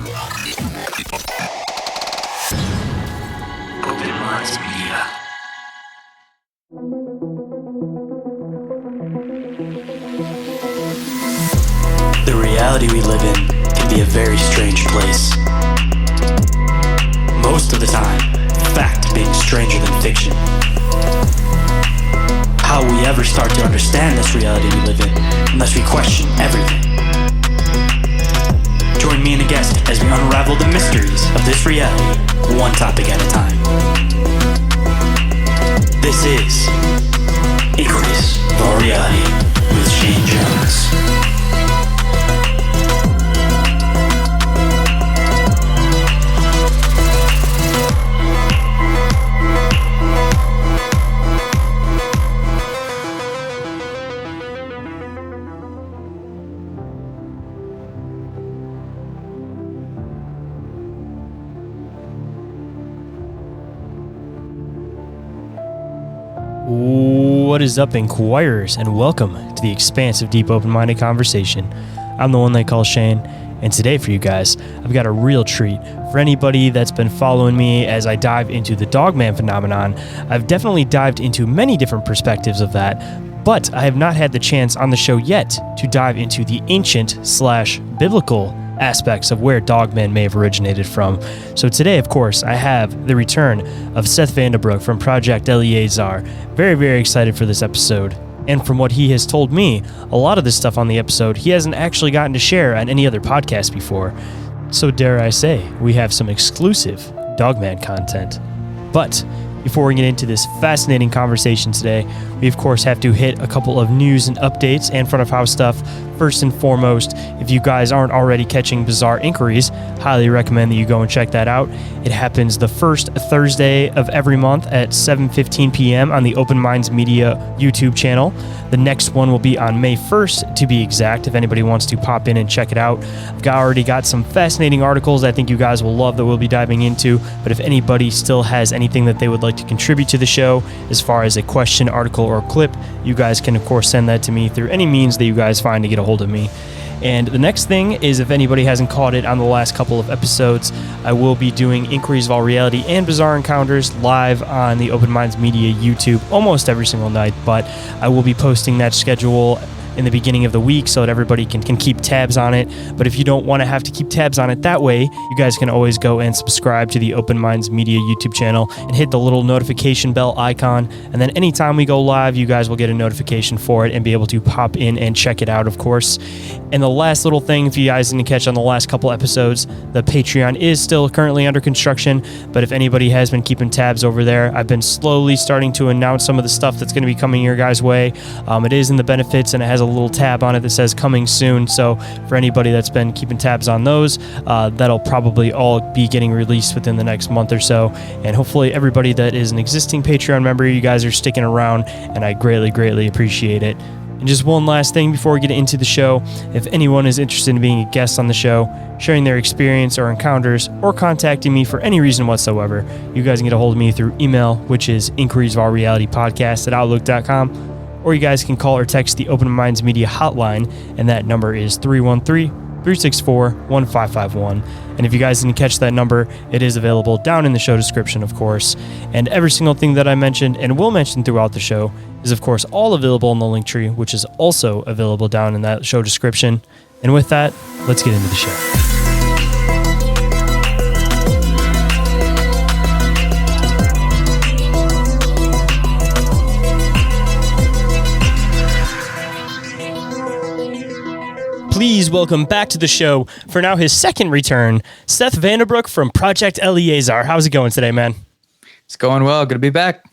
The reality we live in can be a very strange place. Most of the time, fact being stranger than fiction. How will we ever start to understand this reality we live in unless we question everything? Join me and a guest as we unravel the mysteries of this reality, one topic at a time. This is Inquiries of Our Reality with Shayn Jones. What is up, Inquirers, and welcome to the expansive, deep, open-minded conversation. I'm the one they call Shane, and today for you guys, I've got a real treat. For anybody that's been following me as I dive into the Dogman phenomenon, I've definitely dived into many different perspectives of that, but I have not had the chance on the show yet to dive into the ancient/biblical aspects of where Dogman may have originated from. So today, of course, I have the return of Seth Vandebrooke from Project Eleazar. Very, very excited for this episode. And from what he has told me, a lot of this stuff on the episode he hasn't actually gotten to share on any other podcast before. So dare I say, we have some exclusive Dogman content. But before we get into this fascinating conversation today, we of course have to hit a couple of news and updates and front of house stuff. First and foremost, if you guys aren't already catching Bizarre Inquiries, highly recommend that you go and check that out. It happens the first Thursday of every month at 7:15 p.m. on the Open Minds Media YouTube channel. The next one will be on May 1st, to be exact, if anybody wants to pop in and check it out. I've already got some fascinating articles I think you guys will love that we'll be diving into, but if anybody still has anything that they would like to contribute to the show, as far as a question, article, or clip, you guys can of course send that to me through any means that you guys find to get a hold of me. And the next thing is, if anybody hasn't caught it on the last couple of episodes, I will be doing Inquiries of All Reality and Bizarre Encounters live on the Open Minds Media YouTube almost every single night, but I will be posting that schedule in the beginning of the week so that everybody can keep tabs on it. But if you don't want to have to keep tabs on it that way, you guys can always go and subscribe to the Open Minds Media YouTube channel and hit the little notification bell icon. And then anytime we go live, you guys will get a notification for it and be able to pop in and check it out, of course. And the last little thing, if you guys didn't catch on the last couple episodes, the Patreon is still currently under construction. But if anybody has been keeping tabs over there, I've been slowly starting to announce some of the stuff that's going to be coming your guys' way. It is in the benefits, and it has a little tab on it that says coming soon. So for anybody that's been keeping tabs on those, that'll probably all be getting released within the next month or so. And hopefully everybody that is an existing Patreon member, you guys are sticking around, and I greatly, greatly appreciate it. And just one last thing before we get into the show, if anyone is interested in being a guest on the show, sharing their experience or encounters, or contacting me for any reason whatsoever, you guys can get a hold of me through email, which is inquiriesofourrealitypodcast@outlook.com. Or you guys can call or text the Open Minds Media hotline, and that number is 313-364-1551. And if you guys didn't catch that number, it is available down in the show description, of course. And every single thing that I mentioned and will mention throughout the show is, of course, all available in the link tree, which is also available down in that show description. And with that, let's get into the show. Please welcome back to the show, for now his second return, Seth Vandebrooke from Project Eleazar. How's it going today, man? It's going well. Good to be back.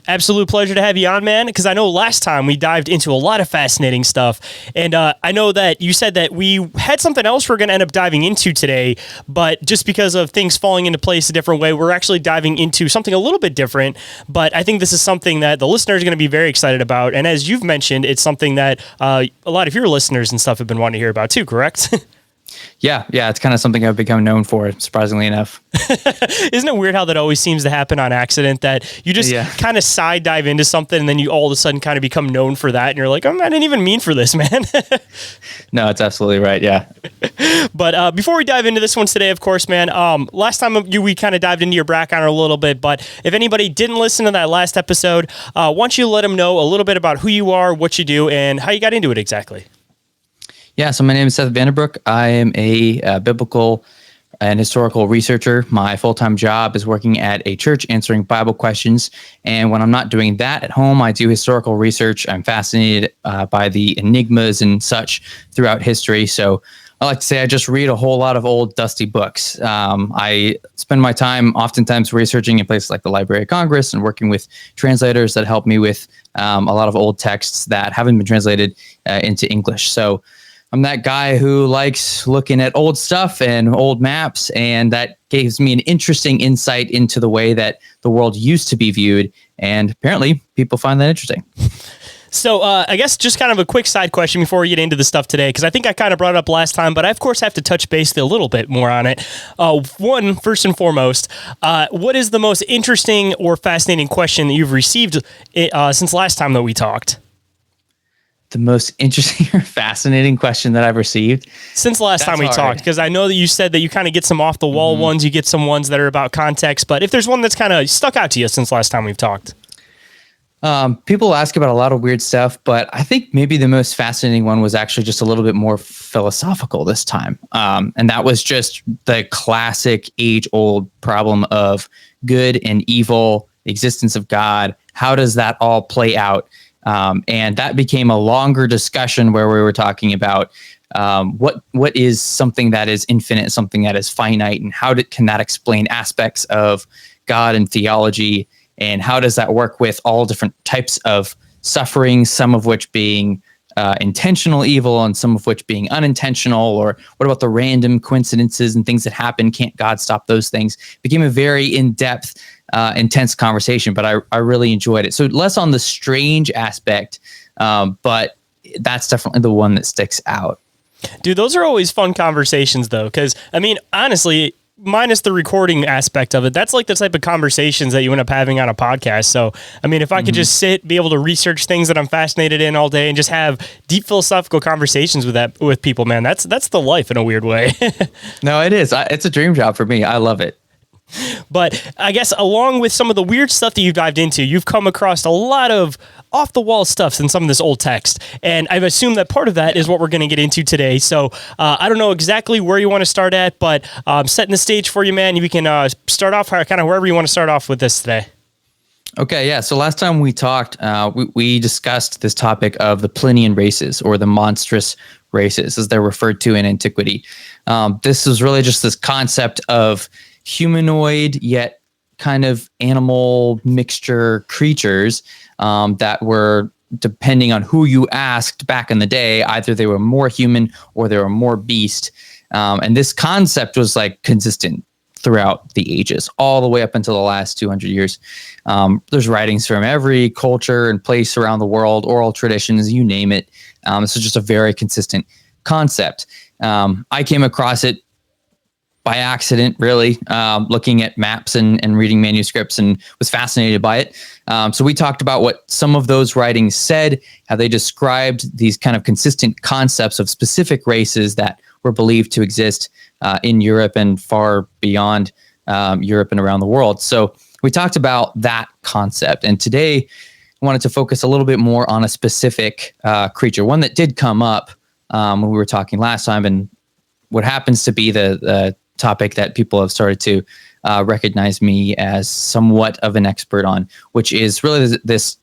Absolute pleasure to have you on, man, because I know last time we dived into a lot of fascinating stuff, and I know that you said that we had something else we're going to end up diving into today, but just because of things falling into place a different way, we're actually diving into something a little bit different, but I think this is something that the listeners are going to be very excited about, and as you've mentioned, it's something that a lot of your listeners and stuff have been wanting to hear about too, correct? Yeah, it's kind of something I've become known for, surprisingly enough. Isn't it weird how that always seems to happen on accident, that you just kind of side dive into something and then you all of a sudden kind of become known for that and you're like, oh, I didn't even mean for this, man. No, it's absolutely right. Yeah. But before we dive into this one today, of course, man, last time we kind of dived into your background a little bit, but if anybody didn't listen to that last episode, why don't you let them know a little bit about who you are, what you do, and how you got into it exactly? Yeah, so my name is Seth Vandebrooke. I am a biblical and historical researcher. My full-time job is working at a church answering Bible questions. And when I'm not doing that at home, I do historical research. I'm fascinated by the enigmas and such throughout history. So I like to say I just read a whole lot of old dusty books. I spend my time oftentimes researching in places like the Library of Congress and working with translators that help me with a lot of old texts that haven't been translated into English. So I'm that guy who likes looking at old stuff and old maps, and that gives me an interesting insight into the way that the world used to be viewed. And apparently people find that interesting. So I guess just kind of a quick side question before we get into the stuff today, because I think I kind of brought it up last time, but I, of course, have to touch base a little bit more on it. One, first and foremost, what is the most interesting or fascinating question that you've received since last time that we talked? The most interesting or fascinating question that I've received since last time we talked, because I know that you said that you kind of get some off the wall ones, you get some ones that are about context, but if there's one that's kind of stuck out to you since last time we've talked. People ask about a lot of weird stuff, but I think maybe the most fascinating one was actually just a little bit more philosophical this time. And that was just the classic age-old problem of good and evil, the existence of God. How does that all play out? And that became a longer discussion where we were talking about what is something that is infinite, something that is finite, and how can that explain aspects of God and theology, and how does that work with all different types of suffering, some of which being intentional evil and some of which being unintentional, or what about the random coincidences and things that happen? Can't God stop those things? It became a very in-depth intense conversation, but I really enjoyed it. So less on the strange aspect, but that's definitely the one that sticks out. Dude, those are always fun conversations, though, because, I mean, honestly, minus the recording aspect of it, that's like the type of conversations that you end up having on a podcast. So, I mean, if I could just be able to research things that I'm fascinated in all day and just have deep philosophical conversations with people, man, that's the life in a weird way. No, it is. It's a dream job for me. I love it. But I guess along with some of the weird stuff that you've dived into, you've come across a lot of off-the-wall stuff in some of this old text. And I've assumed that part of that is what we're going to get into today. So I don't know exactly where you want to start at, but setting the stage for you, man. We can start off kind of wherever you want to start off with this today. Okay, yeah. So last time we talked, we discussed this topic of the Plinian races, or the monstrous races, as they're referred to in antiquity. This is really just this concept of humanoid yet kind of animal mixture creatures that were, depending on who you asked back in the day, either they were more human or they were more beast. And this concept was like consistent throughout the ages, all the way up until the last 200 years. There's writings from every culture and place around the world, oral traditions, you name it. This is just a very consistent concept. I came across it by accident, really, looking at maps and reading manuscripts, and was fascinated by it. So we talked about what some of those writings said, how they described these kind of consistent concepts of specific races that were believed to exist in Europe and far beyond Europe and around the world. So we talked about that concept. And today I wanted to focus a little bit more on a specific creature, one that did come up when we were talking last time, and what happens to be the topic that people have started to recognize me as somewhat of an expert on, which is really this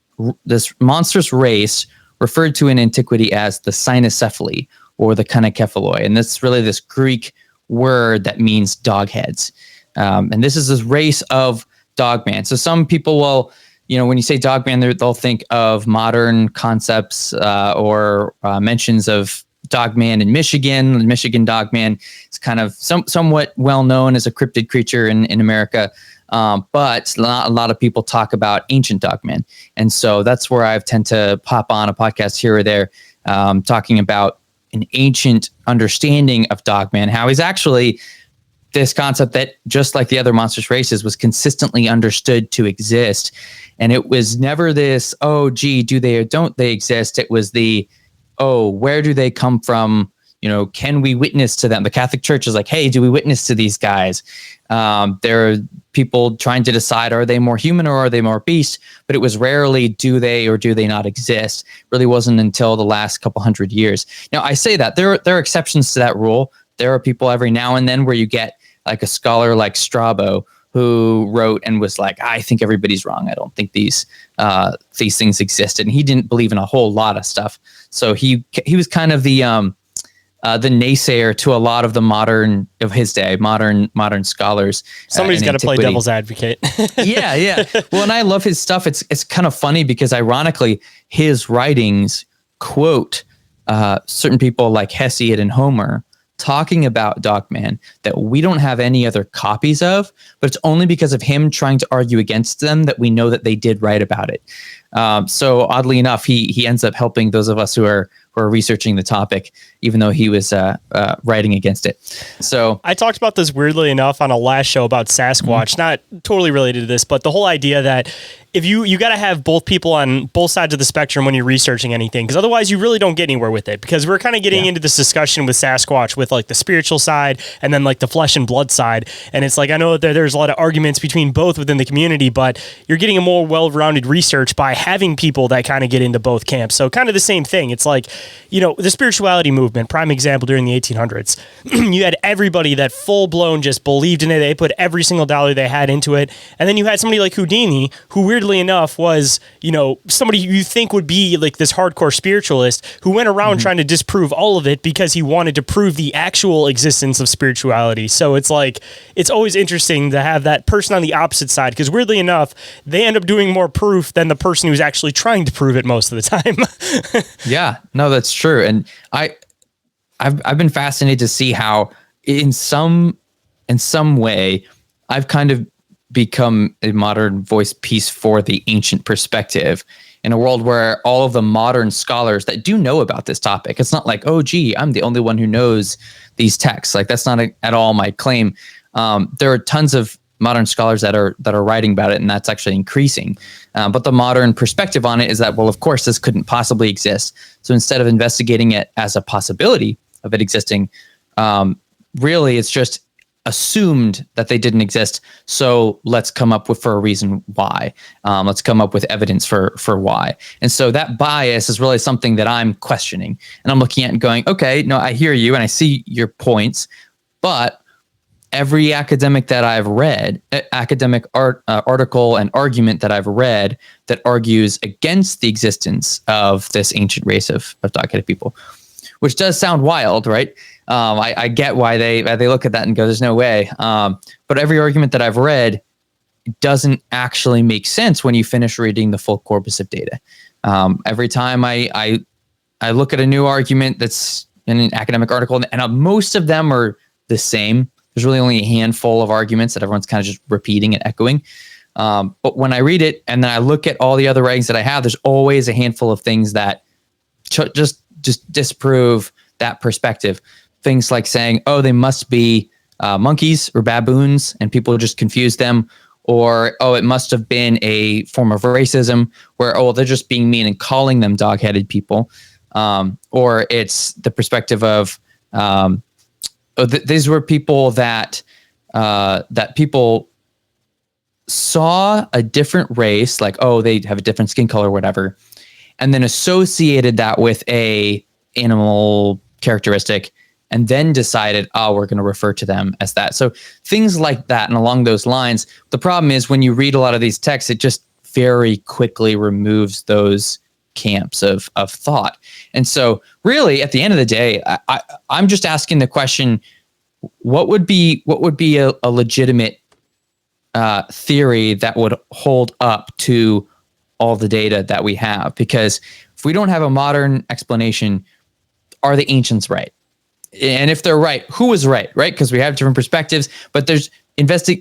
monstrous race referred to in antiquity as the cynocephaly, or the kanacephaloi. And that's really this Greek word that means dog heads. And this is this race of Dogman. So some people will, when you say Dogman, they'll think of modern concepts or mentions of Dogman in Michigan. The Michigan Dogman is kind of somewhat well known as a cryptid creature in America, but not a lot of people talk about ancient Dogman. And so that's where I tend to pop on a podcast here or there, talking about an ancient understanding of Dogman, how he's actually this concept that, just like the other monstrous races, was consistently understood to exist. And it was never this, oh, gee, do they or don't they exist? It was the, oh, where do they come from? You know, can we witness to them? The Catholic Church is like, hey, do we witness to these guys? There are people trying to decide, are they more human or are they more beast? But it was rarely, do they or do they not exist? Really wasn't until the last couple hundred years. Now, I say that there are exceptions to that rule. There are people every now and then where you get like a scholar like Strabo who wrote and was like, I think everybody's wrong. I don't think these things existed. And he didn't believe in a whole lot of stuff. So he was kind of the naysayer to a lot of the modern scholars. Somebody's got to play devil's advocate. Yeah. Well, and I love his stuff. It's kind of funny because ironically, his writings quote certain people like Hesiod and Homer talking about Dogman that we don't have any other copies of, but it's only because of him trying to argue against them that we know that they did write about it. So oddly enough, he ends up helping those of us who are researching the topic, even though he was writing against it. So I talked about this weirdly enough on a last show about Sasquatch, not totally related to this, but the whole idea that if you got to have both people on both sides of the spectrum when you're researching anything, because otherwise you really don't get anywhere with it. Because we're kind of getting into this discussion with Sasquatch with like the spiritual side and then like the flesh and blood side. And it's like, I know that there's a lot of arguments between both within the community, but you're getting a more well-rounded research by having people that kind of get into both camps. So kind of the same thing. It's like, you know, the spirituality movement, prime example during the 1800s, you had everybody that full blown just believed in it. They put every single dollar they had into it. And then you had somebody like Houdini, who weirdly enough was, you know, somebody you think would be like this hardcore spiritualist who went around trying to disprove all of it because he wanted to prove the actual existence of spirituality. So it's like, it's always interesting to have that person on the opposite side, because weirdly enough, they end up doing more proof than the person who's actually trying to prove it most of the time. Yeah, no, that's true. And I've been fascinated to see how in some way I've kind of become a modern voice piece for the ancient perspective in a world where all of the modern scholars that do know about this topic, it's not like, oh, gee, I'm the only one who knows these texts. Like, that's not at all my claim. There are tons of modern scholars that are writing about it, and that's actually increasing. But the modern perspective on it is that, well, of course, this couldn't possibly exist. So instead of investigating it as a possibility of it existing, really it's just assumed that they didn't exist. So let's come up with for a reason why. Let's come up with evidence for why. And so that bias is really something that I'm questioning, and I'm looking at and going, okay, no, I hear you and I see your points, but every academic that I've read, academic article and argument that I've read that argues against the existence of this ancient race of dog-headed people, which does sound wild, right? I get why they look at that and go, there's no way. But every argument that I've read doesn't actually make sense when you finish reading the full corpus of data. Every time I look at a new argument that's in an academic article, and most of them are the same. There's really only a handful of arguments that everyone's kind of just repeating and echoing. But when I read it and then I look at all the other writings that I have, there's always a handful of things that just disprove that perspective. Things like saying, oh, they must be monkeys or baboons, and people just confuse them. Or, oh, it must have been a form of racism where, oh, they're just being mean and calling them dog-headed people. Or it's the perspective of, these were people that people saw a different race, like, oh, they have a different skin color or whatever, and then associated that with a animal characteristic, and then decided, oh, we're going to refer to them as that. So things like that and along those lines. The problem is when you read a lot of these texts, it just very quickly removes those camps of thought. And so really at the end of the day, I'm just asking the question, what would be a legitimate theory that would hold up to all the data that we have? Because if we don't have a modern explanation, are the ancients right? And if they're right, who was right? Because we have different perspectives, but there's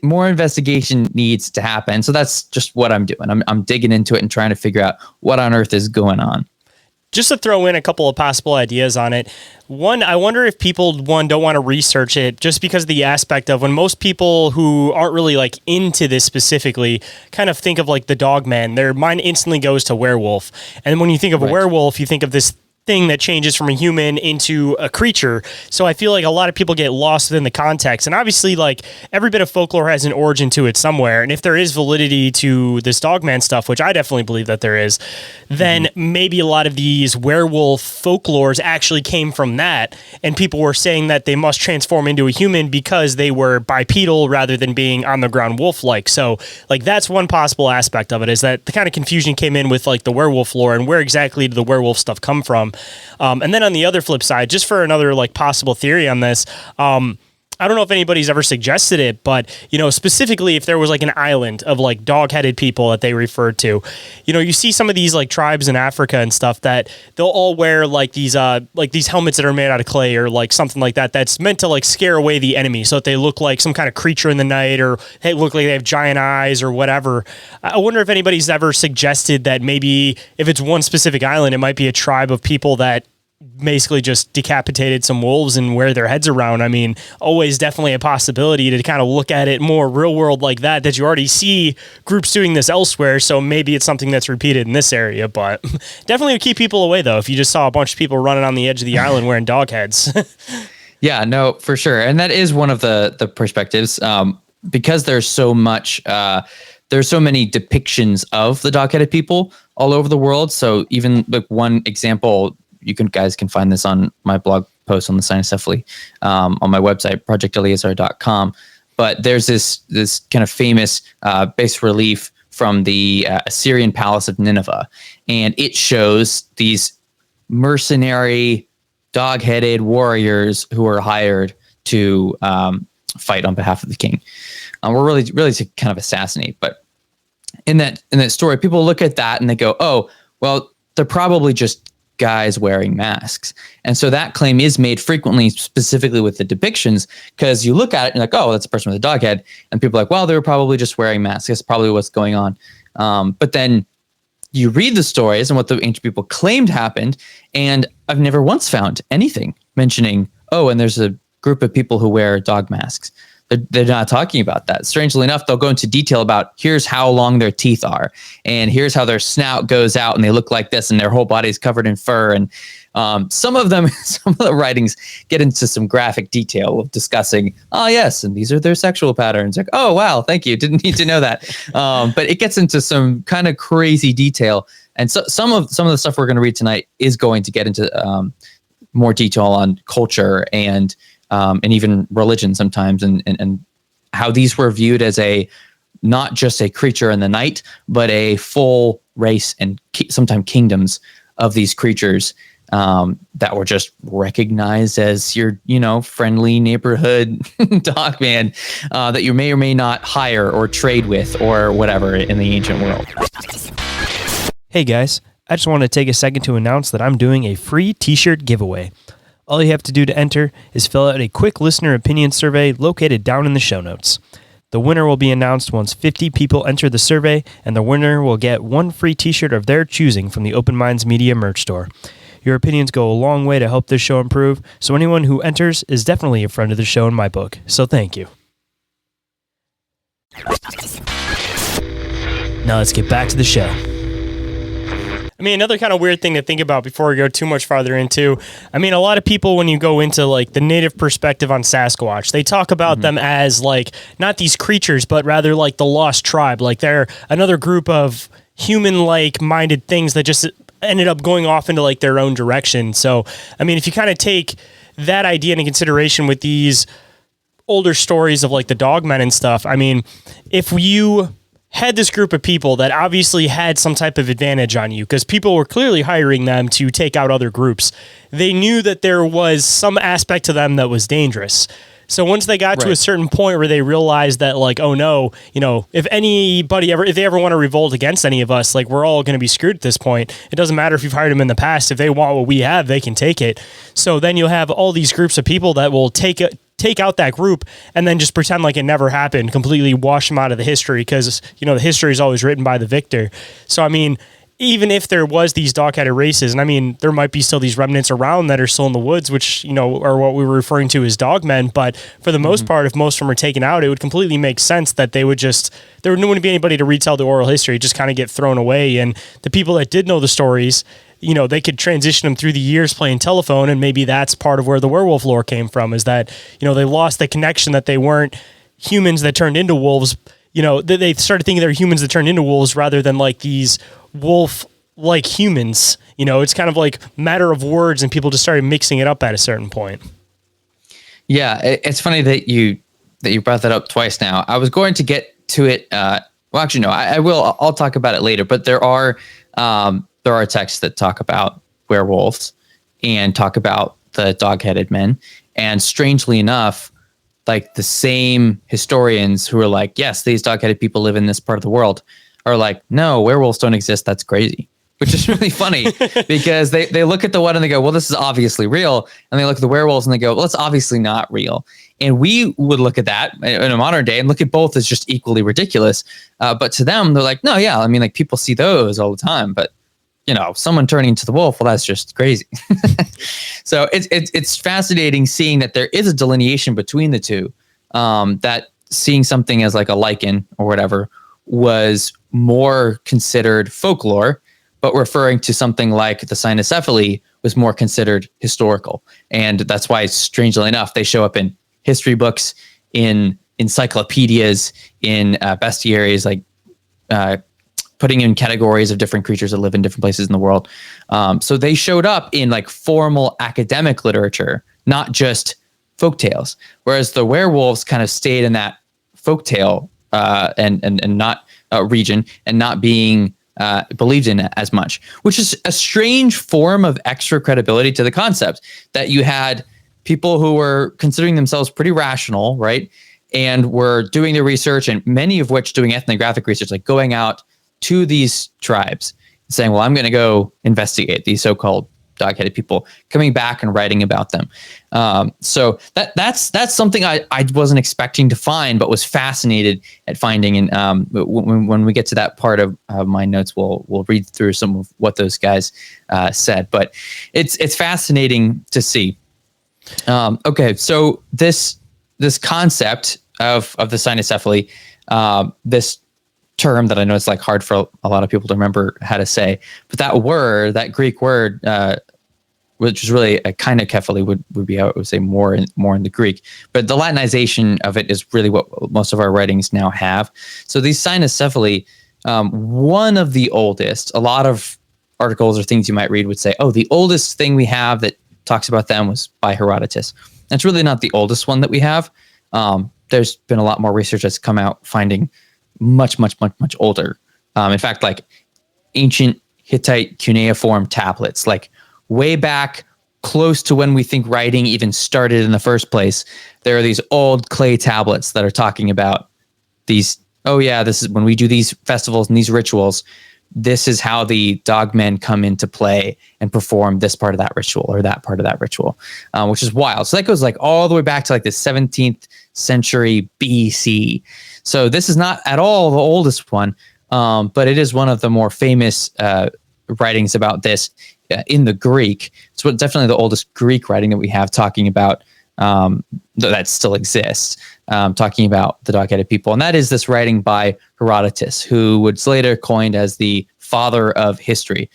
more investigation needs to happen. So that's just what I'm doing. I'm digging into it and trying to figure out what on earth is going on. just to throw in a couple of possible ideas on it. One, I wonder if people, don't want to research it just because of the aspect of when most people who aren't really like into this specifically kind of think of like the Dogman, their mind instantly goes to werewolf. And when you think of a werewolf, you think of this thing that changes from a human into a creature. So I feel like a lot of people get lost within the context. And obviously, like, every bit of folklore has an origin to it somewhere. And if there is validity to this Dogman stuff, which I definitely believe that there is, then maybe a lot of these werewolf folklores actually came from that. And people were saying that they must transform into a human because they were bipedal rather than being on the ground wolf-like. So, like, that's one possible aspect of it, is that the kind of confusion came in with, like, the werewolf lore and where exactly did the werewolf stuff come from. And then on the other flip side, just for another like possible theory on this, I don't know if anybody's ever suggested it, but, you know, specifically if there was like an island of like dog-headed people that they referred to, you know, you see some of these like tribes in Africa and stuff that they'll all wear like these helmets that are made out of clay or like something like that that's meant to like scare away the enemy so that they look like some kind of creature in the night, or they look like they have giant eyes or whatever. I wonder if anybody's ever suggested that maybe if it's one specific island, it might be a tribe of people that basically just decapitated some wolves and wear their heads around. I mean, always definitely a possibility to kind of look at it more real world like that you already see groups doing this elsewhere. So maybe it's something that's repeated in this area, but definitely would keep people away though. If you just saw a bunch of people running on the edge of the island wearing dog heads. Yeah, no, for sure. And that is one of the perspectives, because there's so much, there's so many depictions of the dog-headed people all over the world. So even like one example, guys can find this on my blog post on the Cynocephaly, on my website, projecteleazar.com. But there's this kind of famous bas relief from the Assyrian palace of Nineveh. And it shows these mercenary, dog-headed warriors who are hired to fight on behalf of the king. We're really to kind of assassinate. But in that story, people look at that and they go, oh, well, they're probably just guys wearing masks. And so that claim is made frequently, specifically with the depictions, because you look at it and you're like, oh, that's a person with a dog head. And people are like, well, they were probably just wearing masks. That's probably what's going on. But then you read the stories and what the ancient people claimed happened, and I've never once found anything mentioning, oh, and there's a group of people who wear dog masks. They're not talking about that. Strangely enough, they'll go into detail about here's how long their teeth are, and here's how their snout goes out, and they look like this, and their whole body is covered in fur. And some of the writings get into some graphic detail of discussing, oh yes, and these are their sexual patterns. Like, oh wow, thank you, didn't need to know that. But it gets into some kind of crazy detail, and so some of the stuff we're going to read tonight is going to get into more detail on culture and even religion sometimes, and how these were viewed as not just a creature in the night, but a full race and sometimes kingdoms of these creatures that were just recognized as your, friendly neighborhood dogman that you may or may not hire or trade with or whatever in the ancient world. Hey guys, I just want to take a second to announce that I'm doing a free t-shirt giveaway. All you have to do to enter is fill out a quick listener opinion survey located down in the show notes. The winner will be announced once 50 people enter the survey, and the winner will get one free t-shirt of their choosing from the Open Minds Media merch store. Your opinions go a long way to help this show improve, so anyone who enters is definitely a friend of the show in my book, so thank you. Now let's get back to the show. I mean, another kind of weird thing to think about before we go too much farther into, I mean, a lot of people, when you go into like the native perspective on Sasquatch, they talk about them as like not these creatures, but rather like the lost tribe. Like they're another group of human-like minded things that just ended up going off into like their own direction. So, I mean, if you kind of take that idea into consideration with these older stories of like the Dogmen and stuff, I mean, if you had this group of people that obviously had some type of advantage on you because people were clearly hiring them to take out other groups. They knew that there was some aspect to them that was dangerous. So once they got to a certain point where they realized that like, oh no, if they ever want to revolt against any of us, like we're all going to be screwed at this point. It doesn't matter if you've hired them in the past. If they want what we have, they can take it. So then you'll have all these groups of people that will take out that group and then just pretend like it never happened, completely wash them out of the history because, the history is always written by the victor. So, I mean, even if there was these dog-headed races, and I mean, there might be still these remnants around that are still in the woods, which, you know, are what we were referring to as dogmen. But for the most part, if most of them are taken out, it would completely make sense that there wouldn't be anybody to retell the oral history, just kind of get thrown away. And the people that did know the stories, you know, they could transition them through the years playing telephone. And maybe that's part of where the werewolf lore came from, is that, you know, they lost the connection that they weren't humans that turned into wolves. You know, they started thinking they're humans that turned into wolves rather than like these wolf-like humans. You know, it's kind of like matter of words, and people just started mixing it up at a certain point. Yeah, it's funny that you brought that up twice now. I was going to get to it. Well, actually, no, I will. I'll talk about it later. But there are texts that talk about werewolves and talk about the dog-headed men. And strangely enough, like the same historians who are like, yes, these dog-headed people live in this part of the world, are like, no, werewolves don't exist. That's crazy. Which is really funny because they look at the one and they go, well, this is obviously real. And they look at the werewolves and they go, well, it's obviously not real. And we would look at that in a modern day and look at both as just equally ridiculous. But to them, they're like, no, yeah, I mean, like people see those all the time, but you know, someone turning into the wolf, well, that's just crazy. So it's fascinating seeing that there is a delineation between the two, that seeing something as like a lichen or whatever was more considered folklore, but referring to something like the cynocephaly was more considered historical. And that's why, strangely enough, they show up in history books, in encyclopedias, in bestiaries, like putting in categories of different creatures that live in different places in the world. So they showed up in like formal academic literature, not just folktales. Whereas the werewolves kind of stayed in that folktale and not region, and not being believed in as much, which is a strange form of extra credibility to the concept that you had people who were considering themselves pretty rational, right? And were doing their research, and many of which doing ethnographic research, like going out to these tribes saying, well, I'm going to go investigate these so-called dog-headed people, coming back and writing about them. So that's something I wasn't expecting to find, but was fascinated at finding. And when we get to that part of my notes, we'll read through some of what those guys said. But it's fascinating to see. Okay, so this concept of the cynocephaly, this term that I know it's like hard for a lot of people to remember how to say, but that Greek word, which is really a kind of kephali would be how it would say more in the Greek, but the Latinization of it is really what most of our writings now have. So these cynocephaly, one of the oldest, a lot of articles or things you might read would say, oh, the oldest thing we have that talks about them was by Herodotus. That's really not the oldest one that we have. There's been a lot more research that's come out finding much older. In fact, like ancient Hittite cuneiform tablets, like way back close to when we think writing even started in the first place. There are these old clay tablets that are talking about these. Oh yeah, this is when we do these festivals and these rituals. This is how the dogmen come into play and perform this part of that ritual or that part of that ritual, which is wild. So that goes like all the way back to like the 17th century BC. So this is not at all the oldest one, but it is one of the more famous writings about this in the Greek. It's definitely the oldest Greek writing that we have talking about that still exists, talking about the dog-headed people. And that is this writing by Herodotus, who was later coined as the father of history.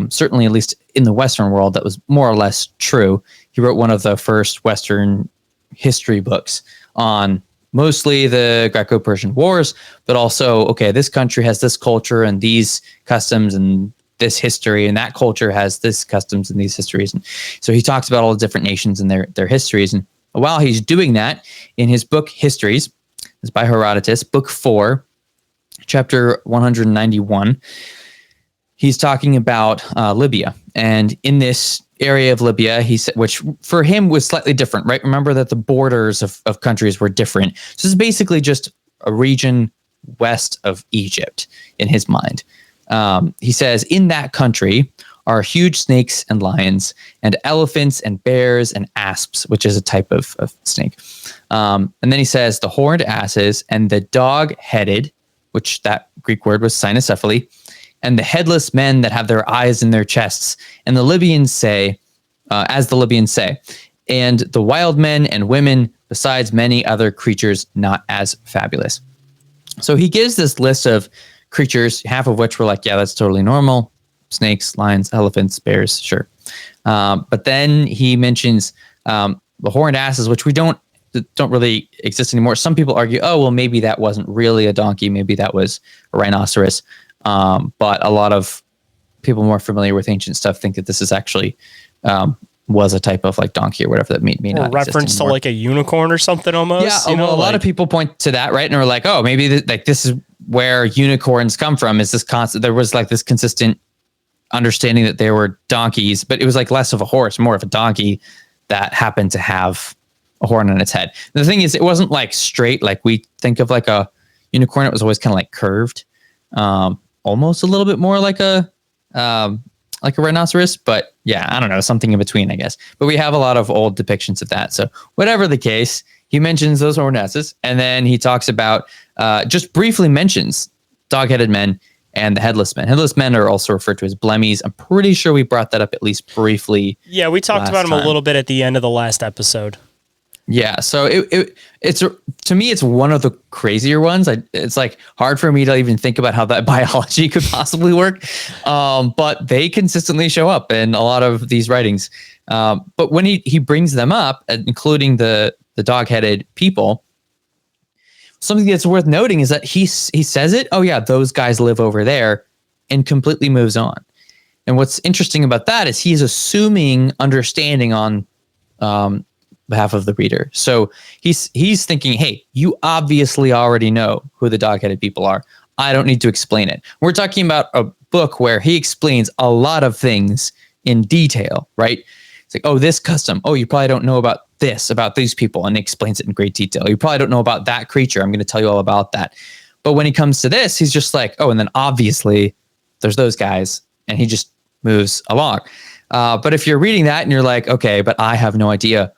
Certainly, at least in the Western world, that was more or less true. He wrote one of the first Western history books on mostly the Greco-Persian Wars, but also, okay, this country has this culture and these customs and this history, and that culture has this customs and these histories. And so he talks about all the different nations and their histories. And while he's doing that, in his book Histories, it's by Herodotus, book 4, chapter 191, he's talking about Libya. And in this area of Libya, he said, which for him was slightly different, right? Remember that the borders of countries were different. So this is basically just a region west of Egypt in his mind. He says, in that country are huge snakes and lions and elephants and bears and asps, which is a type of snake. And then he says the horned asses and the dog-headed, which that Greek word was cynocephaly, and the headless men that have their eyes in their chests. And the Libyans say, as the Libyans say, and the wild men and women, besides many other creatures not as fabulous. So he gives this list of creatures, half of which were like, yeah, that's totally normal. Snakes, lions, elephants, bears, sure. But then he mentions the horned asses, which we don't really exist anymore. Some people argue, oh, well, maybe that wasn't really a donkey. Maybe that was a rhinoceros. But a lot of people more familiar with ancient stuff think that this is actually was a type of like donkey or whatever that may not exist reference to anymore. like a unicorn or something almost. Yeah, a lot of people point to that, right? And are like, oh, maybe this is where unicorns come from. Is this constant? There was like this consistent understanding that they were donkeys, but it was like less of a horse, more of a donkey that happened to have a horn on its head. And the thing is, it wasn't like straight like we think of like a unicorn. It was always kind of like curved, almost a little bit more like a rhinoceros, but yeah, I don't know, something in between, I guess. But we have a lot of old depictions of that. So whatever the case, he mentions those horned asses, and then he talks about, just briefly mentions dog-headed men and the headless men. Headless men are also referred to as blemmies. I'm pretty sure we brought that up at least briefly. Yeah, we talked about them a little bit at the end of the last episode. Yeah, so it's to me, it's one of the crazier ones. It's like hard for me to even think about how that biology could possibly work. But they consistently show up in a lot of these writings. But when he brings them up, including the dog-headed people, something that's worth noting is that he says it. Oh yeah, those guys live over there, and completely moves on. And what's interesting about that is he's assuming understanding on behalf of the reader. So he's thinking, hey, you obviously already know who the dog-headed people are. I don't need to explain it. We're talking about a book where he explains a lot of things in detail, right? It's like, oh, this custom. Oh, you probably don't know about this, about these people, and he explains it in great detail. You probably don't know about that creature. I'm going to tell you all about that. But when he comes to this, he's just like, oh, and then obviously there's those guys, and he just moves along. But if you're reading that and you're like, okay, but I have no idea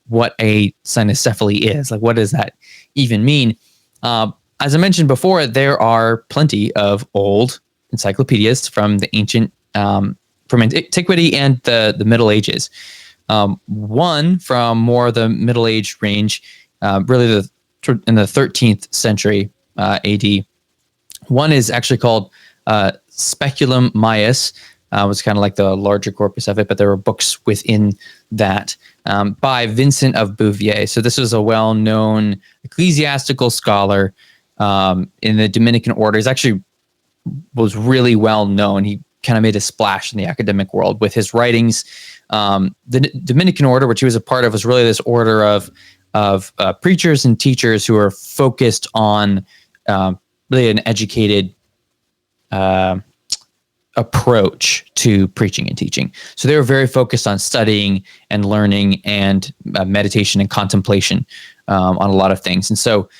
what a cynocephaly is. Like, what does that even mean? As I mentioned before, there are plenty of old encyclopedias from the ancient, from antiquity and the Middle Ages. One from more the Middle Age range, really in the 13th century AD. One is actually called Speculum Maius. Was kind of like the larger corpus of it, but there were books within that by Vincent of Bouvier. So this was a well-known ecclesiastical scholar in the Dominican order. He's actually was really well known. He kind of made a splash in the academic world with his writings. The Dominican order, which he was a part of, was really this order of preachers and teachers who are focused on really an educated approach to preaching and teaching. So they were very focused on studying and learning and meditation and contemplation on a lot of things. And so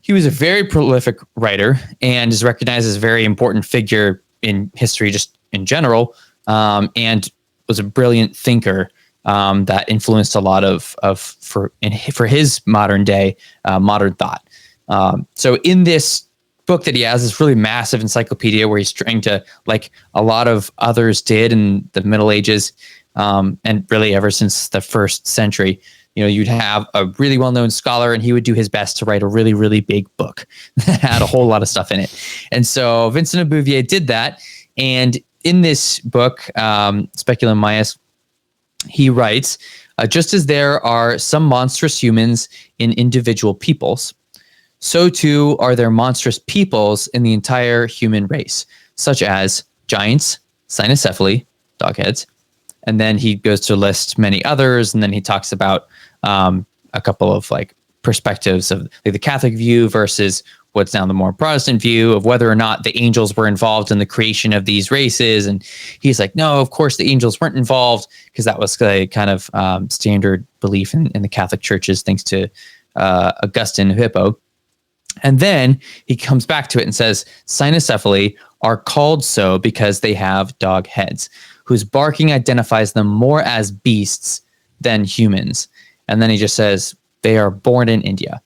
he was a very prolific writer and is recognized as a very important figure in history just in general, and was a brilliant thinker that influenced a lot for his modern day modern thought. So in this book that he has, this really massive encyclopedia where he's trying to, like a lot of others did in the Middle Ages, and really ever since the first century, you'd have a really well-known scholar and he would do his best to write a really, really big book that had a whole lot of stuff in it. And so Vincent of Bouvier did that. And in this book, Speculum Maius, he writes, just as there are some monstrous humans in individual peoples, so too are there monstrous peoples in the entire human race, such as giants, cynocephaly, dogheads. And then he goes to list many others. And then he talks about a couple of like perspectives of like the Catholic view versus what's now the more Protestant view of whether or not the angels were involved in the creation of these races. And he's like, no, of course the angels weren't involved, because that was a kind of standard belief in the Catholic churches, thanks to Augustine of Hippo. And then he comes back to it and says, cynocephaly are called so because they have dog heads, whose barking identifies them more as beasts than humans. And then he just says, they are born in India.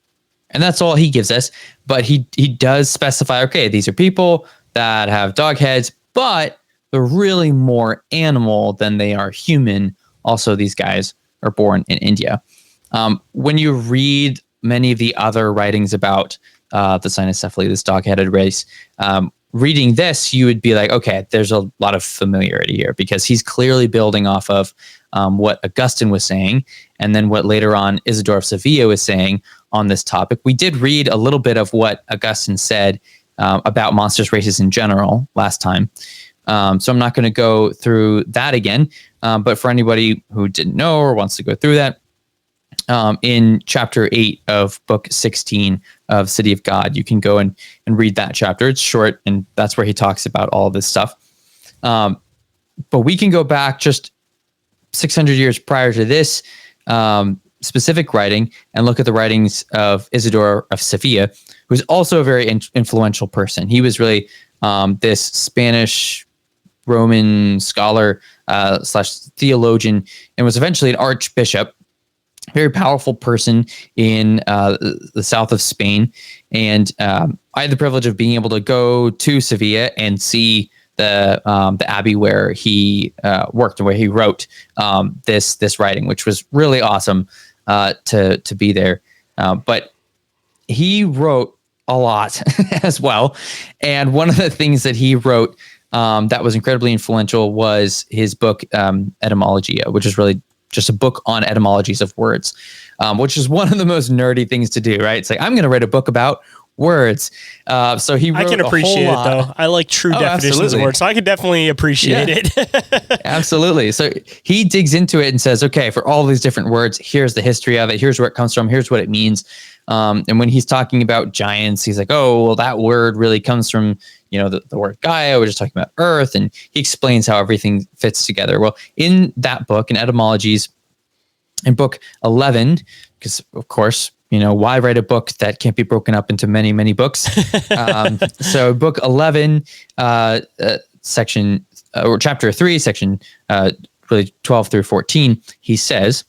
And that's all he gives us. But he does specify, okay, these are people that have dog heads, but they're really more animal than they are human. Also, these guys are born in India. When you read many of the other writings about the cynocephaly, this dog-headed race, reading this, you would be like, okay, there's a lot of familiarity here because he's clearly building off of what Augustine was saying, and then what later on Isidore of Sevilla was saying on this topic. We did read a little bit of what Augustine said about monstrous races in general last time. So I'm not going to go through that again. But for anybody who didn't know or wants to go through that, in chapter 8 of book 16 of City of God, you can go and read that chapter. It's short, and that's where he talks about all this stuff. But we can go back just 600 years prior to this specific writing and look at the writings of Isidore of Sevilla, who's also a very influential person. He was really this Spanish Roman scholar slash theologian, and was eventually an archbishop. Very powerful person in the south of Spain. And I had the privilege of being able to go to Sevilla and see the abbey where he worked and where he wrote this writing, which was really awesome to be there. But he wrote a lot as well. And one of the things that he wrote that was incredibly influential was his book, Etymologia, which is really just a book on etymologies of words, which is one of the most nerdy things to do, right? It's like, I'm going to write a book about words. So he wrote I can appreciate it, though. I like true definitions absolutely. of words, so I could definitely appreciate it. Absolutely. So he digs into it and says, okay, for all these different words, here's the history of it. Here's where it comes from. Here's what it means. And when he's talking about giants, he's like, oh, well, that word really comes from, the word Gaia. We're just talking about Earth. And he explains how everything fits together. Well, in that book, in Etymologies, in book 11, because of course, why write a book that can't be broken up into many, many books? So book 11, section or chapter 3, section really 12 through 14, he says,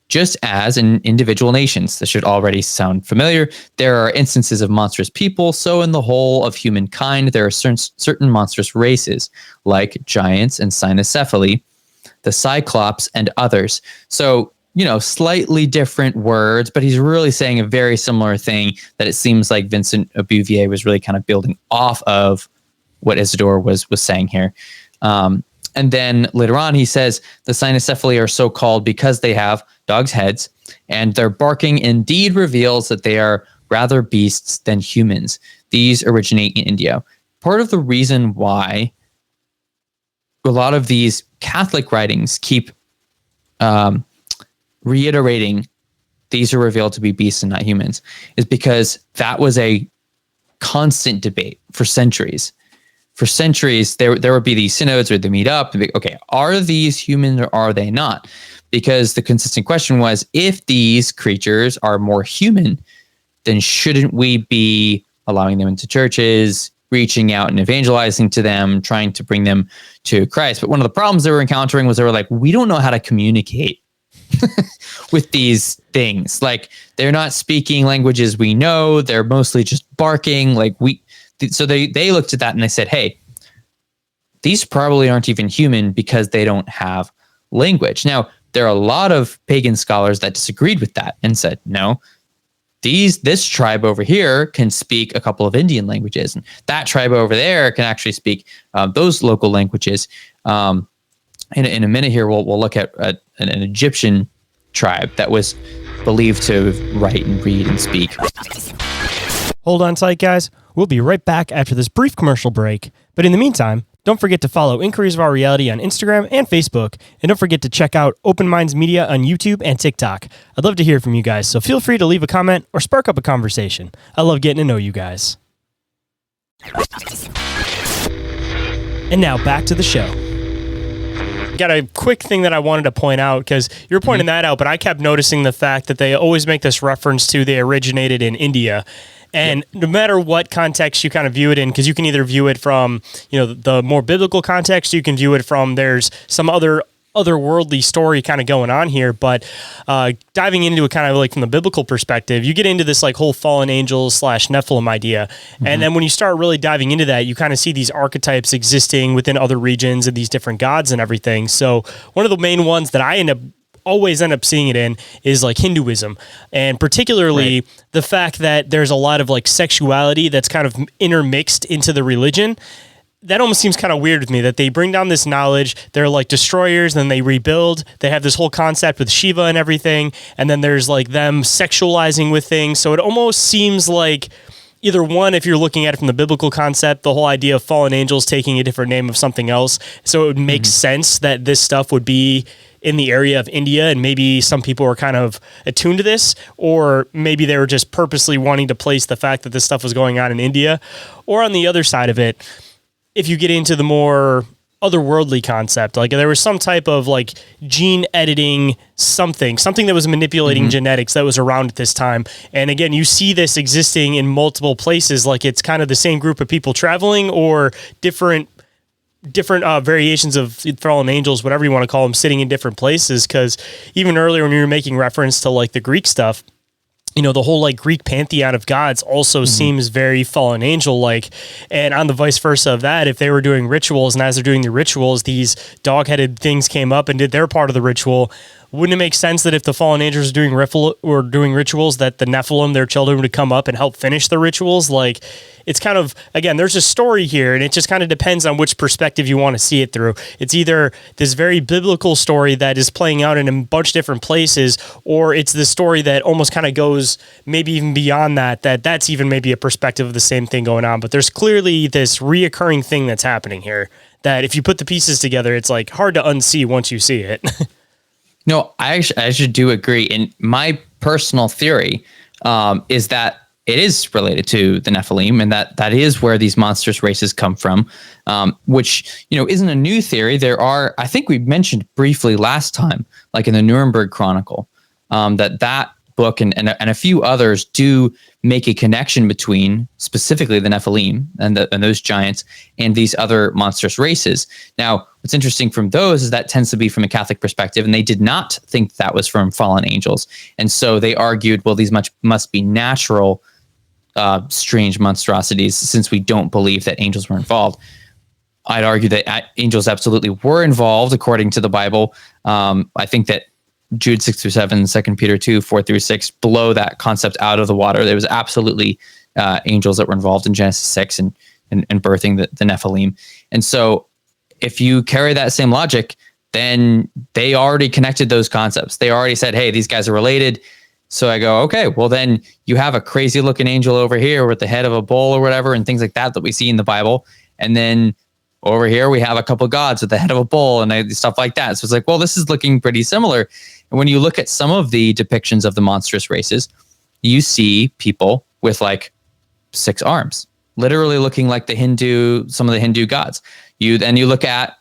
just as in individual nations, this should already sound familiar, there are instances of monstrous people, so in the whole of humankind, there are certain monstrous races, like giants and cynocephaly, the cyclops, and others. So, slightly different words, but he's really saying a very similar thing that it seems like Vincent of Bouvier was really kind of building off of what Isidore was saying here. And then later on, he says the cynocephaly are so called because they have dogs' heads, and their barking indeed reveals that they are rather beasts than humans. These originate in India. Part of the reason why a lot of these Catholic writings keep reiterating these are revealed to be beasts and not humans is because that was a constant debate for centuries. For centuries, there would be these synods where they meet up and be, okay, are these humans or are they not? Because the consistent question was, if these creatures are more human, then shouldn't we be allowing them into churches, reaching out and evangelizing to them, trying to bring them to Christ? But one of the problems they were encountering was they were like, we don't know how to communicate with these things. Like, they're not speaking languages we know. They're mostly just barking. So they looked at that and they said, hey, these probably aren't even human because they don't have language. Now, there are a lot of pagan scholars that disagreed with that and said, no, this tribe over here can speak a couple of Indian languages, and that tribe over there can actually speak those local languages. In a minute here, we'll look at an Egyptian tribe that was believed to write and read and speak. Hold on tight, guys. We'll be right back after this brief commercial break. But in the meantime, don't forget to follow Inquiries of Our Reality on Instagram and Facebook. And don't forget to check out Open Minds Media on YouTube and TikTok. I'd love to hear from you guys, so feel free to leave a comment or spark up a conversation. I love getting to know you guys. And now back to the show. Got a quick thing that I wanted to point out, because you're pointing that out, but I kept noticing the fact that they always make this reference to they originated in India. And no matter what context you kind of view it in, because you can either view it from, the more biblical context, you can view it from there's some other otherworldly story kind of going on here, but diving into it kind of like from the biblical perspective, you get into this like whole fallen angels / Nephilim idea. And then when you start really diving into that, you kind of see these archetypes existing within other regions and these different gods and everything. So one of the main ones that I always end up seeing it in is like Hinduism, and particularly the fact that there's a lot of like sexuality that's kind of intermixed into the religion. That almost seems kind of weird with me, that they bring down this knowledge, they're like destroyers, then they rebuild, they have this whole concept with Shiva and everything, and then there's like them sexualizing with things. So it almost seems like either one, if you're looking at it from the biblical concept, the whole idea of fallen angels taking a different name of something else. So it would make sense that this stuff would be in the area of India, and maybe some people are kind of attuned to this, or maybe they were just purposely wanting to place the fact that this stuff was going on in India. Or on the other side of it, if you get into the more otherworldly concept, like there was some type of like gene editing something that was manipulating genetics that was around at this time. And again, you see this existing in multiple places, like it's kind of the same group of people traveling, or different variations of fallen angels, whatever you want to call them, sitting in different places. Because even earlier when you were making reference to like the Greek stuff, you know, the whole like Greek pantheon of gods also seems very fallen angel like. And on the vice versa of that, if they were doing rituals, and as they're doing the rituals, these dog-headed things came up and did their part of the ritual, wouldn't it make sense that if the fallen angels are doing rituals, that the Nephilim, their children, would come up and help finish the rituals? Like, it's kind of, again, there's a story here, and it just kind of depends on which perspective you want to see it through. It's either this very biblical story that is playing out in a bunch of different places, or it's the story that almost kind of goes maybe even beyond that's even maybe a perspective of the same thing going on. But there's clearly this reoccurring thing that's happening here that if you put the pieces together, it's like hard to unsee once you see it. No, I actually do agree. And my personal theory is that it is related to the Nephilim, and that is where these monstrous races come from, which, you know, isn't a new theory. There are, I think we mentioned briefly last time, like in the Nuremberg Chronicle, that book and a few others do make a connection between specifically the Nephilim and those giants and these other monstrous races. Now, what's interesting from those is that tends to be from a Catholic perspective, and they did not think that was from fallen angels. And so they argued, well, these must be natural, strange monstrosities, since we don't believe that angels were involved. I'd argue that angels absolutely were involved according to the Bible. I think that Jude 6-7, 2 Peter 2, 4-6 blow that concept out of the water. There was absolutely angels that were involved in Genesis 6 and birthing the Nephilim. And so if you carry that same logic, then they already connected those concepts. They already said, hey, these guys are related. So I go, okay, well then you have a crazy looking angel over here with the head of a bull or whatever, and things like that we see in the Bible. And then over here we have a couple gods with the head of a bull and stuff like that. So it's like, well, this is looking pretty similar. And when you look at some of the depictions of the monstrous races, you see people with like 6 arms, literally looking like some of the Hindu gods. You look at,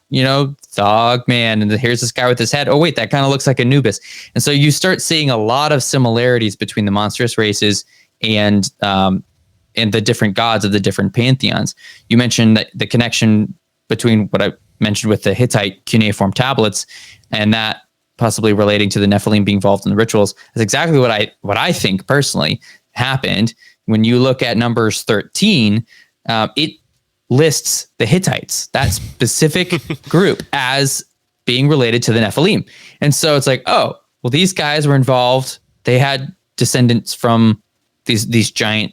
Dogman, and here's this guy with his head. Oh wait, that kind of looks like Anubis. And so you start seeing a lot of similarities between the monstrous races and the different gods of the different pantheons. You mentioned that the connection between what I mentioned with the Hittite cuneiform tablets and that possibly relating to the Nephilim being involved in the rituals is exactly what I think personally happened. When you look at Numbers 13, it lists the Hittites, that specific group, as being related to the Nephilim. And so it's like, oh, well, these guys were involved. They had descendants from these giant,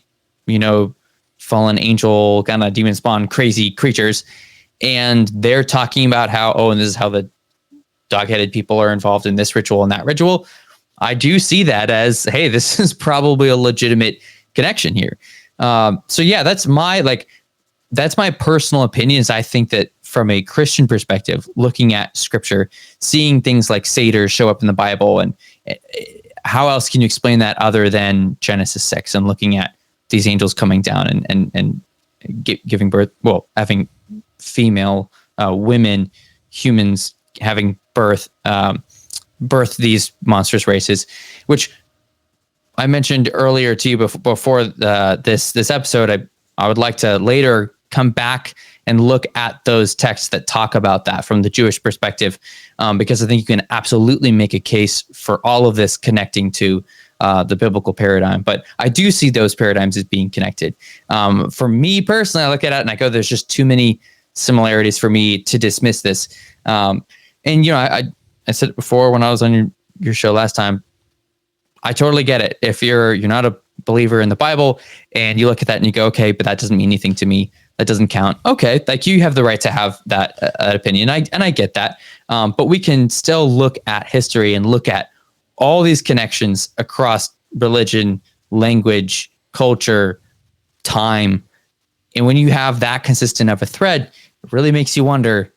fallen angel, kind of demon spawn crazy creatures. And they're talking about how, and this is how the dog-headed people are involved in this ritual and that ritual. I do see that as, hey, this is probably a legitimate connection here. So yeah, that's my personal opinion. Is I think that from a Christian perspective, looking at scripture, seeing things like satyrs show up in the Bible, and how else can you explain that other than Genesis 6 and looking at these angels coming down and giving birth, having female women, humans having birth these monstrous races, which I mentioned earlier to you before this episode. I would like to later come back and look at those texts that talk about that from the Jewish perspective, because I think you can absolutely make a case for all of this connecting to the biblical paradigm. But I do see those paradigms as being connected. For me personally, I look at it and I go, there's just too many similarities for me to dismiss this. And, you know, I said it before when I was on your show last time, I totally get it. If you're not a believer in the Bible and you look at that and you go, okay, but that doesn't mean anything to me. That doesn't count. Okay. Like, you have the right to have that opinion. And I get that. But we can still look at history and look at all these connections across religion, language, culture, time. And when you have that consistent of a thread, it really makes you wonder,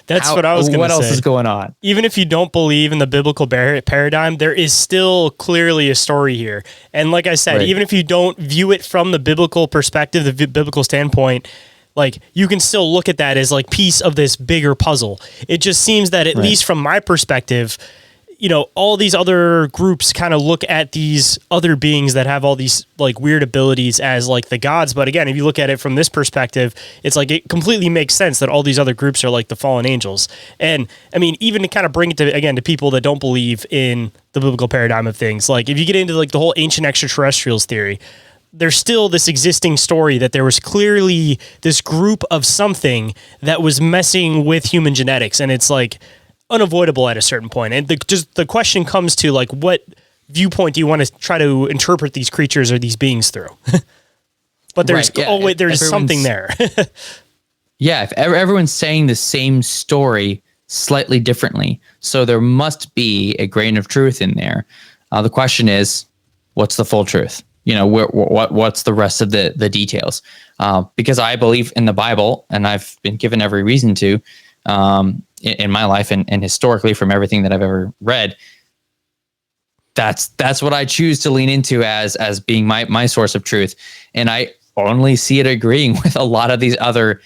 That's what I was going to say. What else is going on? Even if you don't believe in the biblical paradigm, there is still clearly a story here. And like I said, Right. even if you don't view it from the biblical perspective, the biblical standpoint, like, you can still look at that as like piece of this bigger puzzle. It just seems that, at least from my perspective, you know, all these other groups kind of look at these other beings that have all these like weird abilities as like the gods. But again, if you look at it from this perspective, it's like it completely makes sense that all these other groups are like the fallen angels. And I mean, even to kind of bring it to, again, to people that don't believe in the biblical paradigm of things, like if you get into like the whole ancient extraterrestrials theory, there's still this existing story that there was clearly this group of something that was messing with human genetics. And it's like unavoidable at a certain point. And the question comes to like, what viewpoint do you want to try to interpret these creatures or these beings through? But there's, there's something there. Yeah. If everyone's saying the same story slightly differently, so there must be a grain of truth in there. The question is, what's the full truth? You know, what's the rest of the details? Because I believe in the Bible, and I've been given every reason to, in my life and historically from everything that I've ever read, that's what I choose to lean into as being my source of truth. And I only see it agreeing with a lot of these other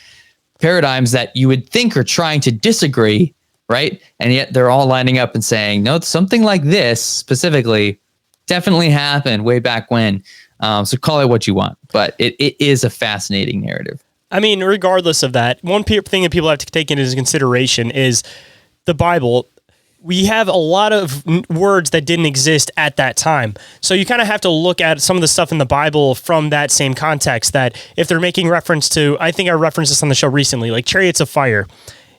paradigms that you would think are trying to disagree, right? And yet they're all lining up and saying, no, something like this specifically definitely happened way back when. So call it what you want, but it is a fascinating narrative. I mean, regardless of that, one thing that people have to take into consideration is the Bible. We have a lot of words that didn't exist at that time. So you kind of have to look at some of the stuff in the Bible from that same context, that if they're making reference to, I think I referenced this on the show recently, like chariots of fire.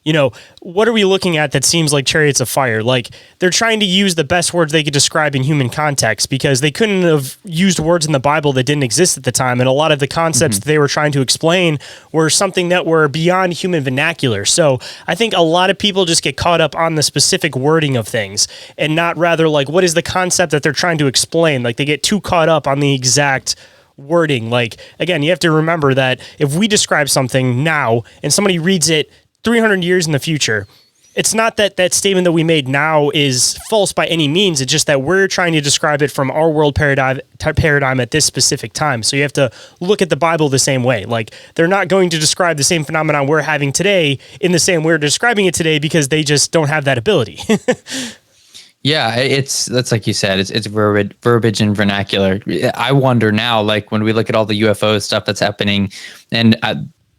You know, what are we looking at that seems like chariots of fire? Like, they're trying to use the best words they could describe in human context, because they couldn't have used words in the Bible that didn't exist at the time. And a lot of the concepts they were trying to explain were something that were beyond human vernacular. So I think a lot of people just get caught up on the specific wording of things and not rather like, what is the concept that they're trying to explain? Like, they get too caught up on the exact wording. Like, again, you have to remember that if we describe something now and somebody reads it 300 years in the future, it's not that that statement that we made now is false by any means. It's just that we're trying to describe it from our world paradigm at this specific time. So you have to look at the Bible the same way. Like, they're not going to describe the same phenomenon we're having today in the same way we're describing it today, because they just don't have that ability. Yeah, that's like you said, it's verbiage and vernacular. I wonder now, like when we look at all the UFO stuff that's happening, and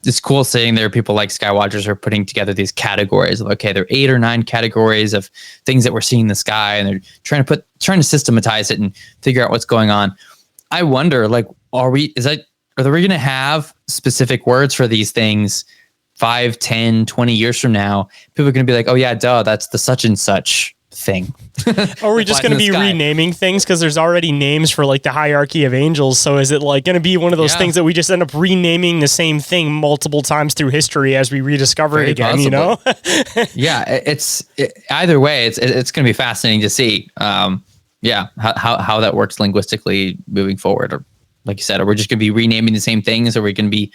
it's cool seeing there are people like Skywatchers are putting together these categories of, okay, there are 8 or 9 categories of things that we're seeing in the sky, and they're trying to systematize it and figure out what's going on. I wonder, like, are we going to have specific words for these things 5, 10, 20 years from now? People are going to be like, oh yeah, duh, that's the such and such thing. Or are we just going to be renaming things because there's already names for like the hierarchy of angels? So is it like going to be one of those things that we just end up renaming the same thing multiple times through history as we rediscover it again? Possibly. You know? Yeah, either way, it's going to be fascinating to see. How that works linguistically moving forward, or like you said, are we just going to be renaming the same things? Or are we going to be?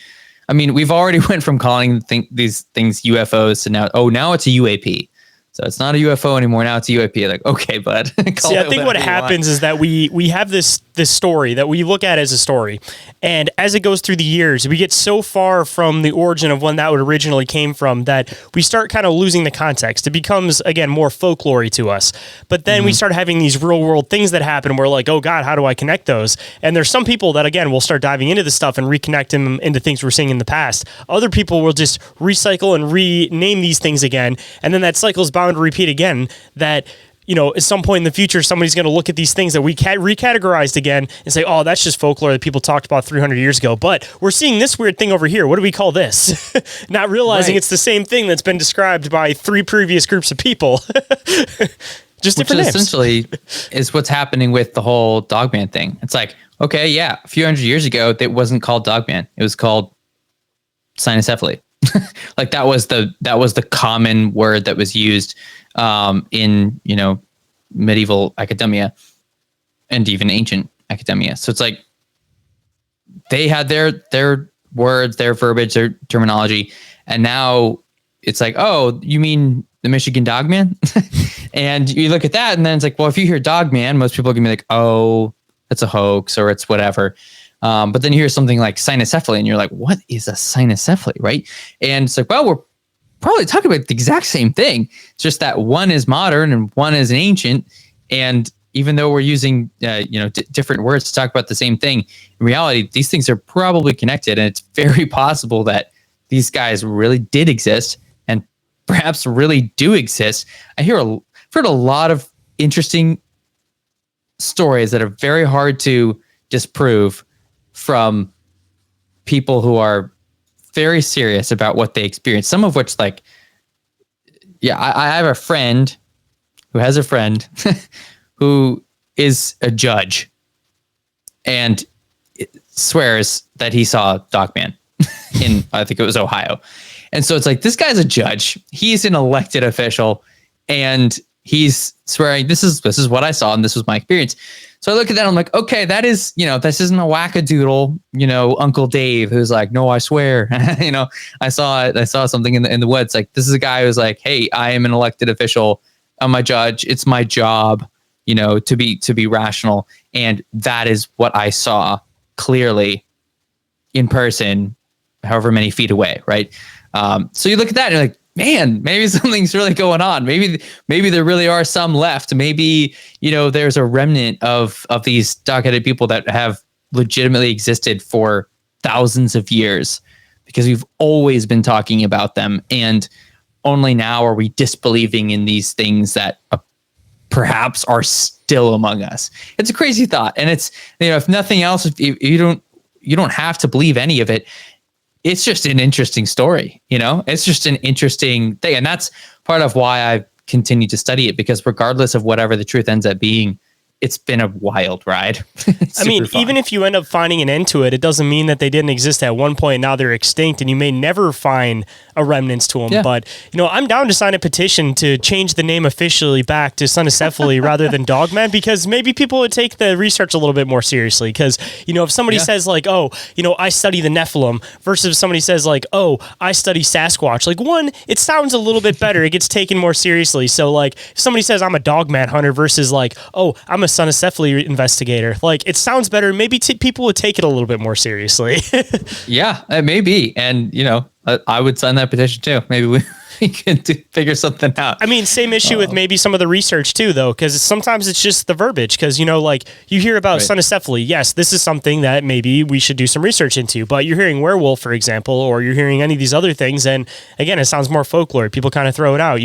I mean, we've already went from calling these things UFOs to now it's a UAP. So it's not a UFO anymore. Now it's a UAP. Like, okay, bud. See, I think what happens is that we have this this story that we look at as a story. And as it goes through the years, we get so far from the origin of when that would originally came from that we start kind of losing the context. It becomes, again, more folklore to us. But then we start having these real world things that happen. We're like, oh God, how do I connect those? And there's some people that, again, will start diving into this stuff and reconnect them into things we're seeing in the past. Other people will just recycle and rename these things again. And then that cycle is bound to repeat again, that at some point in the future, somebody's going to look at these things that we recategorized again and say, oh, that's just folklore that people talked about 300 years ago. But we're seeing this weird thing over here. What do we call this? Not realizing it's the same thing that's been described by 3 previous groups of people. Just different names. Essentially is what's happening with the whole Dogman thing. It's like, okay, yeah, a few hundred years ago, it wasn't called Dogman. It was called cynocephaly. Like that was the common word that was used in medieval academia and even ancient academia. So it's like they had their words, their verbiage, their terminology, and now it's like, oh, you mean the Michigan Dogman? And you look at that, and then it's like, well, if you hear Dogman, most people are gonna be like, oh, it's a hoax or it's whatever. But then you hear something like cynocephaly, and you're like, what is a cynocephaly, right? And it's like, well, we're probably talking about the exact same thing. It's just that one is modern and one is an ancient. And even though we're using, different words to talk about the same thing, in reality, these things are probably connected. And it's very possible that these guys really did exist and perhaps really do exist. I've heard a lot of interesting stories that are very hard to disprove from people who are very serious about what they experience. Some of which, like, I have a friend who has a friend who is a judge and swears that he saw Dogman in, I think it was Ohio. And so it's like, this guy's a judge. He's an elected official and he's swearing, this is what I saw and this was my experience. So I look at that, I'm like, okay, that is, this isn't a wackadoodle, Uncle Dave who's like, no, I swear, I saw something in the woods. Like, this is a guy who's like, hey, I am an elected official. I'm a judge. It's my job, to be rational. And that is what I saw clearly in person, however many feet away. Right. So you look at that and you're like, man, maybe something's really going on. Maybe there really are some left. Maybe, there's a remnant of these dog-headed people that have legitimately existed for thousands of years because we've always been talking about them. And only now are we disbelieving in these things that perhaps are still among us. It's a crazy thought. And it's, if nothing else, if you don't have to believe any of it. It's just an interesting story, it's just an interesting thing. And that's part of why I've continued to study it, because regardless of whatever the truth ends up being, it's been a wild ride. I mean, fun. Even if you end up finding an end to it, it doesn't mean that they didn't exist at one point and now they're extinct and you may never find a remnants to them. Yeah. But, I'm down to sign a petition to change the name officially back to cynocephaly rather than Dogman, because maybe people would take the research a little bit more seriously. Because, if somebody says like, oh, I study the Nephilim versus if somebody says like, oh, I study Sasquatch, like one, it sounds a little bit better. It gets taken more seriously. So like if somebody says I'm a Dogman hunter versus like, oh, I'm a cynocephaly investigator, like it sounds better. Maybe people would take it a little bit more seriously. Yeah, it may be. And I would sign that petition too. Maybe we can figure something out. I mean, same issue with maybe some of the research too, though, because sometimes it's just the verbiage. Because like you hear about cynocephaly, yes, this is something that maybe we should do some research into. But you're hearing werewolf, for example, or you're hearing any of these other things, and again, it sounds more folklore. People kind of throw it out.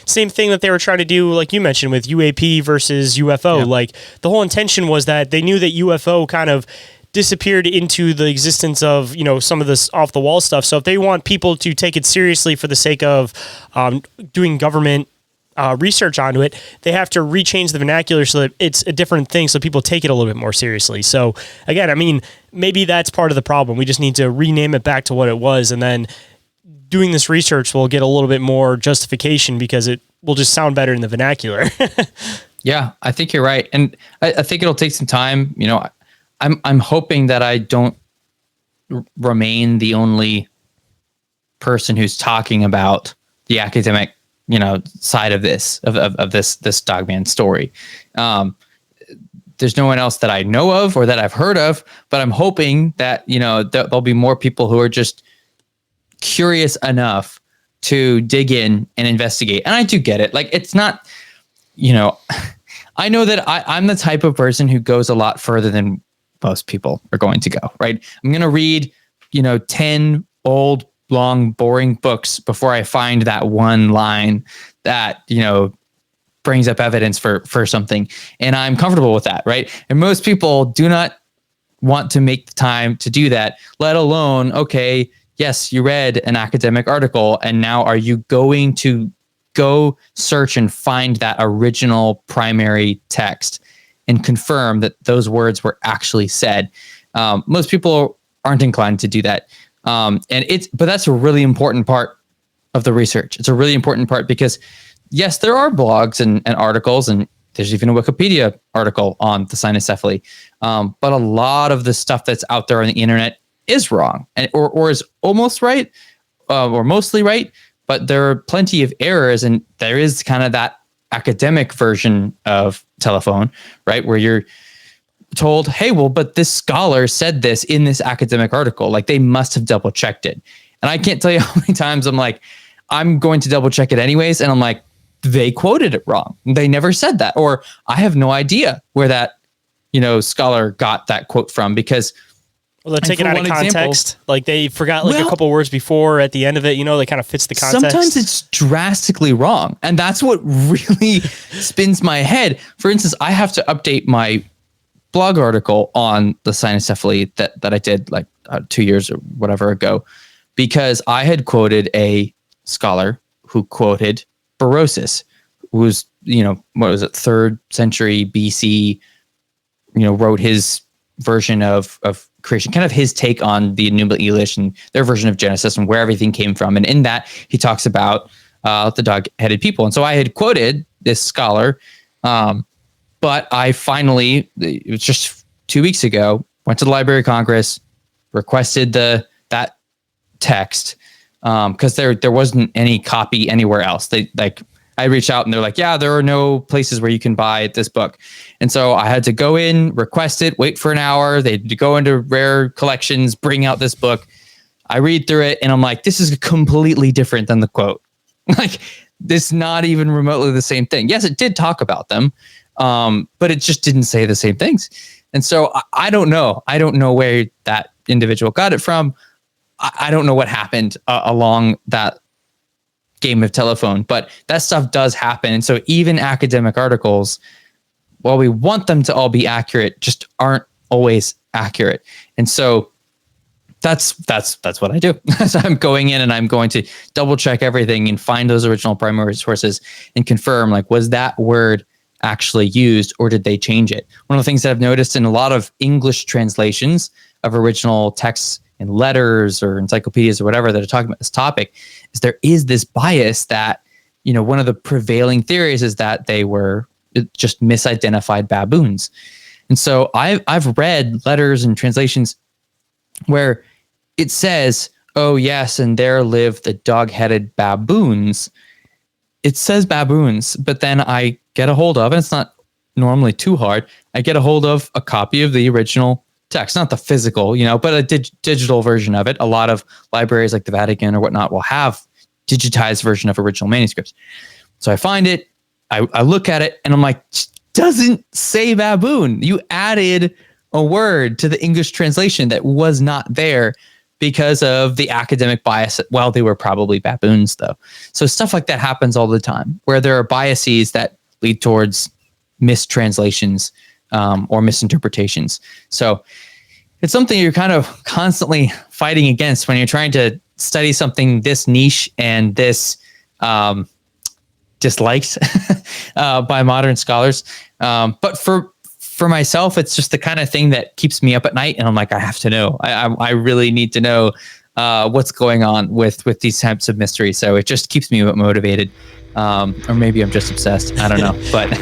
Same thing that they were trying to do, like you mentioned, with UAP versus UFO. Yeah. Like the whole intention was that they knew that UFO kind of disappeared into the existence of, some of this off the wall stuff. So if they want people to take it seriously for the sake of doing government research onto it, they have to rechange the vernacular so that it's a different thing so people take it a little bit more seriously. So again, I mean, maybe that's part of the problem. We just need to rename it back to what it was, and then doing this research will get a little bit more justification because it will just sound better in the vernacular. Yeah, I think you're right. And I think it'll take some time. I'm hoping that I don't remain the only person who's talking about the academic, side of this Dogman story. there's no one else that I know of or that I've heard of, but I'm hoping that, there'll be more people who are just curious enough to dig in and investigate. And I do get it. Like, it's not, I know that I'm the type of person who goes a lot further than most people are going to go, right? I'm going to read, 10 old, long, boring books before I find that one line that, brings up evidence for something. And I'm comfortable with that, right? And most people do not want to make the time to do that, let alone, okay, yes, you read an academic article, and now are you going to go search and find that original primary text and confirm that those words were actually said? Most people aren't inclined to do that. But that's a really important part of the research. It's a really important part because yes, there are blogs and articles, and there's even a Wikipedia article on the cynocephaly. But a lot of the stuff that's out there on the internet is wrong, or is almost right, or mostly right. But there are plenty of errors, and there is kind of that academic version of telephone, right, where you're told, hey, well, but this scholar said this in this academic article. Like, they must have double checked it. And I can't tell you how many times I'm going to double check it anyways. And I'm like, they quoted it wrong. They never said that. Or I have no idea where that, scholar got that quote from, because they're taking it out of context. Like, they forgot a couple words before at the end of it, they kind of fits the context. Sometimes it's drastically wrong. And that's what really spins my head. For instance, I have to update my blog article on the cynocephaly that I did 2 years or whatever ago, because I had quoted a scholar who quoted Berosus, who was, what was it, 3rd century BC, wrote his version of creation, kind of his take on the Enuma Elish and their version of Genesis and where everything came from. And in that, he talks about the dog-headed people. And so I had quoted this scholar, but I finally, it was just 2 weeks ago, went to the Library of Congress, requested that text, because there wasn't any copy anywhere else. I reached out and they're like, yeah, there are no places where you can buy this book. And so I had to go in, request it, wait for an hour. They'd go into rare collections, bring out this book. I read through it and I'm like, this is completely different than the quote. Like, this not even remotely the same thing. Yes, it did talk about them, but it just didn't say the same things. And so I don't know. I don't know where that individual got it from. I don't know what happened along that game of telephone, but that stuff does happen. And so even academic articles, while we want them to all be accurate, just aren't always accurate. And so that's what I do. So I'm going in and I'm going to double check everything and find those original primary sources and confirm, was that word actually used, or did they change it? One of the things that I've noticed in a lot of English translations of original texts in letters or encyclopedias or whatever that are talking about this topic is there is this bias that, one of the prevailing theories is that they were just misidentified baboons. And so I've read letters and translations where it says, oh yes, and there live the dog-headed baboons. It says baboons, but then I get a hold of, and it's not normally too hard, I get a hold of a copy of the original text, not the physical, but a digital version of it. A lot of libraries like the Vatican or whatnot will have digitized version of original manuscripts. So I find it, I look at it, and I'm like, doesn't say baboon. You added a word to the English translation that was not there because of the academic bias. Well, they were probably baboons though. So stuff like that happens all the time, where there are biases that lead towards mistranslations or misinterpretations. So it's something you're kind of constantly fighting against when you're trying to study something this niche and this disliked by modern scholars. But for myself, it's just the kind of thing that keeps me up at night. And I'm like, I have to know. I really need to know what's going on with these types of mysteries. So it just keeps me motivated. Or maybe I'm just obsessed. I don't know. But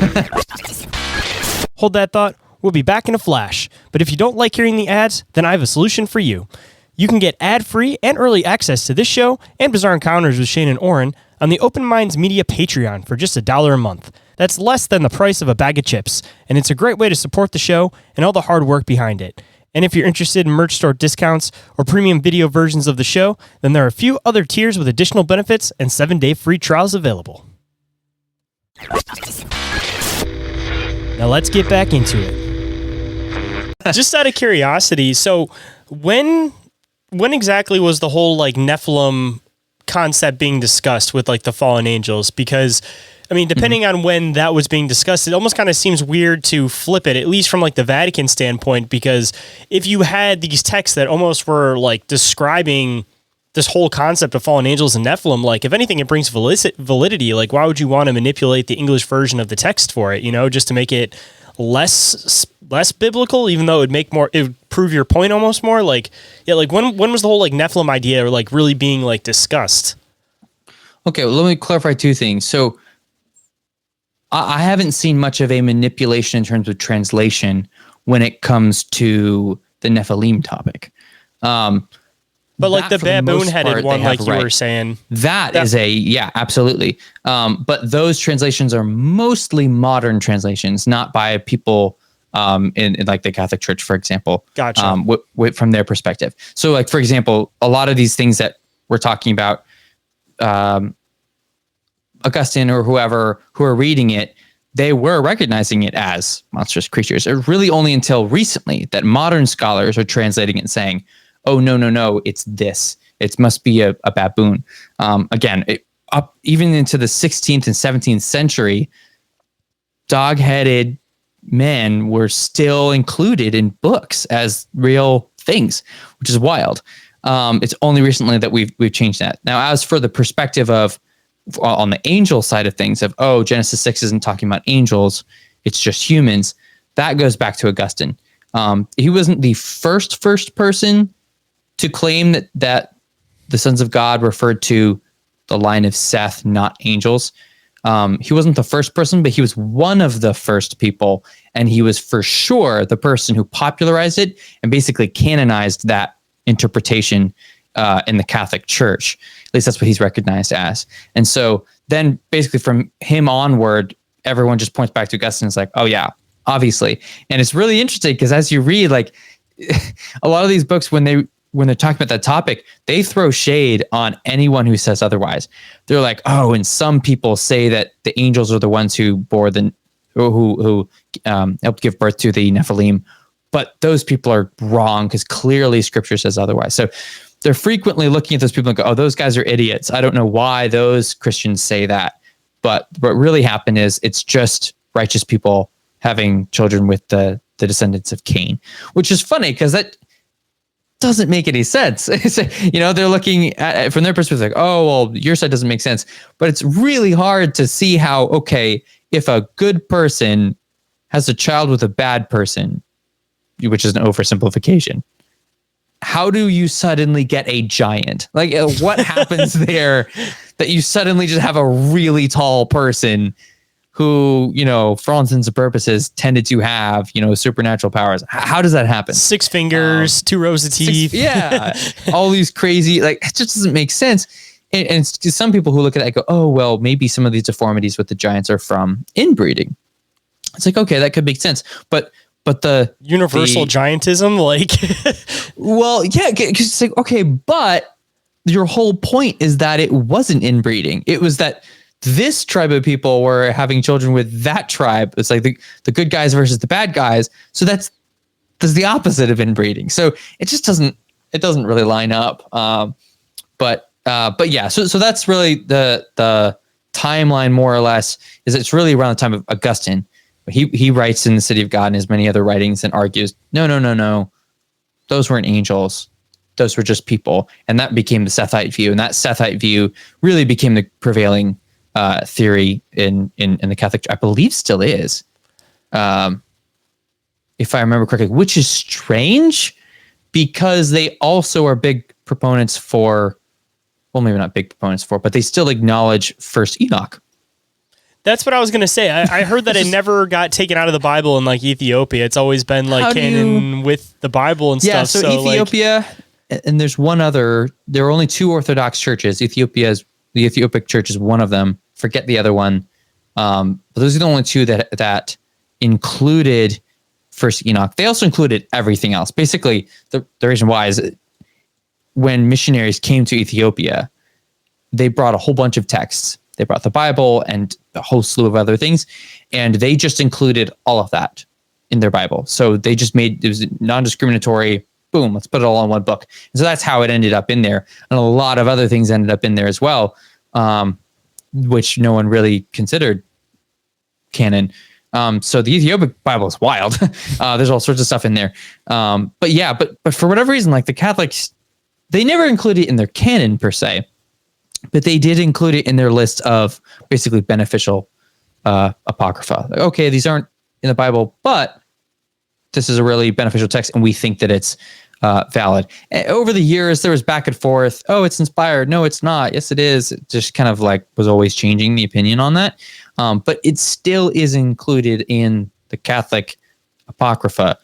hold that thought. We'll be back in a flash. But if you don't like hearing the ads, then I have a solution for you. You can get ad-free and early access to this show and Bizarre Encounters with Shayn and Orin on the Open Minds Media Patreon for just $1 a month. That's less than the price of a bag of chips, and it's a great way to support the show and all the hard work behind it. And if you're interested in merch store discounts or premium video versions of the show, then there are a few other tiers with additional benefits and 7-day free trials available. Now let's get back into it. Just out of curiosity, so when exactly was the whole like Nephilim concept being discussed with like the fallen angels? Because I mean, depending on when that was being discussed, it almost kind of seems weird to flip it, at least from like the Vatican standpoint, because if you had these texts that almost were like describing this whole concept of fallen angels and Nephilim, like if anything, it brings validity. Like, why would you want to manipulate the English version of the text for it, just to make it less biblical, even though it would prove your point almost more? Like, yeah, like when was the whole like Nephilim idea like really being like discussed? Okay, well, let me clarify two things. So I haven't seen much of a manipulation in terms of translation when it comes to the Nephilim topic. But like the baboon-headed one, like you were saying. That is absolutely. But those translations are mostly modern translations, not by people in like the Catholic Church, for example. Gotcha. From their perspective. So like, for example, a lot of these things that we're talking about, Augustine or whoever who are reading it, they were recognizing it as monstrous creatures. It's really only until recently that modern scholars are translating it and saying, oh, no, it's this. It must be a baboon. Again, up even into the 16th and 17th century, dog-headed men were still included in books as real things, which is wild. It's only recently that we've changed that. Now, as for the perspective of on the angel side of things of, Genesis 6 isn't talking about angels, it's just humans. That goes back to Augustine. He wasn't the first person to claim that the sons of God referred to the line of Seth, not angels. He wasn't the first person, but he was one of the first people. And he was for sure the person who popularized it and basically canonized that interpretation in the Catholic Church. At least that's what he's recognized as. And so then basically from him onward, everyone just points back to Augustine. It's like, oh yeah, obviously. And it's really interesting because as you read, like a lot of these books, when they're talking about that topic, they throw shade on anyone who says otherwise. They're like, oh, and some people say that the angels are the ones who bore who helped give birth to the Nephilim, but those people are wrong because clearly Scripture says otherwise. So they're frequently looking at those people and go, oh, those guys are idiots. I don't know why those Christians say that, but what really happened is it's just righteous people having children with the descendants of Cain, which is funny because that doesn't make any sense. They're looking at it from their perspective like, oh, well, your side doesn't make sense. But it's really hard to see how, okay, if a good person has a child with a bad person, which is an oversimplification, how do you suddenly get a giant? Like, what happens there that you suddenly just have a really tall person who, for all intents and purposes, tended to have, supernatural powers? How does that happen? 6 fingers, 2 rows of teeth. All these crazy, like, it just doesn't make sense. And it's some people who look at that and go, oh, well, maybe some of these deformities with the giants are from inbreeding. It's like, okay, that could make sense. But the universal giantism, like, well, yeah, because it's like, okay, but your whole point is that it wasn't inbreeding. It was that this tribe of people were having children with that tribe. It's like the good guys versus the bad guys. So that's the opposite of inbreeding. So it just doesn't really line up. But yeah, so that's really the timeline more or less. Is it's really around the time of Augustine. He writes in the City of God and his many other writings and argues, no. Those weren't angels. Those were just people. And that became the Sethite view. And that Sethite view really became the prevailing theory in the Catholic, I believe still is. If I remember correctly, which is strange because they also are big proponents for, well, maybe not big proponents for, but they still acknowledge First Enoch. That's what I was going to say. I heard that it never got taken out of the Bible in like Ethiopia. It's always been like canon with the Bible and stuff. Yeah, so Ethiopia, and there's one other, there are only 2 Orthodox churches. The Ethiopic church is one of them. Forget the other one. But those are the only two that included First Enoch. They also included everything else. Basically, the reason why is when missionaries came to Ethiopia, they brought a whole bunch of texts. They brought the Bible and a whole slew of other things, and they just included all of that in their Bible. So they just made it was non-discriminatory. Boom, let's put it all in one book. And so that's how it ended up in there. And a lot of other things ended up in there as well, which no one really considered canon. So the Ethiopic Bible is wild. There's all sorts of stuff in there. But for whatever reason, like the Catholics, they never included it in their canon per se, but they did include it in their list of basically beneficial apocrypha. Like, okay, these aren't in the Bible, but this is a really beneficial text, and we think that it's valid. And over the years, there was back and forth. Oh, it's inspired. No, it's not. Yes, it is. It just kind of like was always changing the opinion on that. But it still is included in the Catholic apocrypha.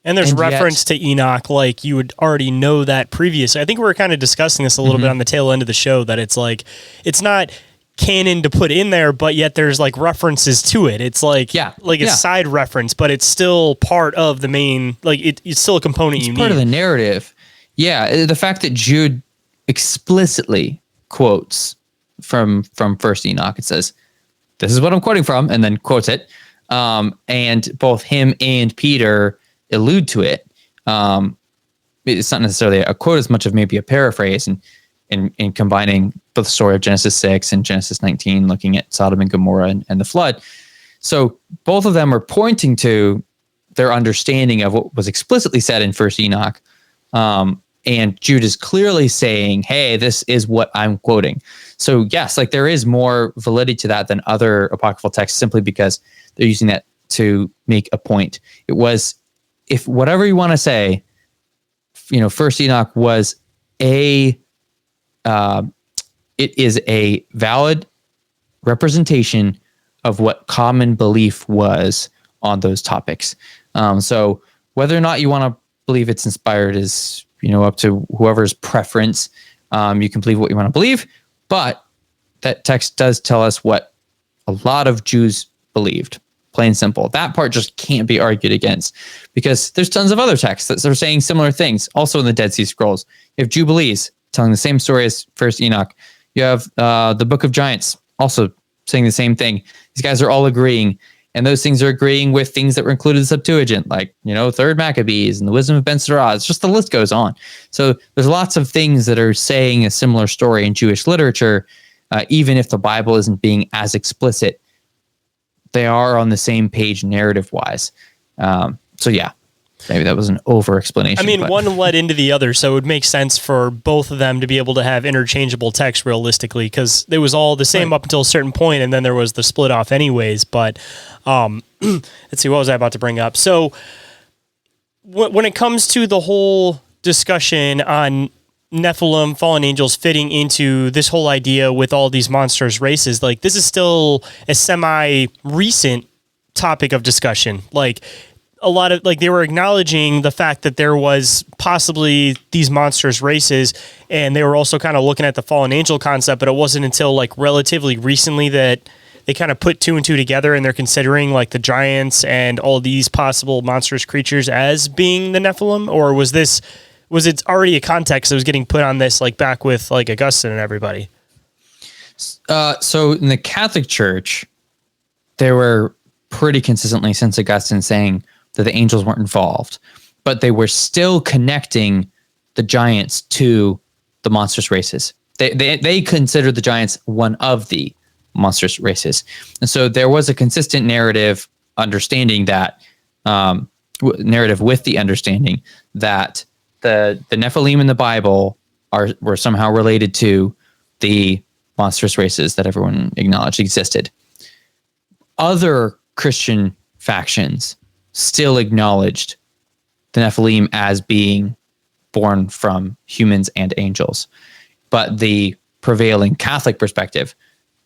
And there's reference to Enoch, like you would already know that previously. I think we were kind of discussing this a little bit on the tail end of the show, that it's like, it's not canon to put in there, but yet there's like references to it. It's like, a side reference, but it's still part of the main, like it's still a component you need. It's part of the narrative. Yeah. The fact that Jude explicitly quotes from First Enoch, it says, this is what I'm quoting from, and then quotes it. And both him and Peter allude to it. It's not necessarily a quote as much of maybe a paraphrase, and in combining the story of Genesis 6 and Genesis 19, looking at Sodom and Gomorrah and the flood. So both of them are pointing to their understanding of what was explicitly said in First Enoch. And Jude is clearly saying, hey, this is what I'm quoting. So yes, like there is more validity to that than other apocryphal texts, simply because they're using that to make a point. It was, if whatever you want to say, First Enoch was it is a valid representation of what common belief was on those topics. So whether or not you want to believe it's inspired is, up to whoever's preference. You can believe what you want to believe, but that text does tell us what a lot of Jews believed. Plain and simple. That part just can't be argued against, because there's tons of other texts that are saying similar things. Also in the Dead Sea Scrolls, you have Jubilees telling the same story as First Enoch. You have the Book of Giants also saying the same thing. These guys are all agreeing, and those things are agreeing with things that were included in the Septuagint, like Third Maccabees and the Wisdom of Ben Sirah. It's just, the list goes on. So there's lots of things that are saying a similar story in Jewish literature, even if the Bible isn't being as explicit. They are on the same page narrative-wise. So yeah, maybe that was an over-explanation. I mean, one led into the other, so it would make sense for both of them to be able to have interchangeable text realistically, because it was all the same up until a certain point, and then there was the split off anyways. But let's see, what was I about to bring up? So when it comes to the whole discussion on Nephilim, fallen angels fitting into this whole idea with all these monstrous races, like this is still a semi-recent topic of discussion. Like a lot of, like, they were acknowledging the fact that there was possibly these monstrous races, and they were also kind of looking at the fallen angel concept, but it wasn't until like relatively recently that they kind of put two and two together, and they're considering like the giants and all these possible monstrous creatures as being the Nephilim. Or was it already a context that was getting put on this, like back with like Augustine and everybody? So in the Catholic Church, they were pretty consistently, since Augustine, saying that the angels weren't involved, but they were still connecting the giants to the monstrous races. They considered the giants one of the monstrous races. And so there was a consistent narrative understanding that, narrative with the understanding that the Nephilim in the Bible were somehow related to the monstrous races that everyone acknowledged existed. Other Christian factions still acknowledged the Nephilim as being born from humans and angels, but the prevailing Catholic perspective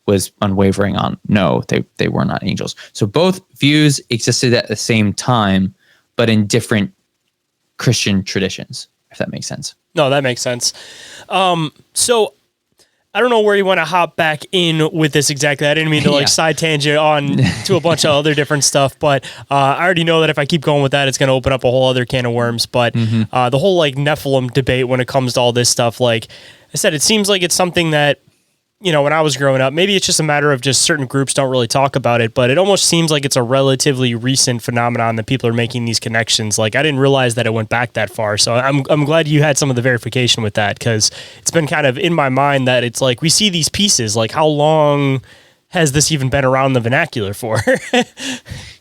was unwavering on no, they were not angels. So both views existed at the same time, but in different Christian traditions, if that makes sense. No, that makes sense. So I don't know where you want to hop back in with this exactly. I didn't mean to like side tangent on to a bunch of other different stuff, but I already know that if I keep going with that, it's going to open up a whole other can of worms. But the whole like Nephilim debate when it comes to all this stuff, like I said, it seems like it's something that, you know, when I was growing up, maybe it's just a matter of just certain groups don't really talk about it, but it almost seems like it's a relatively recent phenomenon that people are making these connections. Like I didn't realize that it went back that far. So I'm glad you had some of the verification with that, because it's been kind of in my mind that it's like we see these pieces, like how long has this even been around the vernacular for?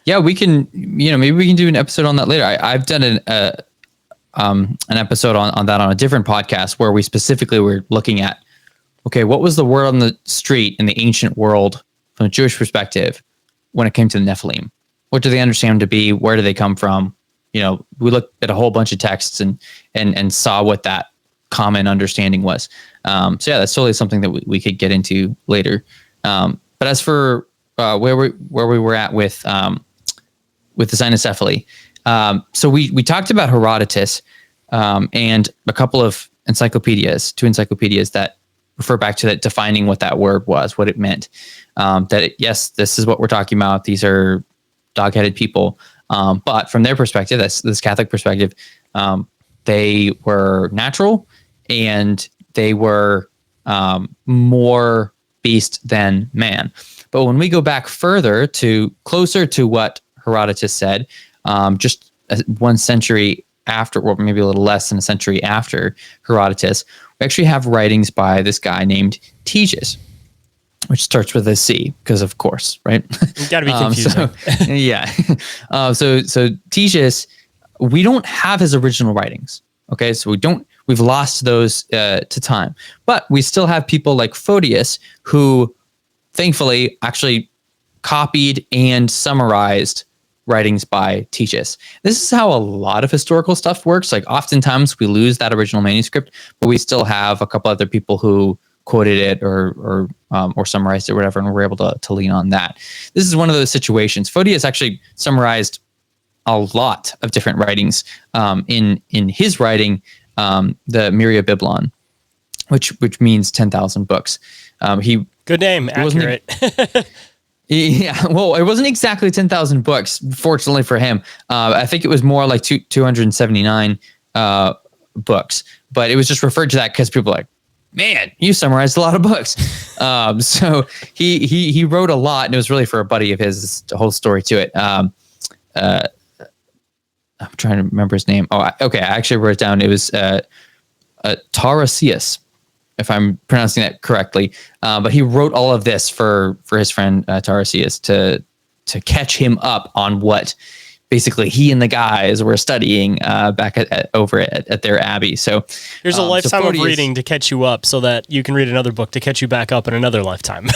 Yeah, we can, you know, maybe we can do an episode on that later. I've done an episode on that on a different podcast where we specifically were looking at, okay, what was the word on the street in the ancient world from a Jewish perspective when it came to the Nephilim? What do they understand to be? Where do they come from? You know, we looked at a whole bunch of texts and saw what that common understanding was. So yeah, that's totally something that we could get into later. But as for where we were at with the cynocephaly, so we talked about Herodotus and a couple of two encyclopedias that refer back to that, defining what that word was, what it meant. Yes, this is what we're talking about. These are dog-headed people. But from their perspective, that's this Catholic perspective, they were natural and they were more beast than man. But when we go back further closer to what Herodotus said, just 1 century after, or maybe a little less than a century after Herodotus, we actually have writings by this guy named Tejas, which starts with a C, because of course, right? You got to be confusing. Yeah. So Tejas, we don't have his original writings. Okay, so we've lost those to time, but we still have people like Photius who, thankfully, actually copied and summarized writings by Tejas. This is how a lot of historical stuff works. Like oftentimes we lose that original manuscript, but we still have a couple other people who quoted it or summarized it or whatever, and we're able to lean on that. This is one of those situations. Photius actually summarized a lot of different writings in his writing, the Myria Biblon, which means 10,000 books. Good name, accurate. Yeah, well, it wasn't exactly 10,000 books, fortunately for him. I think it was more like 279 books, but it was just referred to that because people were like, man, you summarized a lot of books. So he wrote a lot, and it was really for a buddy of his, the whole story to it. I'm trying to remember his name. Okay, I actually wrote it down. It was Tarasius, if I'm pronouncing that correctly. But he wrote all of this for his friend Tarasius to catch him up on what basically he and the guys were studying back over at their abbey. So here's a lifetime of reading to catch you up so that you can read another book to catch you back up in another lifetime.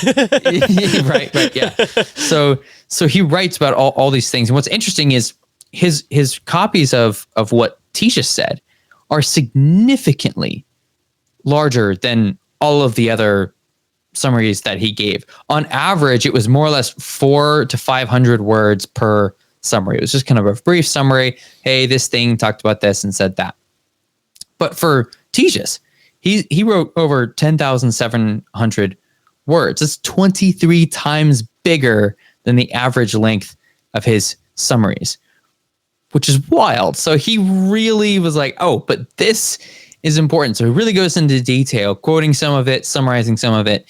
right, yeah. So he writes about all these things. And what's interesting is his copies of what Tejas said are significantly larger than all of the other summaries that he gave. On average, it was more or less 400 to 500 words per summary. It was just kind of a brief summary. Hey, this thing talked about this and said that. But for Tejas, he wrote over 10,700 words. It's 23 times bigger than the average length of his summaries, which is wild. So he really was like, oh, but this is important. So he really goes into detail, quoting some of it, summarizing some of it.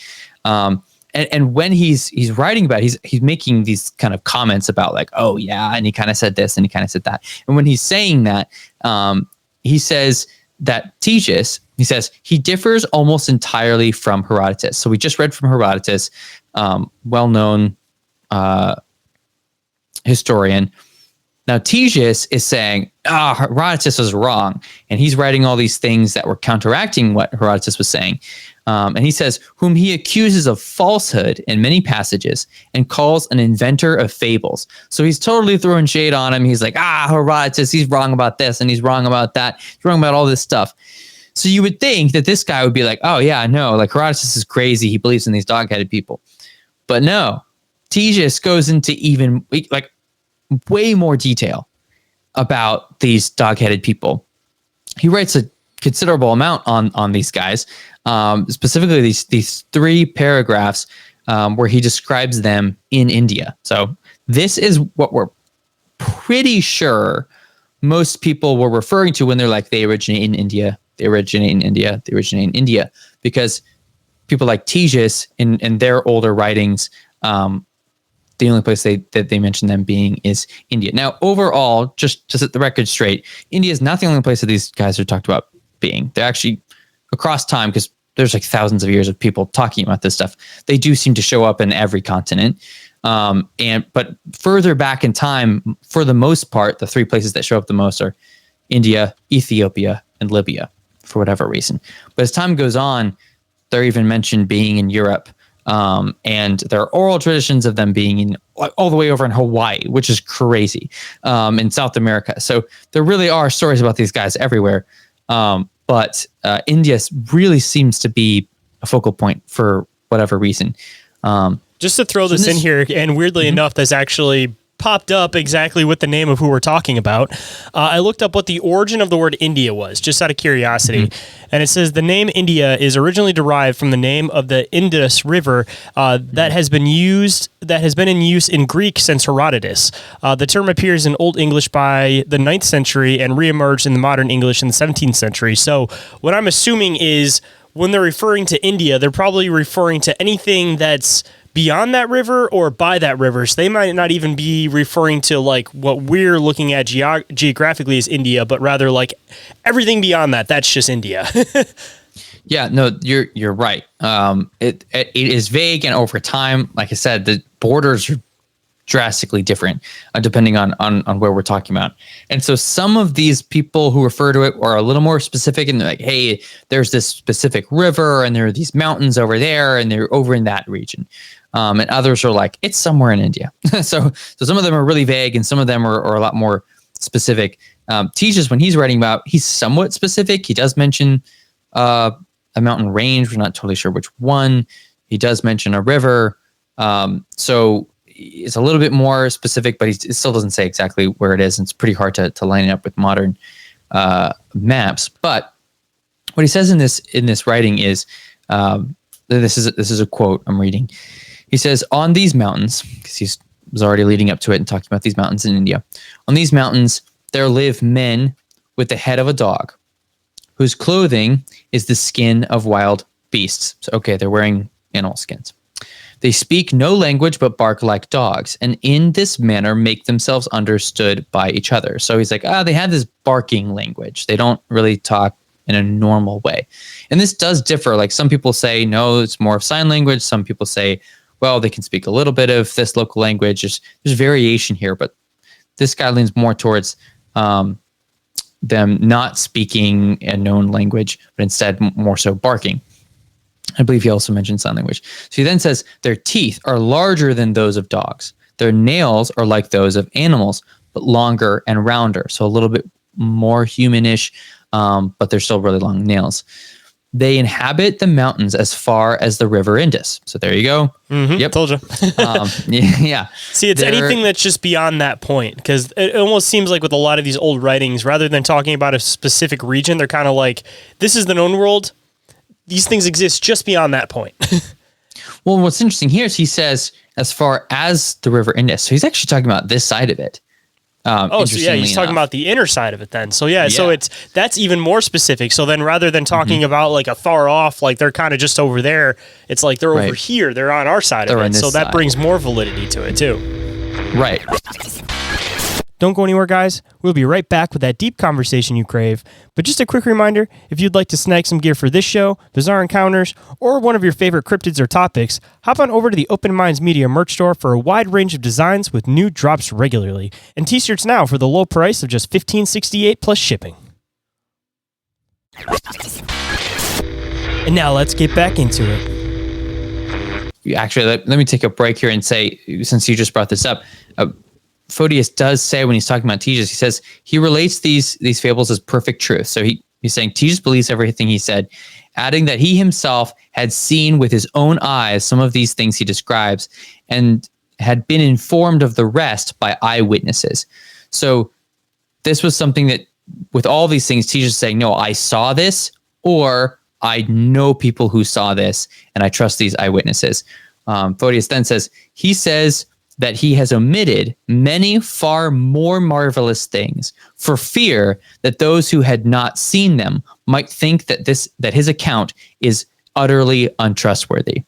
And when he's writing about it, he's making these kind of comments about like, oh yeah, and he kind of said this and he kind of said that. And when he's saying that, he says that Tejas, he says he differs almost entirely from Herodotus. So we just read from Herodotus, well-known historian. Now, Tejas is saying, Herodotus was wrong. And he's writing all these things that were counteracting what Herodotus was saying. And he says, whom he accuses of falsehood in many passages and calls an inventor of fables. So he's totally throwing shade on him. He's like, Herodotus, he's wrong about this and he's wrong about that. He's wrong about all this stuff. So you would think that this guy would be like, oh yeah, no, like Herodotus is crazy. He believes in these dog-headed people. But no, Tejas goes into even like way more detail about these dog-headed people. He writes a considerable amount on these guys, specifically these 3 paragraphs where he describes them in India. So this is what we're pretty sure most people were referring to when they're like, they originate in India, they originate in India, they originate in India, because people like Tejas in their older writings, the only place that they mention them being is India. Now, overall, just to set the record straight, India is not the only place that these guys are talked about being. They're actually across time, because there's like thousands of years of people talking about this stuff. They do seem to show up in every continent. But further back in time, for the most part, the 3 places that show up the most are India, Ethiopia, and Libya, for whatever reason. But as time goes on, they're even mentioned being in Europe. And there are oral traditions of them being in all the way over in Hawaii, which is crazy, in South America. So there really are stories about these guys everywhere. But India really seems to be a focal point for whatever reason. Just to throw this in here, and weirdly enough, this actually popped up exactly with the name of who we're talking about. I looked up what the origin of the word India was, just out of curiosity. And it says the name India is originally derived from the name of the Indus River that has been in use in Greek since Herodotus. The term appears in Old English by the 9th century and reemerged in the modern English in the 17th century. So what I'm assuming is when they're referring to India, they're probably referring to anything that's beyond that river or by that river. So they might not even be referring to like what we're looking at geographically as India, but rather like everything beyond that. That's just India. Yeah, no, you're right. It is vague, and over time, like I said, the borders are drastically different depending on where we're talking about. And so some of these people who refer to it are a little more specific, and they're like, hey, there's this specific river and there are these mountains over there and they're over in that region. And others are like, it's somewhere in India. so some of them are really vague, and some of them are a lot more specific. Tejas, when he's writing about, he's somewhat specific. He does mention a mountain range. We're not totally sure which one. He does mention a river. So it's a little bit more specific, but it still doesn't say exactly where it is. And it's pretty hard to line it up with modern maps. But what he says in this writing is, this is a quote I'm reading. He says, on these mountains, because he was already leading up to it and talking about these mountains in India. On these mountains, there live men with the head of a dog, whose clothing is the skin of wild beasts. So, okay, they're wearing animal skins. They speak no language but bark like dogs, and in this manner make themselves understood by each other. So he's like, they have this barking language. They don't really talk in a normal way. And this does differ. Like some people say, no, it's more of sign language. Some people say, well, they can speak a little bit of this local language. There's variation here, but this guy leans more towards them not speaking a known language, but instead more so barking. I believe he also mentioned sign language. So he then says, their teeth are larger than those of dogs. Their nails are like those of animals, but longer and rounder. So a little bit more humanish, but they're still really long nails. They inhabit the mountains as far as the river Indus. So there you go. Mm-hmm, yep. Told you. Yeah. See, it's anything that's just beyond that point, because it almost seems like with a lot of these old writings, rather than talking about a specific region, they're kind of like, this is the known world. These things exist just beyond that point. Well, what's interesting here is he says, as far as the river Indus. So he's actually talking about this side of it. So yeah, he's talking about the inner side of it then. So yeah, so that's even more specific. So then rather than talking about like a far off, like they're kind of just over there, it's like they're over here. They're on our side of it. So that brings more validity to it too. Right. Don't go anywhere, guys. We'll be right back with that deep conversation you crave. But just a quick reminder, if you'd like to snag some gear for this show, Bizarre Encounters, or one of your favorite cryptids or topics, hop on over to the Open Minds Media merch store for a wide range of designs with new drops regularly. And t-shirts now for the low price of just $15.68 plus shipping. And now let's get back into it. Actually, let me take a break here and say, since you just brought this up, Photius does say when he's talking about Tejas, he says he relates these fables as perfect truth. So he's saying Tejas believes everything he said, adding that he himself had seen with his own eyes some of these things he describes and had been informed of the rest by eyewitnesses. So this was something that with all these things, Tejas is saying, no, I saw this, or I know people who saw this, and I trust these eyewitnesses. Photius then says, he says that he has omitted many far more marvelous things for fear that those who had not seen them might think that his account is utterly untrustworthy.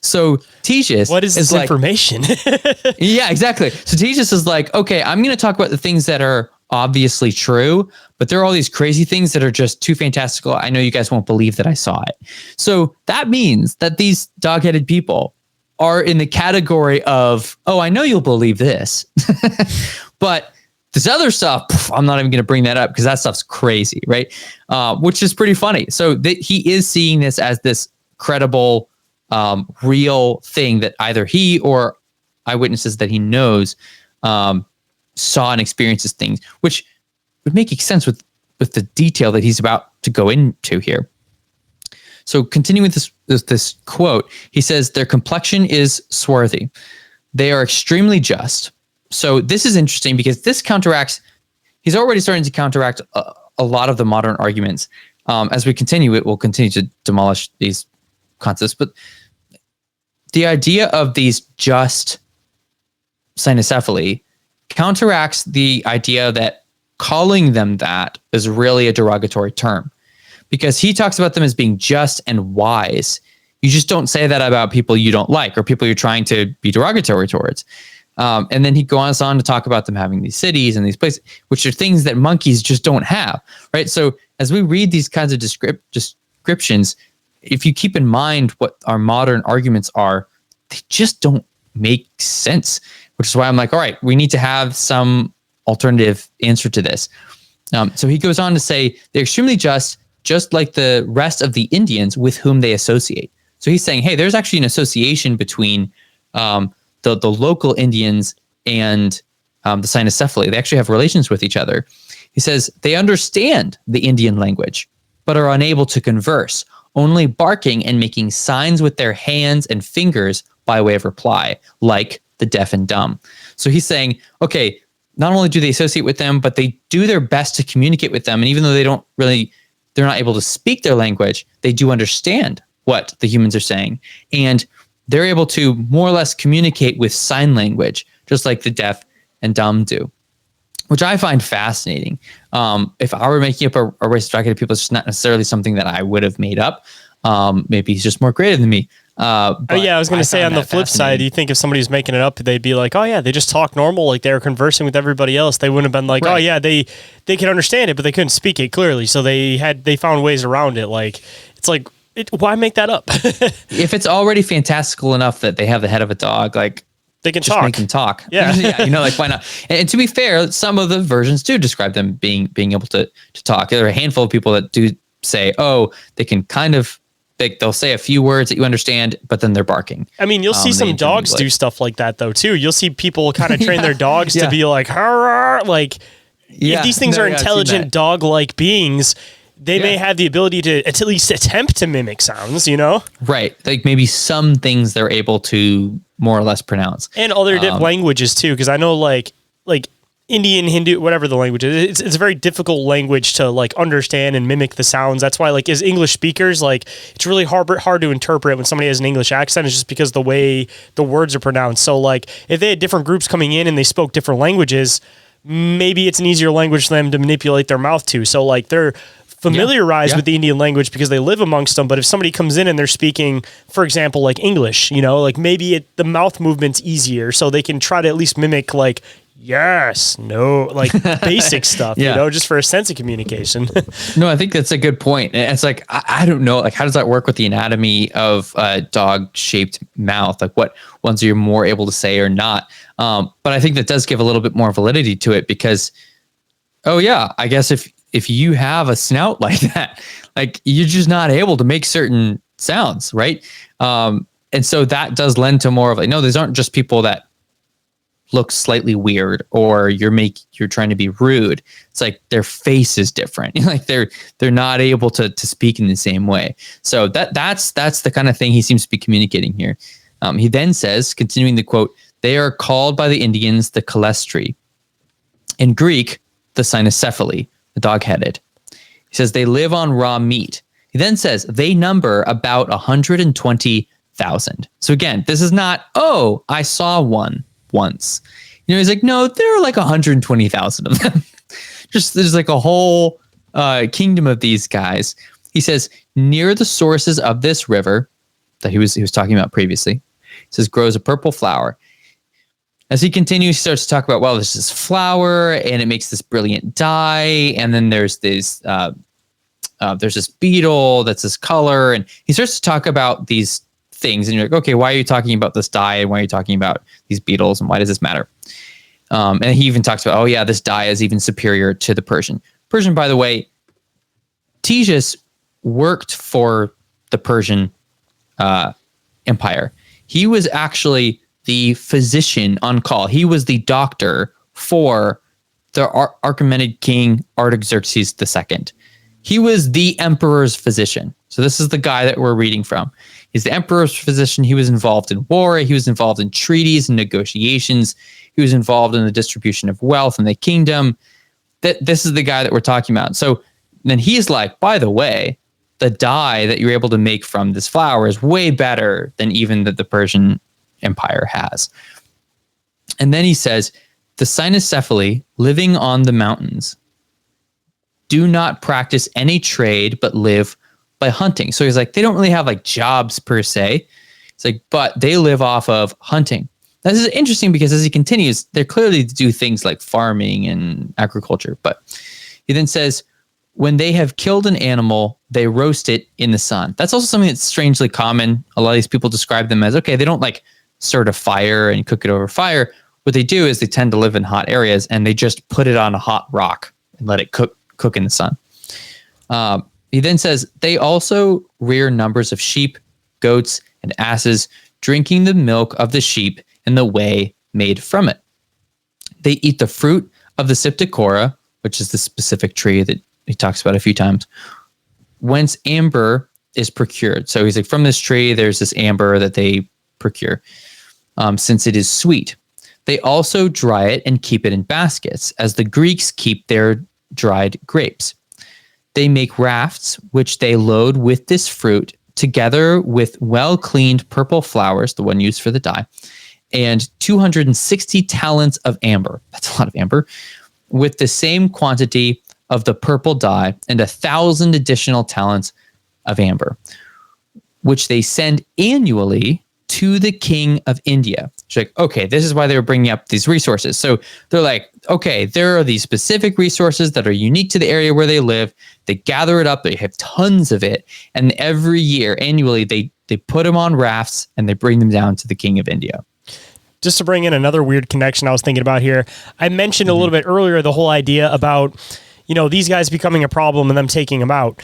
So Tejas, what is this information? Yeah, exactly. So Tejas is like, okay, I'm going to talk about the things that are obviously true, but there are all these crazy things that are just too fantastical. I know you guys won't believe that I saw it. So that means that these dog-headed people are in the category of, oh, I know you'll believe this, but this other stuff, I'm not even going to bring that up because that stuff's crazy, right? Which is pretty funny. So he is seeing this as this credible, real thing that either he or eyewitnesses that he knows saw and experienced these things, which would make sense with the detail that he's about to go into here. So continuing this quote, he says, their complexion is swarthy. They are extremely just. So this is interesting because this counteracts, he's already starting to counteract a lot of the modern arguments. As we continue, it will continue to demolish these concepts. But the idea of these just cynocephaly counteracts the idea that calling them that is really a derogatory term, because he talks about them as being just and wise. You just don't say that about people you don't like or people you're trying to be derogatory towards. And then he goes on to talk about them having these cities and these places, which are things that monkeys just don't have, right? So as we read these kinds of descriptions, if you keep in mind what our modern arguments are, they just don't make sense, which is why I'm like, all right, we need to have some alternative answer to this. So he goes on to say, they're extremely just like the rest of the Indians with whom they associate. So he's saying, hey, there's actually an association between the local Indians and the cynocephaly. They actually have relations with each other. He says they understand the Indian language, but are unable to converse, only barking and making signs with their hands and fingers by way of reply, like the deaf and dumb. So he's saying, okay, not only do they associate with them, but they do their best to communicate with them. And even though they're not able to speak their language, they do understand what the humans are saying. And they're able to more or less communicate with sign language, just like the deaf and dumb do, which I find fascinating. If I were making up a race of dog-headed people, it's just not necessarily something that I would have made up. Maybe he's just more creative than me. I was going to say on the flip side, you think if somebody's making it up, they'd be like, oh yeah, they just talk normal, like they were conversing with everybody else. They wouldn't have been like, right. Oh yeah, they can understand it, but they couldn't speak it clearly. So they found ways around it. Like, it's like, why make that up? If it's already fantastical enough that they have the head of a dog, like they can just talk. Make them talk. Yeah. Yeah, like why not? And to be fair, some of the versions do describe them being able to talk. There are a handful of people that do say, oh, they can kind of, they'll say a few words that you understand, but then they're barking. I mean, you'll see some dogs do stuff like that though too. You'll see people kind of train their dogs to be like, like if these things are intelligent dog-like beings, they may have the ability to at least attempt to mimic sounds, Right. Like maybe some things they're able to more or less pronounce. And other languages too, because I know like Indian, Hindu, whatever the language is, it's a very difficult language to like understand and mimic the sounds. That's why like as English speakers, like it's really hard to interpret when somebody has an English accent. It's just because the way the words are pronounced. So like if they had different groups coming in and they spoke different languages, maybe it's an easier language for them to manipulate their mouth to. So like they're familiarized with the Indian language because they live amongst them. But if somebody comes in and they're speaking, for example, like English, like maybe the mouth movement's easier, so they can try to at least mimic like yes, no, like basic stuff, just for a sense of communication. No, I think that's a good point. And it's like, I don't know, like how does that work with the anatomy of a dog-shaped mouth? Like what ones are you more able to say or not? But I think that does give a little bit more validity to it because, I guess if you have a snout like that, like you're just not able to make certain sounds, right? And so that does lend to more of like, no, these aren't just people that look slightly weird or you're trying to be rude. It's like their face is different. Like they're not able to speak in the same way. So that's the kind of thing he seems to be communicating here. He then says, continuing the quote, they are called by the Indians the Calestri. In Greek, the cynocephaly, the dog-headed. He says they live on raw meat. He then says they number about 120,000. So again, this is not, oh, I saw one once. He's like, no, there are like 120,000 of them. Just there's like a whole kingdom of these guys. He says near the sources of this river that he was talking about previously, he says grows a purple flower. As he continues, he starts to talk about, well, there's this flower and it makes this brilliant dye, and then there's this beetle that's this color, and he starts to talk about these things, and you're like, okay, why are you talking about this dye, and why are you talking about these beetles, and why does this matter? And he even talks about, oh yeah, this dye is even superior to the Persian. Persian, by the way, Tejas worked for the Persian Empire. He was actually the physician on call. He was the doctor for the Achaemenid king Artaxerxes II. He was the emperor's physician. So this is the guy that we're reading from. He's the emperor's physician. He was involved in war. He was involved in treaties and negotiations. He was involved in the distribution of wealth in the kingdom. This is the guy that we're talking about. So then he's like, by the way, the dye that you're able to make from this flower is way better than even that the Persian Empire has. And then he says, the cynocephaly living on the mountains do not practice any trade but live by hunting. So he's like, they don't really have like jobs per se. It's like, but they live off of hunting. This is interesting because as he continues, they're clearly do things like farming and agriculture. But he then says, when they have killed an animal, they roast it in the sun. That's also something that's strangely common. A lot of these people describe them as, okay, they don't like start a fire and cook it over fire. What they do is they tend to live in hot areas and they just put it on a hot rock and let it cook in the sun. He then says, they also rear numbers of sheep, goats, and asses, drinking the milk of the sheep and the whey made from it. They eat the fruit of the Sipticora, which is the specific tree that he talks about a few times, whence amber is procured. So he's like, from this tree, there's this amber that they procure, since it is sweet. They also dry it and keep it in baskets, as the Greeks keep their dried grapes. They make rafts, which they load with this fruit, together with well-cleaned purple flowers, the one used for the dye, and 260 talents of amber. That's a lot of amber. With the same quantity of the purple dye and 1,000 additional talents of amber, which they send annually to the king of India. It's like, okay, this is why they were bringing up these resources. So they're like, okay, there are these specific resources that are unique to the area where they live. They gather it up. They have tons of it. And every year, annually, they put them on rafts and they bring them down to the king of India. Just to bring in another weird connection I was thinking about here, I mentioned a little bit earlier the whole idea about, these guys becoming a problem and them taking them out.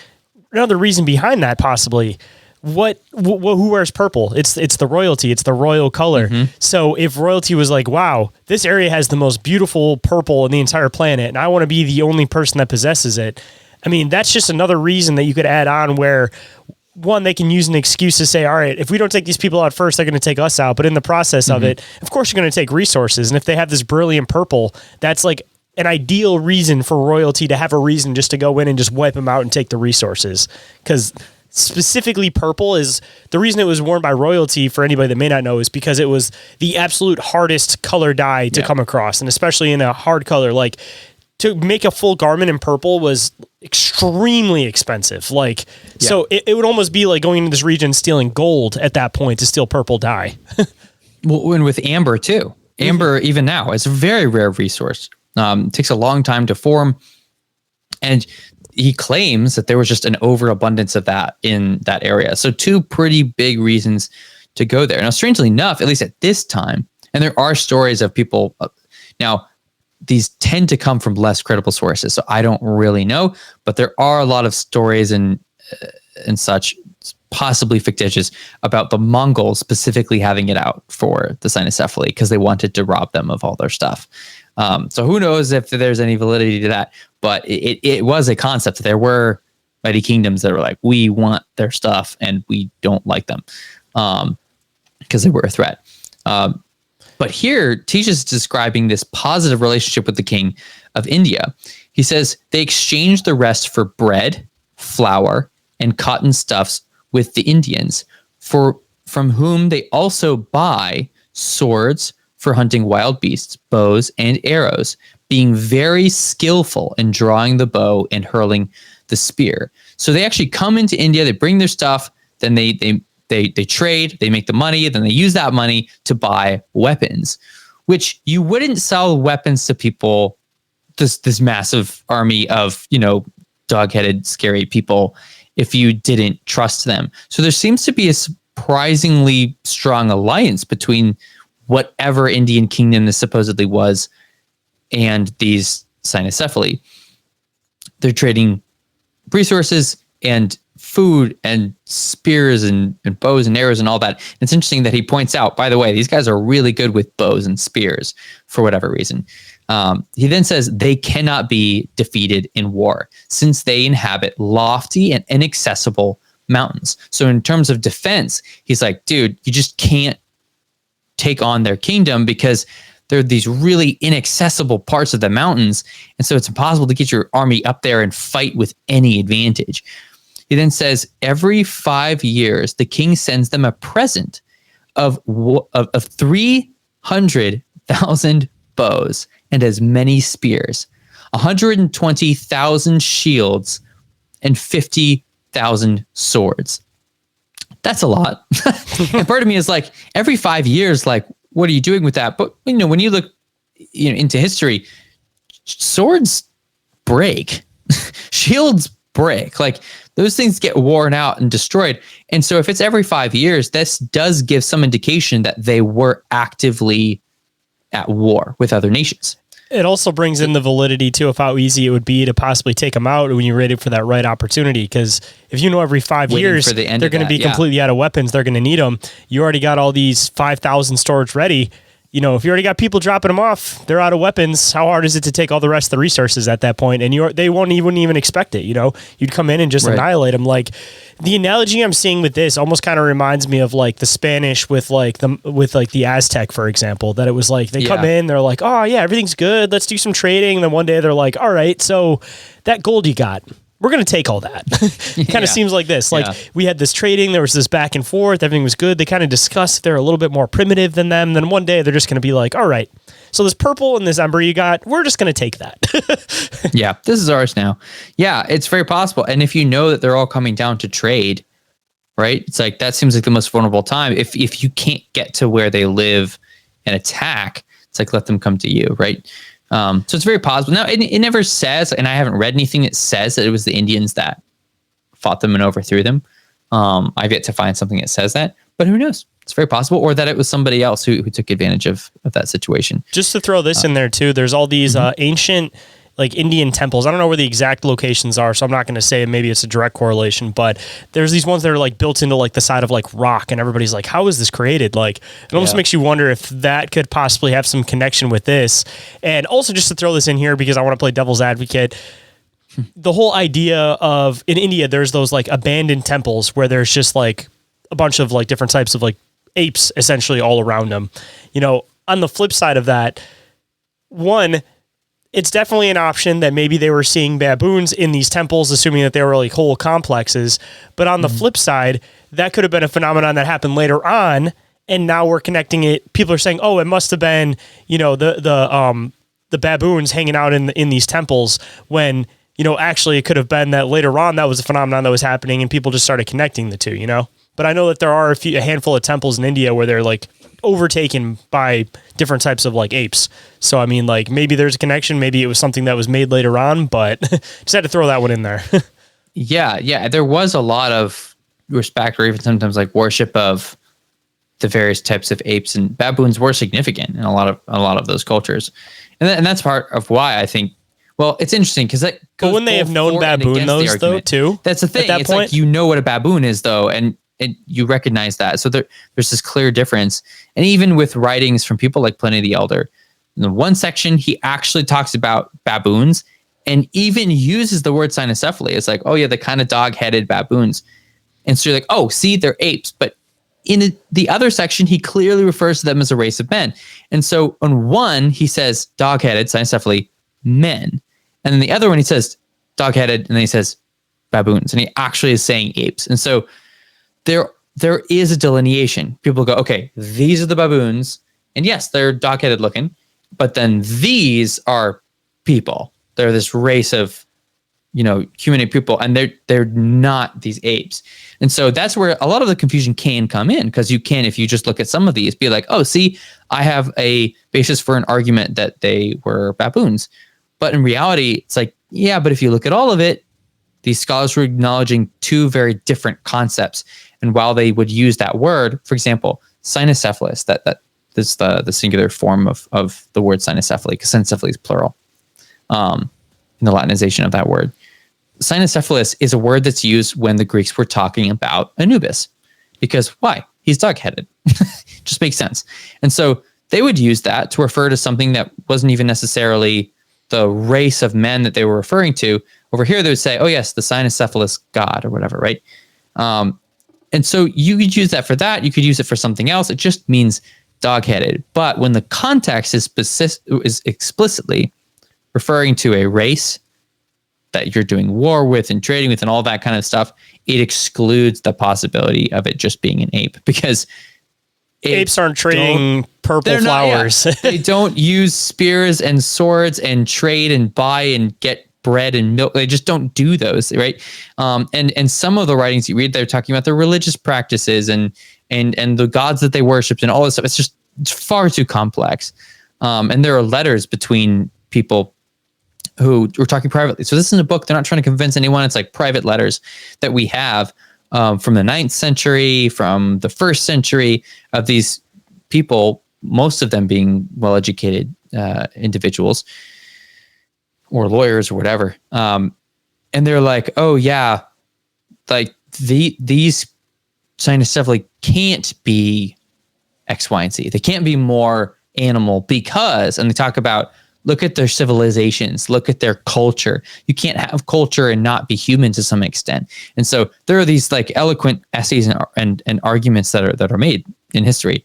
Another reason behind that, possibly, who wears purple? It's the royalty. It's the royal color. Mm-hmm. So if royalty was like, wow, this area has the most beautiful purple in the entire planet, and I want to be the only person that possesses it. I mean, that's just another reason that you could add on where, one, they can use an excuse to say, all right, if we don't take these people out first, they're going to take us out. But in the process of it, of course, you're going to take resources. And if they have this brilliant purple, that's like an ideal reason for royalty to have a reason just to go in and just wipe them out and take the resources. Because specifically purple is the reason it was worn by royalty, for anybody that may not know, is because it was the absolute hardest color dye to come across. And especially in a hard color, like to make a full garment in purple was extremely expensive. Like, so it would almost be like going into this region stealing gold at that point to steal purple dye. Well, and with amber too. Amber, even now, is a very rare resource. It takes a long time to form. And he claims that there was just an overabundance of that in that area. So two pretty big reasons to go there. Now, strangely enough, at least at this time, and there are stories of people, now these tend to come from less credible sources, so I don't really know, but there are a lot of stories and such, possibly fictitious, about the Mongols specifically having it out for the cynocephaly because they wanted to rob them of all their stuff. So who knows if there's any validity to that, but it was a concept. There were mighty kingdoms that were like, we want their stuff and we don't like them because they were a threat. But here, Tejas is describing this positive relationship with the king of India. He says they exchanged the rest for bread, flour, and cotton stuffs with the Indians, from whom they also buy swords for hunting wild beasts, bows, and arrows, being very skillful in drawing the bow and hurling the spear. So they actually come into India, they bring their stuff, then they trade, they make the money, then they use that money to buy weapons, which you wouldn't sell weapons to people, this massive army of, dog-headed, scary people, if you didn't trust them. So there seems to be a surprisingly strong alliance between whatever Indian kingdom this supposedly was and these cynocephaly. They're trading resources and food and spears and bows and arrows and all that. And it's interesting that he points out, by the way, these guys are really good with bows and spears for whatever reason. He then says they cannot be defeated in war since they inhabit lofty and inaccessible mountains. So in terms of defense, he's like, dude, you just can't take on their kingdom because there are these really inaccessible parts of the mountains. And so it's impossible to get your army up there and fight with any advantage. He then says every 5 years, the king sends them a present of 300,000 bows and as many spears, 120,000 shields, and 50,000 swords. That's a lot. And part of me is like, every 5 years, like, what are you doing with that? But when you look into history, swords break, shields break, like those things get worn out and destroyed. And so if it's every 5 years, this does give some indication that they were actively at war with other nations. It also brings in the validity too of how easy it would be to possibly take them out when you're ready for that right opportunity. Because if you know every 5 years they're going to be completely out of weapons, they're going to need them. You already got all these 5,000 storage ready. If you already got people dropping them off, they're out of weapons. How hard is it to take all the rest of the resources at that point? And they wouldn't even expect it. You'd come in and just annihilate them. Like the analogy I'm seeing with this almost kind of reminds me of like the Spanish with the Aztec, for example. That it was like they come in, they're like, oh yeah, everything's good. Let's do some trading. And then one day they're like, all right, so that gold you got, we're going to take all that. It kind of seems like this. Like we had this trading, there was this back and forth, everything was good. They kind of discussed they're a little bit more primitive than them. Then one day they're just going to be like, all right, so this purple and this ember you got, we're just going to take that. Yeah, this is ours now. Yeah, it's very possible. And if you know that they're all coming down to trade, right? It's like, that seems like the most vulnerable time. If you can't get to where they live and attack, it's like, let them come to you, right? So it's very possible. Now, it never says, and I haven't read anything that says that it was the Indians that fought them and overthrew them. I've yet to find something that says that, but who knows? It's very possible, or that it was somebody else who took advantage of that situation. Just to throw this in there too, there's all these ancient like Indian temples. I don't know where the exact locations are, so I'm not going to say maybe it's a direct correlation, but there's these ones that are like built into like the side of like rock, and everybody's like, how is this created? Like it almost makes you wonder if that could possibly have some connection with this. And also just to throw this in here because I want to play devil's advocate, the whole idea of in India, there's those like abandoned temples where there's just like a bunch of like different types of like apes essentially all around them. On the flip side of that, one, it's definitely an option that maybe they were seeing baboons in these temples, assuming that they were like whole complexes. But on the flip side, that could have been a phenomenon that happened later on. And now we're connecting it. People are saying, oh, it must have been, the baboons hanging out in these temples when, actually it could have been that later on that was a phenomenon that was happening and people just started connecting the two, But I know that there are a handful of temples in India where they're like overtaken by different types of like apes. So I mean, like maybe there's a connection, maybe it was something that was made later on, but just had to throw that one in there. Yeah, there was a lot of respect or even sometimes like worship of the various types of apes, and baboons were significant in a lot of those cultures. And that's part of why I think, well, it's interesting because that goes. But wouldn't they have known baboon those though too? That's the thing. At that it's point? like what a baboon is though, and you recognize that. So there's this clear difference. And even with writings from people like Pliny the Elder, in the one section, he actually talks about baboons and even uses the word cynocephaly. It's like, oh yeah, the kind of dog-headed baboons. And so you're like, oh, see, they're apes. But in the other section, he clearly refers to them as a race of men. And so on one, he says dog-headed, cynocephaly, men. And then the other one, he says dog-headed, and then he says baboons, and he actually is saying apes. And so there is a delineation. People go, okay, these are the baboons, and yes, they're dog-headed looking, but then these are people. They're this race of, humanoid people, and they're not these apes. And so that's where a lot of the confusion can come in, because you can, if you just look at some of these, be like, oh, see, I have a basis for an argument that they were baboons. But in reality, it's like, yeah, but if you look at all of it, these scholars were acknowledging two very different concepts. And while they would use that word, for example, cynocephalus, that is the singular form of the word cynocephaly, because cynocephaly is plural, in the Latinization of that word. Cynocephalus is a word that's used when the Greeks were talking about Anubis. Because why? He's dog-headed. Just makes sense. And so they would use that to refer to something that wasn't even necessarily the race of men that they were referring to. Over here, they would say, oh, yes, the cynocephalus god or whatever, right? And so you could use that for that. You could use it for something else. It just means dog-headed. But when the context is explicitly referring to a race that you're doing war with and trading with and all that kind of stuff, it excludes the possibility of it just being an ape, because apes aren't trading purple flowers. They don't use spears and swords and trade and buy and get bread and milk. They just don't do those, right? And some of the writings you read, they're talking about their religious practices and the gods that they worshipped and all this stuff. It's just far too complex. And there are letters between people who were talking privately. So this isn't a book. They're not trying to convince anyone. It's like private letters that we have from the 9th century, from the 1st century, of these people, most of them being well-educated individuals or lawyers or whatever. And they're like, oh yeah, like these cynocephaly can't be X, Y, and Z. They can't be more animal because, and they talk about, look at their civilizations, look at their culture. You can't have culture and not be human to some extent. And so there are these like eloquent essays and arguments that are made in history,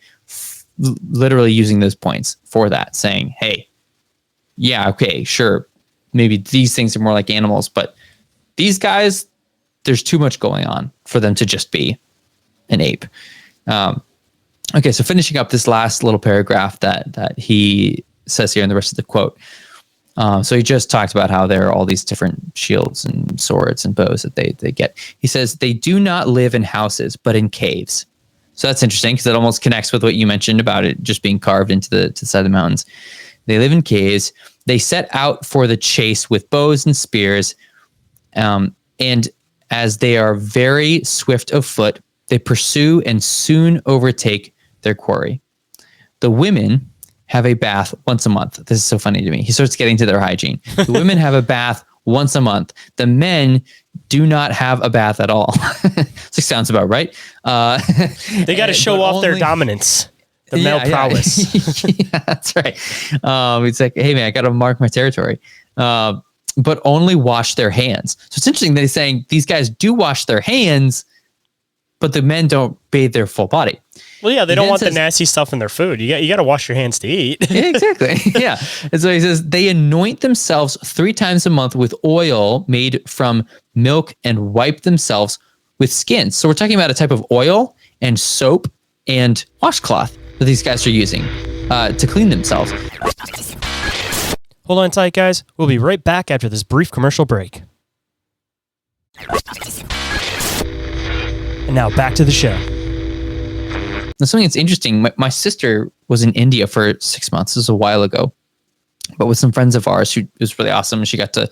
literally using those points for that, saying, hey, yeah, okay, sure, maybe these things are more like animals, but these guys, there's too much going on for them to just be an ape. Okay, so finishing up this last little paragraph that he says here in the rest of the quote. So he just talked about how there are all these different shields and swords and bows that they get. He says, they do not live in houses, but in caves. So that's interesting, because it almost connects with what you mentioned about it just being carved into the side of the mountains. They live in caves. They set out for the chase with bows and spears. And as they are very swift of foot, they pursue and soon overtake their quarry. The women have a bath once a month. This is so funny to me. He starts getting to their hygiene. The women have a bath once a month. The men do not have a bath at all. This sounds about right. They got to show off their dominance, the male prowess. Yeah, that's right. It's like, hey man, I got to mark my territory. But only wash their hands. So it's interesting that he's saying these guys do wash their hands, but the men don't bathe their full body. Well, yeah, they don't want the nasty stuff in their food. You got to wash your hands to eat. Yeah, exactly. Yeah. And so he says they anoint themselves 3 times a month with oil made from milk and wipe themselves with skins. So we're talking about a type of oil and soap and washcloth that these guys are using to clean themselves. Hold on tight, guys. We'll be right back after this brief commercial break. And now back to the show. Now, something that's interesting, my sister was in India for 6 months. This was a while ago. But with some friends of ours, it was really awesome. She got to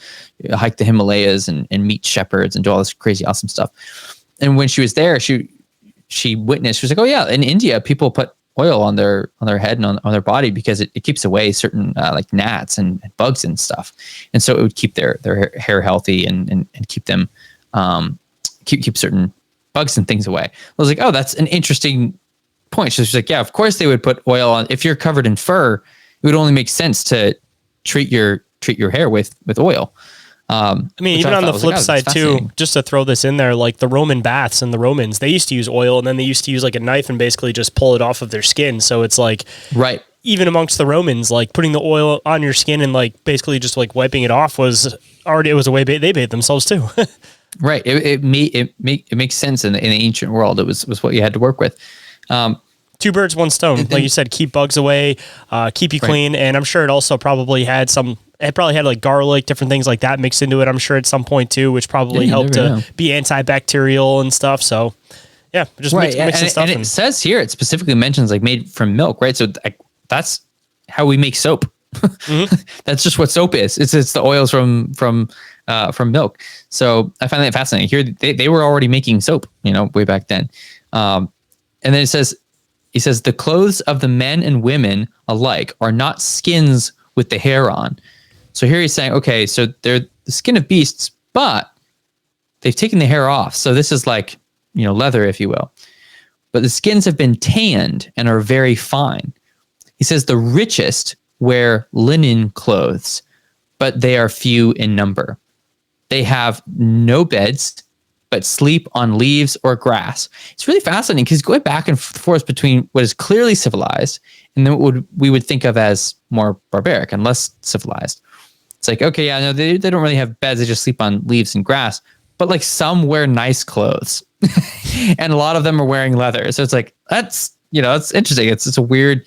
hike the Himalayas and meet shepherds and do all this crazy awesome stuff. And when she was there, she witnessed, she was like, oh yeah, in India, people put oil on their head and on their body because it keeps away certain like gnats and bugs and stuff. And so it would keep their hair healthy and keep them, keep certain bugs and things away. I was like, oh, that's an interesting point. So she's like, yeah, of course they would put oil on. If you're covered in fur, it would only make sense to treat your hair with oil. I mean, even on the flip side too, just to throw this in there, like the Roman baths and the Romans, they used to use oil, and then they used to use like a knife and basically just pull it off of their skin. So it's like, right. even amongst the Romans, like putting the oil on your skin and like basically just like wiping it off it was a way they bathed themselves too. Right. It makes sense in the ancient world. It was what you had to work with. Two birds, one stone. Like you said, keep bugs away, keep you clean. And I'm sure it also probably had like garlic, different things like that mixed into it, I'm sure at some point too, which probably helped to be antibacterial and stuff. So yeah, just mixing stuff. And it says here, it specifically mentions like made from milk, right? So that's how we make soap. That's just what soap is. It's the oils from milk. So I find that fascinating. Here they were already making soap, way back then. And then he says the clothes of the men and women alike are not skins with the hair on. So here he's saying, okay, so they're the skin of beasts, but they've taken the hair off. So this is like, leather, if you will. But the skins have been tanned and are very fine. He says the richest wear linen clothes, but they are few in number. They have no beds, but sleep on leaves or grass. It's really fascinating because going back and forth between what is clearly civilized and then what we would think of as more barbaric and less civilized. It's like, okay, yeah, no, they don't really have beds. They just sleep on leaves and grass. But like some wear nice clothes and a lot of them are wearing leather. So it's like, that's interesting. It's a weird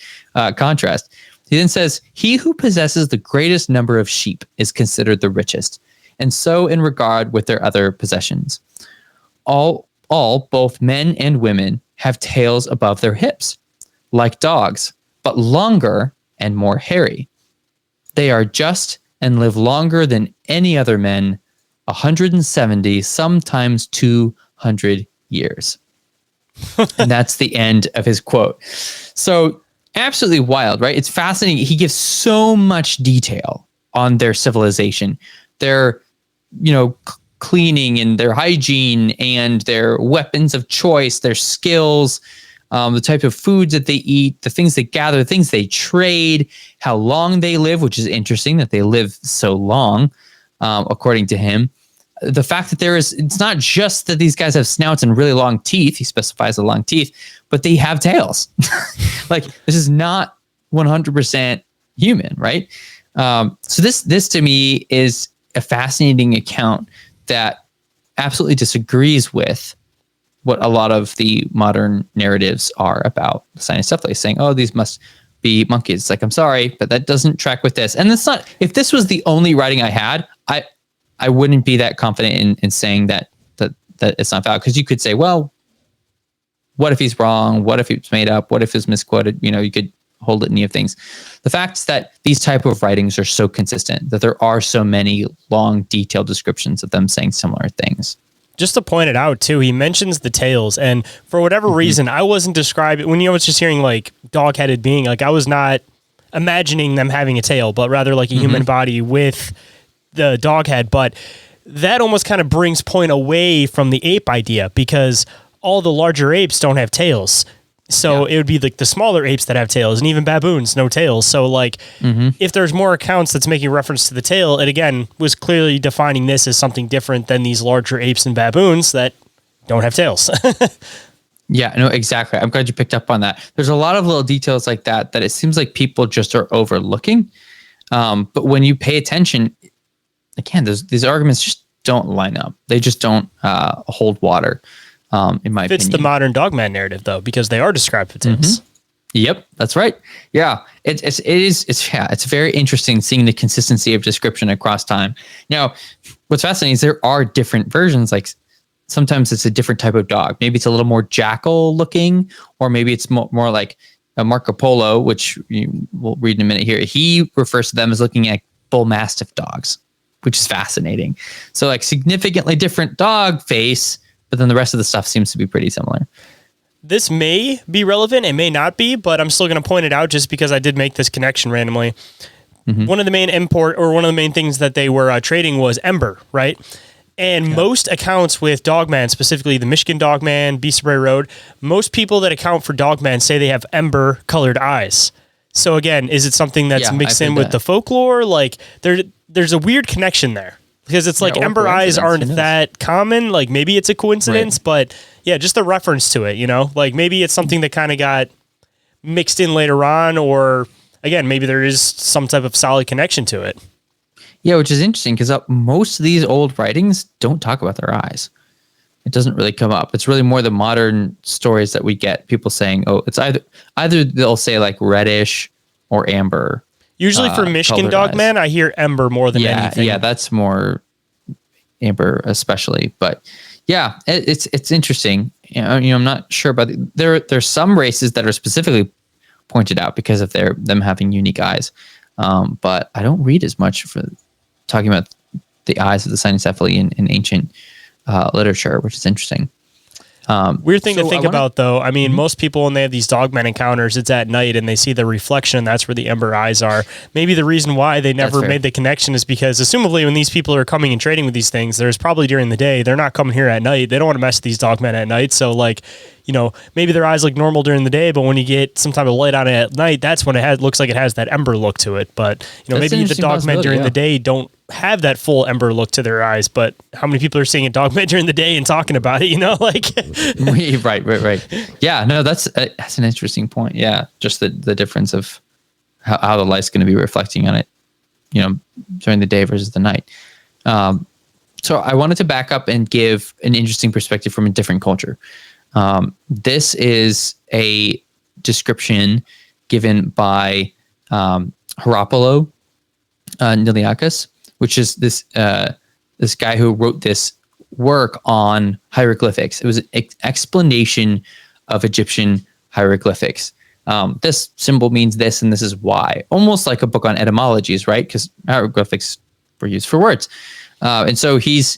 contrast. He then says, he who possesses the greatest number of sheep is considered the richest, and so in regard with their other possessions. All, both men and women, have tails above their hips, like dogs, but longer and more hairy. They are just and live longer than any other men, 170, sometimes 200 years. And that's the end of his quote. So absolutely wild, right? It's fascinating. He gives so much detail on their civilization, their, cleaning and their hygiene and their weapons of choice, their skills, the type of foods that they eat, the things they gather, the things they trade, how long they live, which is interesting that they live so long, according to him. The fact that it's not just that these guys have snouts and really long teeth, he specifies the long teeth, but they have tails. Like, this is not 100% human, right? So this to me is a fascinating account that absolutely disagrees with what a lot of the modern narratives are about science stuff, like saying, oh, these must be monkeys. It's like, I'm sorry, but that doesn't track with this. And it's not, if this was the only writing I had, I wouldn't be that confident in saying that it's not valid. Because you could say, well, what if he's wrong? What if it's made up? What if it's misquoted? You could hold litany of things. The fact is that these type of writings are so consistent, that there are so many long, detailed descriptions of them saying similar things. Just to point it out too, he mentions the tails, and for whatever reason, I wasn't describing, when I was just hearing like dog-headed being, like I was not imagining them having a tail, but rather like a human body with the dog head. But that almost kind of brings point away from the ape idea, because all the larger apes don't have tails. So it would be like the smaller apes that have tails, and even baboons, no tails. So like if there's more accounts that's making reference to the tail, it again was clearly defining this as something different than these larger apes and baboons that don't have tails. Yeah, no, exactly. I'm glad you picked up on that. There's a lot of little details like that it seems like people just are overlooking. But when you pay attention, again, these arguments just don't line up. They just don't hold water. In my opinion, fits the modern Dogman narrative though, because they are described with tails. Yep, that's right. Yeah, it's very interesting seeing the consistency of description across time. Now, what's fascinating is there are different versions. Like sometimes it's a different type of dog. Maybe it's a little more jackal looking, or maybe it's more like a Marco Polo, which we'll read in a minute here. He refers to them as looking at bull mastiff dogs, which is fascinating. So like significantly different dog face, but then the rest of the stuff seems to be pretty similar. This may be relevant, it may not be, but I'm still going to point it out just because I did make this connection randomly. One of the main one of the main things that they were trading was ember, right? And most accounts with Dogman, specifically the Michigan Dogman, Beast of Bray Road, most people that account for Dogman say they have ember colored eyes. So again, is it something that's mixed in with the folklore? Like there's a weird connection there. Because it's like ember eyes aren't that common. Like maybe it's a coincidence, but yeah, just the reference to it, like maybe it's something that kind of got mixed in later on, or again, maybe there is some type of solid connection to it. Yeah, which is interesting because most of these old writings don't talk about their eyes. It doesn't really come up. It's really more the modern stories that we get people saying, "Oh, it's either they'll say like reddish or amber." Usually for Michigan Dogman, I hear ember more than anything. Yeah, that's more amber, especially. But yeah, it's interesting. I'm not sure about there's some races that are specifically pointed out because of them having unique eyes. But I don't read as much for talking about the eyes of the cynocephaly in ancient literature, which is interesting. Weird thing to think about, though. I mean, most people, when they have these Dogman encounters, it's at night and they see the reflection. That's where the ember eyes are. Maybe the reason why they never made the connection is because, assumably, when these people are coming and trading with these things, there's probably during the day. They're not coming here at night. They don't want to mess with these Dogmen at night. So, like, maybe their eyes look normal during the day, but when you get some type of light on it at night, that's when it looks like it has that ember look to it. But, maybe the Dogmen during the day don't have that full ember look to their eyes, but how many people are seeing a Dogman during the day and talking about it, Right. Yeah, no, that's an interesting point. Yeah, just the difference of how the light's going to be reflecting on it, during the day versus the night. So I wanted to back up and give an interesting perspective from a different culture. This is a description given by Heropolo Niliacus, which is this guy who wrote this work on hieroglyphics. It was an explanation of Egyptian hieroglyphics. This symbol means this, and this is why. Almost like a book on etymologies, right? Because hieroglyphics were used for words. And so he's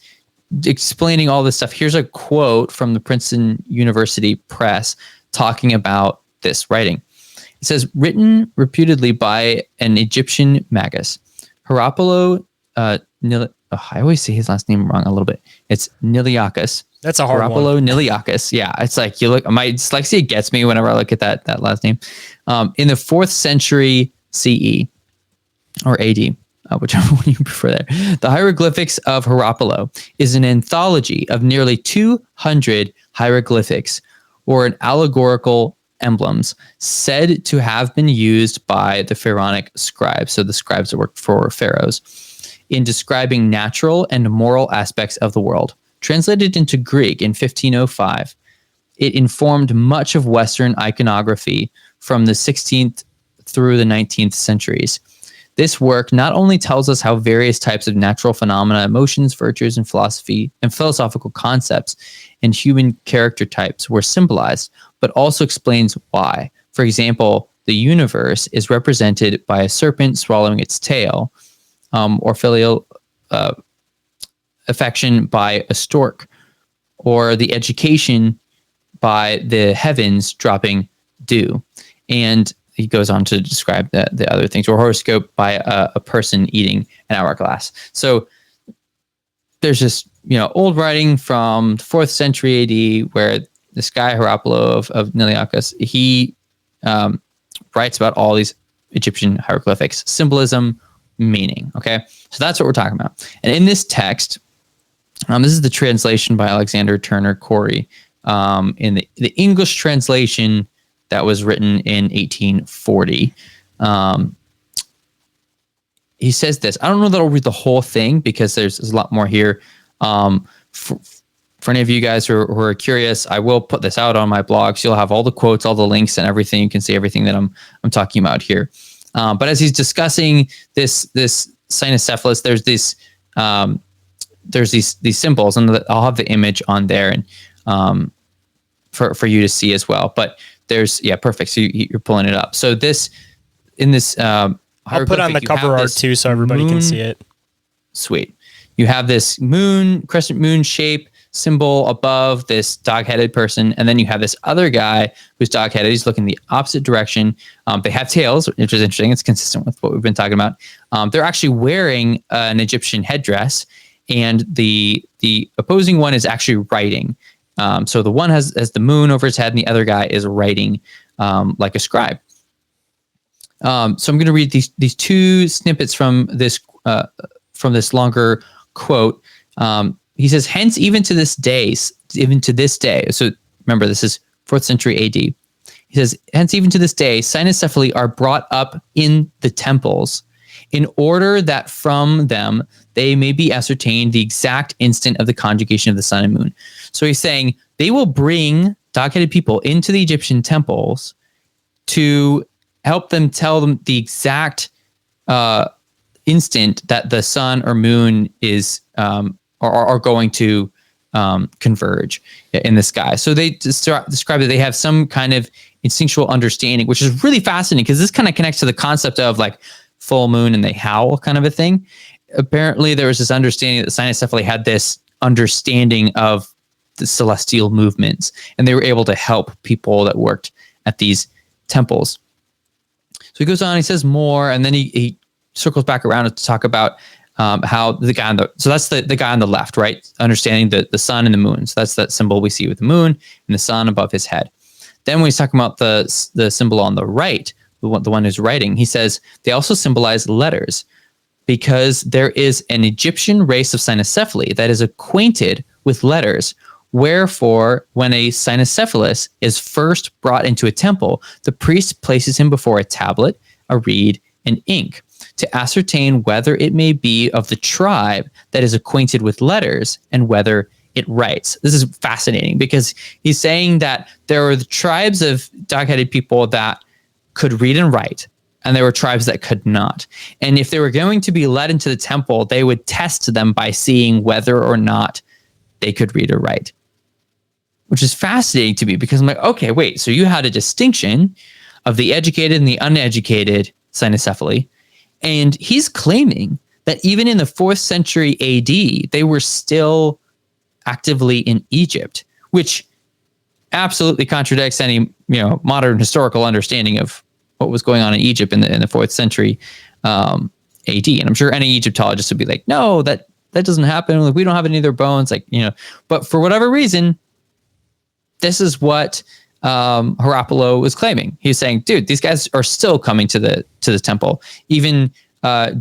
explaining all this stuff. Here's a quote from the Princeton University Press talking about this writing. It says, written reputedly by an Egyptian magus, Heropolo I always say his last name wrong a little bit. It's Niliacus. That's a hard one. Heropolo Niliacus. Yeah, it's like my dyslexia gets me whenever I look at that last name. In the 4th century CE or AD, whichever one you prefer there. The Hieroglyphics of Heropolo is an anthology of nearly 200 hieroglyphics or an allegorical emblems said to have been used by the pharaonic scribes, so the scribes that worked for pharaohs, in describing natural and moral aspects of the world. Translated into Greek in 1505, it informed much of Western iconography from the 16th through the 19th centuries. This work not only tells us how various types of natural phenomena, emotions, virtues, and philosophy and philosophical concepts and human character types were symbolized, but also explains why. For example, the universe is represented by a serpent swallowing its tail, or filial affection by a stork, or the education by the heavens dropping dew. And he goes on to describe the other things, or horoscope by a person eating an hourglass. So there's this, old writing from the 4th century AD where this guy Heropolo of Niliacus, he writes about all these Egyptian hieroglyphics, symbolism, meaning. Okay, so that's what we're talking about. And in this text, this is the translation by Alexander Turner Corey. In the English translation that was written in 1840. He says this. I don't know that I'll read the whole thing because there's a lot more here. For any of you guys who are curious, I will put this out on my blog. So you'll have all the quotes, all the links, and everything. You can see everything that I'm talking about here. But as he's discussing this cynocephalus, there's these symbols, and I'll have the image on there and for you to see as well. But there's perfect. So you're pulling it up. So I'll put on the cover art too, so everybody can see it. Sweet. You have this crescent moon shape symbol above this dog-headed person, and then you have this other guy who's dog-headed. He's looking the opposite direction. They have tails, which is interesting. It's consistent with what we've been talking about. They're actually wearing an Egyptian headdress, and the opposing one is actually writing. So the one has the moon over his head, and the other guy is writing like a scribe. So I'm going to read these two snippets from this longer quote. He says, "Hence, even to this day." So remember, this is 4th century AD. He says, hence even to this day, cynocephaly are brought up in the temples in order that from them they may be ascertained the exact instant of the conjugation of the sun and moon. So he's saying they will bring dog-headed people into the Egyptian temples to help them tell them the exact instant that the sun or moon is are going to converge in the sky. So they describe that they have some kind of instinctual understanding, which is really fascinating because this kind of connects to the concept of like full moon and they howl kind of a thing. Apparently there was this understanding that the cynocephaly had this understanding of the celestial movements, and they were able to help people that worked at these temples. So he goes on, he says more, and then he circles back around to talk about how the guy so that's the guy on the left, right? Understanding the sun and the moon. So that's that symbol we see with the moon and the sun above his head. Then when he's talking about the symbol on the right, the one who's writing, he says they also symbolize letters because there is an Egyptian race of cynocephaly that is acquainted with letters. Wherefore, when a cynocephalus is first brought into a temple, the priest places him before a tablet, a reed, and ink to ascertain whether it may be of the tribe that is acquainted with letters and whether it writes. This is fascinating because he's saying that there are the tribes of dog-headed people that could read and write, and there were tribes that could not. And if they were going to be led into the temple, they would test them by seeing whether or not they could read or write, which is fascinating to me because I'm like, okay, wait, so you had a distinction of the educated and the uneducated cynocephaly, and he's claiming that even in the 4th century AD, they were still actively in Egypt, which absolutely contradicts any modern historical understanding of what was going on in Egypt in the 4th century AD. And I'm sure any Egyptologist would be like, no, that doesn't happen. Like, we don't have any of their bones, but for whatever reason, this is what Heropolo was claiming. He was saying, dude, these guys are still coming to the temple, even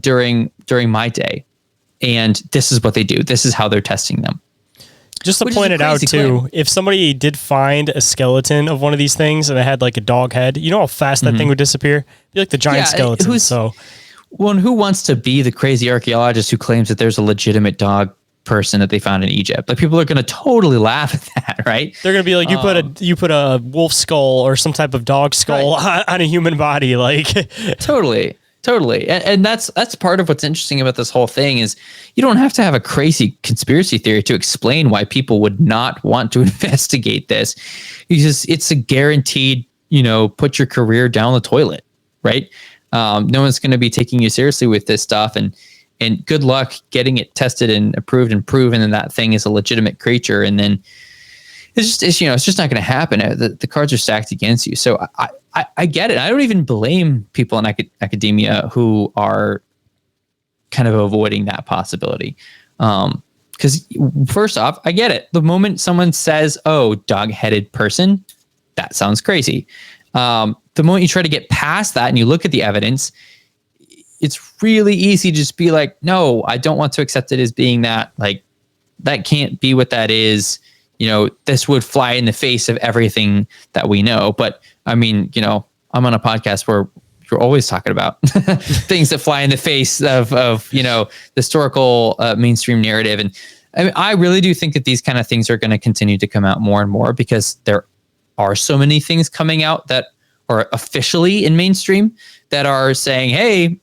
during my day. And this is what they do. This is how they're testing them. Just to point it out too, if somebody did find a skeleton of one of these things and it had like a dog head, you know how fast that thing would disappear? It'd be like the giant skeleton. Who wants to be the crazy archaeologist who claims that there's a legitimate dog person that they found in Egypt? Like, people are going to totally laugh at that, right? They're going to be like, you put a wolf skull or some type of dog skull on a human body, like totally. And that's part of what's interesting about this whole thing is you don't have to have a crazy conspiracy theory to explain why people would not want to investigate this. It's a guaranteed, put your career down the toilet, right? No one's going to be taking you seriously with this stuff, and good luck getting it tested and approved and proven and that thing is a legitimate creature. And then it's just not going to happen. The cards are stacked against you. So I get it. I don't even blame people in academia who are kind of avoiding that possibility. Because first off, I get it. The moment someone says, oh, dog-headed person, that sounds crazy. The moment you try to get past that and you look at the evidence, it's really easy to just be like, no, I don't want to accept it as being that. Like, that can't be what that is. This would fly in the face of everything that we know. But I mean, I'm on a podcast where you're always talking about things that fly in the face of the historical mainstream narrative. And I mean, I really do think that these kind of things are going to continue to come out more and more because there are so many things coming out that are officially in mainstream that are saying, hey,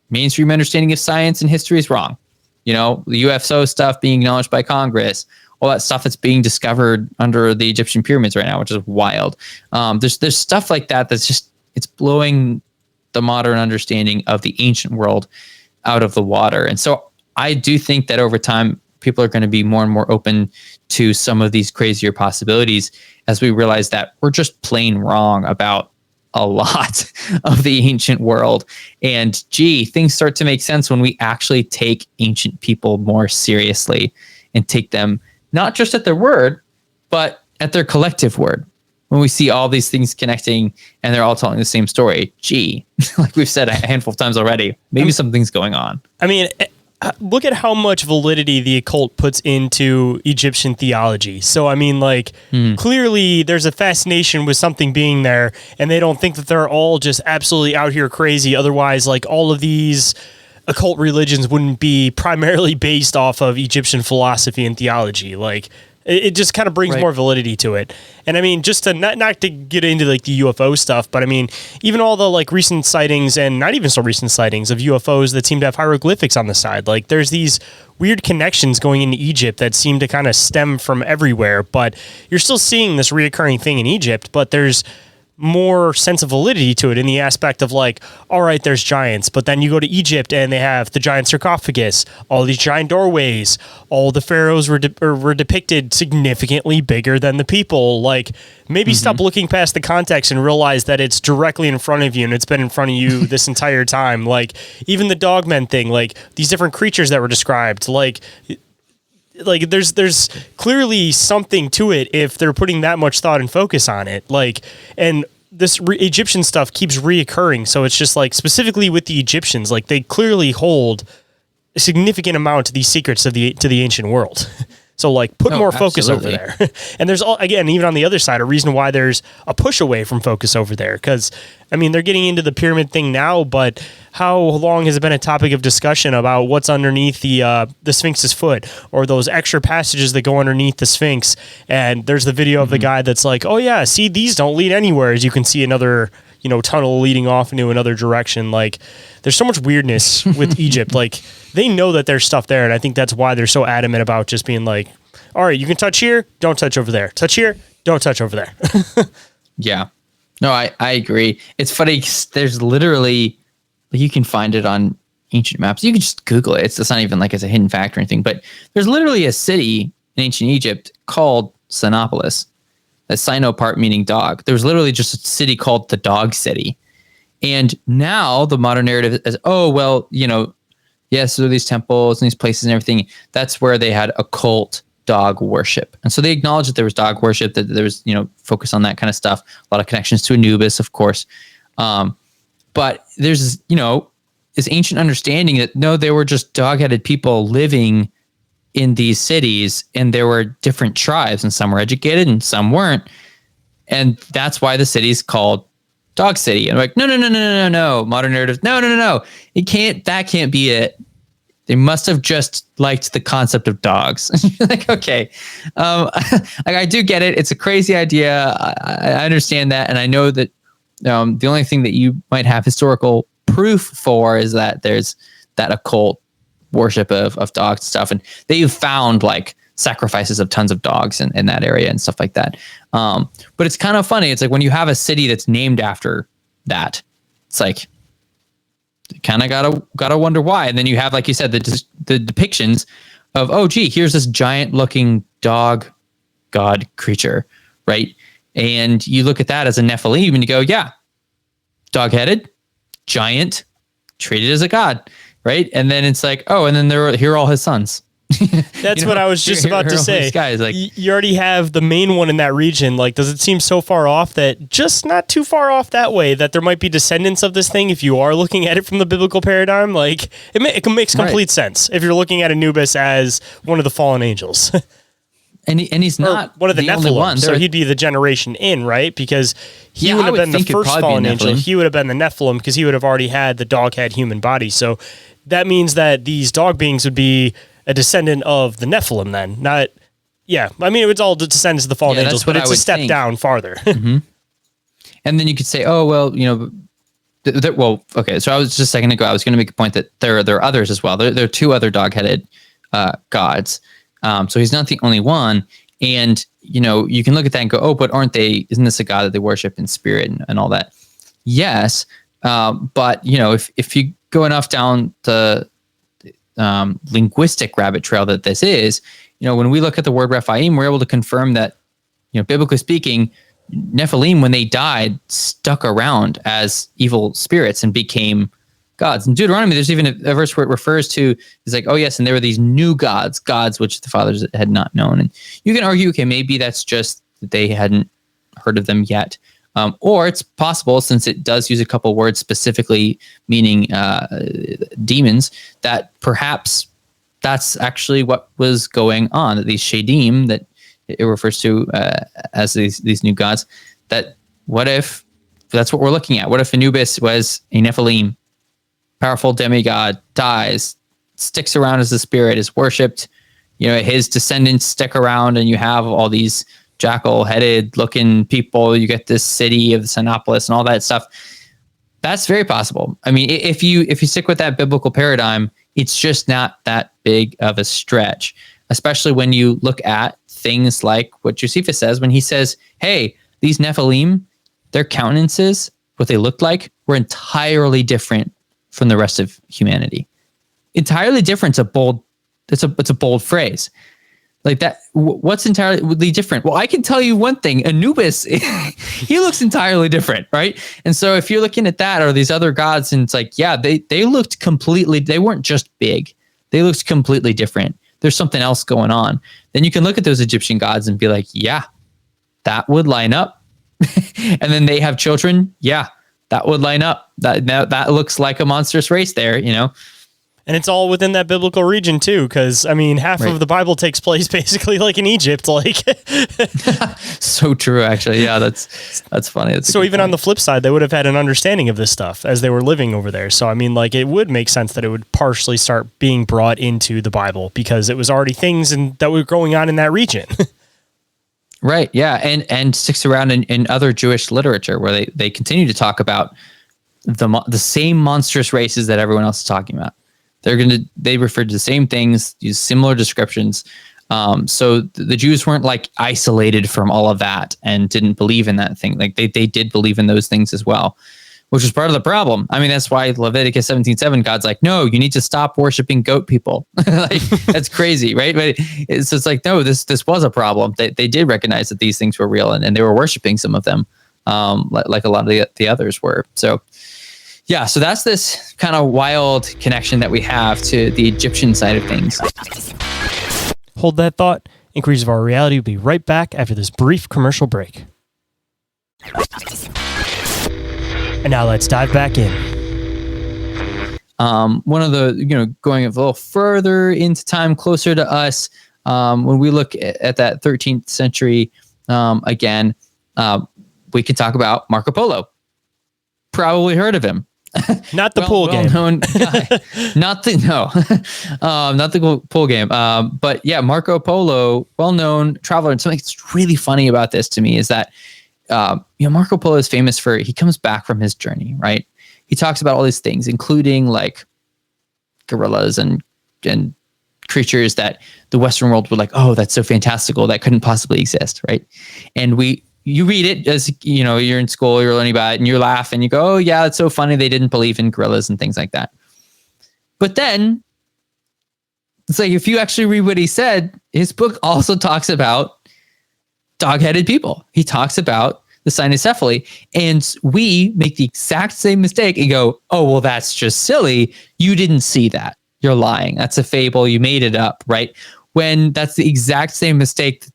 mainstream understanding of science and history is wrong. The UFO stuff being acknowledged by Congress, all that stuff that's being discovered under the Egyptian pyramids right now, which is wild. There's stuff like that that's just, it's blowing the modern understanding of the ancient world out of the water. And so I do think that over time, people are going to be more and more open to some of these crazier possibilities as we realize that we're just plain wrong about a lot of the ancient world. And things start to make sense when we actually take ancient people more seriously and take them not just at their word, but at their collective word. When we see all these things connecting and they're all telling the same story, like we've said a handful of times already, maybe something's going on. I mean, look at how much validity the occult puts into Egyptian theology. So, I mean, like, clearly there's a fascination with something being there, and they don't think that they're all just absolutely out here crazy. Otherwise, like, all of these occult religions wouldn't be primarily based off of Egyptian philosophy and theology. Like, it just kind of brings more validity to it. And I mean, just to not to get into like the UFO stuff, but I mean, even all the like recent sightings and not even so recent sightings of UFOs that seem to have hieroglyphics on the side. Like there's these weird connections going into Egypt that seem to kind of stem from everywhere, but you're still seeing this reoccurring thing in Egypt, but there's more sense of validity to it in the aspect of like, all right, there's giants, but then you go to Egypt and they have the giant sarcophagus, all these giant doorways, all the pharaohs were depicted significantly bigger than the people. Like maybe stop looking past the context and realize that it's directly in front of you and it's been in front of you this entire time. Like even the Dogman thing, like these different creatures that were described, like there's clearly something to it if they're putting that much thought and focus on it. Like, and this Egyptian stuff keeps reoccurring. So it's just like specifically with the Egyptians, like they clearly hold a significant amount of these secrets to the ancient world. So like put more focus over there. And there's again, even on the other side, a reason why there's a push away from focus over there. Cause I mean, they're getting into the pyramid thing now, but how long has it been a topic of discussion about what's underneath the Sphinx's foot or those extra passages that go underneath the Sphinx? And there's the video of the guy that's like, oh yeah, see, these don't lead anywhere. As you can see another, tunnel leading off into another direction. Like there's so much weirdness with Egypt. Like they know that there's stuff there. And I think that's why they're so adamant about just being like, all right, you can touch here, don't touch over there. Touch here, don't touch over there. Yeah. No, I agree. It's funny. There's literally, you can find it on ancient maps. You can just Google it. It's not even like it's a hidden fact or anything, but there's literally a city in ancient Egypt called Sinopolis. A Sino part meaning dog. There was literally just a city called the Dog City. And now the modern narrative is, oh, well, yes, there are these temples and these places and everything. That's where they had occult dog worship. And so they acknowledged that there was dog worship, that there was, focus on that kind of stuff. A lot of connections to Anubis, of course. But there's, this ancient understanding that, no, they were just dog-headed people living in these cities, and there were different tribes, and some were educated and some weren't. And that's why the city's called Dog City. And I'm like, no. Modern narrative, no. That can't be it. They must have just liked the concept of dogs. Like, okay. I do get it. It's a crazy idea. I understand that. And I know that the only thing that you might have historical proof for is that there's that occult worship of dogs and stuff. And they've found like sacrifices of tons of dogs in that area and stuff like that. But it's kind of funny. It's like when you have a city that's named after that, it's like, kind of gotta wonder why. And then you have, like you said, the depictions of, oh gee, here's this giant looking dog god creature, right? And you look at that as a Nephilim and you go, yeah, dog-headed, giant, treated as a god, right? And then it's like, oh, and then here are all his sons. That's what I was just about to say. Guys, like, you already have the main one in that region. Like, does it seem so far off that just not too far off that way that there might be descendants of this thing if you are looking at it from the biblical paradigm? Like, it makes complete sense if you're looking at Anubis as one of the fallen angels. And he's not one of the Nephilim, one. so he'd be the generation in, right? Because he would have been the first fallen angel. He would have been the Nephilim because he would have already had the dog-head human body. So that means that these dog beings would be a descendant of the Nephilim then. Not, yeah. I mean, it's all descendants of the fallen angels, but it's a step down farther. Mm-hmm. And then you could say, oh, well, well, okay. So I was just a second ago, I was going to make a point that there are others as well. There are two other dog-headed gods. So he's not the only one. And, you can look at that and go, oh, but isn't this a god that they worship in spirit and all that? Yes. But, if you go enough down the linguistic rabbit trail that this is, when we look at the word Rephaim, we're able to confirm that, biblically speaking, Nephilim, when they died, stuck around as evil spirits and became gods. In Deuteronomy, there's even a verse where it refers to, it's like, oh yes, and there were these new gods which the fathers had not known. And you can argue, okay, maybe that's just that they hadn't heard of them yet. Or it's possible, since it does use a couple words specifically meaning demons, that perhaps that's actually what was going on. That these Shadim, that it refers to as these new gods, that what if that's what we're looking at? What if Anubis was a Nephilim, powerful demigod, dies, sticks around as a spirit, is worshipped, his descendants stick around, and you have all these jackal-headed looking people. You get this city of the anomalous and all that stuff. That's very possible. I mean, if you stick with that biblical paradigm, it's just not that big of a stretch, especially when you look at things like what Josephus says when he says, hey, these Nephilim, their countenances, what they looked like, were entirely different from the rest of humanity. Entirely different. It's a bold phrase. Like that, what's entirely different? Well, I can tell you one thing. Anubis, he looks entirely different, right? And so if you're looking at that or these other gods, and it's like, yeah, they looked completely, they weren't just big. They looked completely different. There's something else going on. Then you can look at those Egyptian gods and be like, yeah, that would line up. And then they have children. Yeah, that would line up. That looks like a monstrous race there, And it's all within that biblical region too, because I mean, half of the Bible takes place basically like in Egypt. Like, so true, actually. Yeah, that's funny. That's so even on the flip side, they would have had an understanding of this stuff as they were living over there. So I mean, like, it would make sense that it would partially start being brought into the Bible because it was already things that were going on in that region. Right. Yeah, and sticks around in other Jewish literature where they continue to talk about the same monstrous races that everyone else is talking about. They refer to the same things, use similar descriptions. So the Jews weren't like isolated from all of that and didn't believe in that thing. Like they did believe in those things as well, which was part of the problem. I mean, that's why Leviticus 17:7, God's like, no, you need to stop worshiping goat people. Like, that's crazy, right? But it's like, no, this was a problem. They did recognize that these things were real, and they were worshiping some of them, like a lot of the others were. So yeah, so that's this kind of wild connection that we have to the Egyptian side of things. Hold that thought. Inquiries of Our Reality will be right back after this brief commercial break. And now let's dive back in. One of the, going a little further into time, closer to us, when we look at that 13th century, again, we can talk about Marco Polo. Probably heard of him. Not the pool game. Well-known guy. Not the pool game. But yeah, Marco Polo, well-known traveler. And something that's really funny about this to me is that, Marco Polo is famous for, he comes back from his journey, right? He talks about all these things, including like gorillas and creatures that the Western world would like, oh, that's so fantastical. That couldn't possibly exist, right? And you read it as, you're in school, you're learning about it, and you laugh and you go, oh yeah, it's so funny. They didn't believe in gorillas and things like that. But then it's like, if you actually read what he said, his book also talks about dog-headed people. He talks about the cynocephaly, and we make the exact same mistake and go, oh, well, that's just silly. You didn't see that. You're lying. That's a fable. You made it up, right? When that's the exact same mistake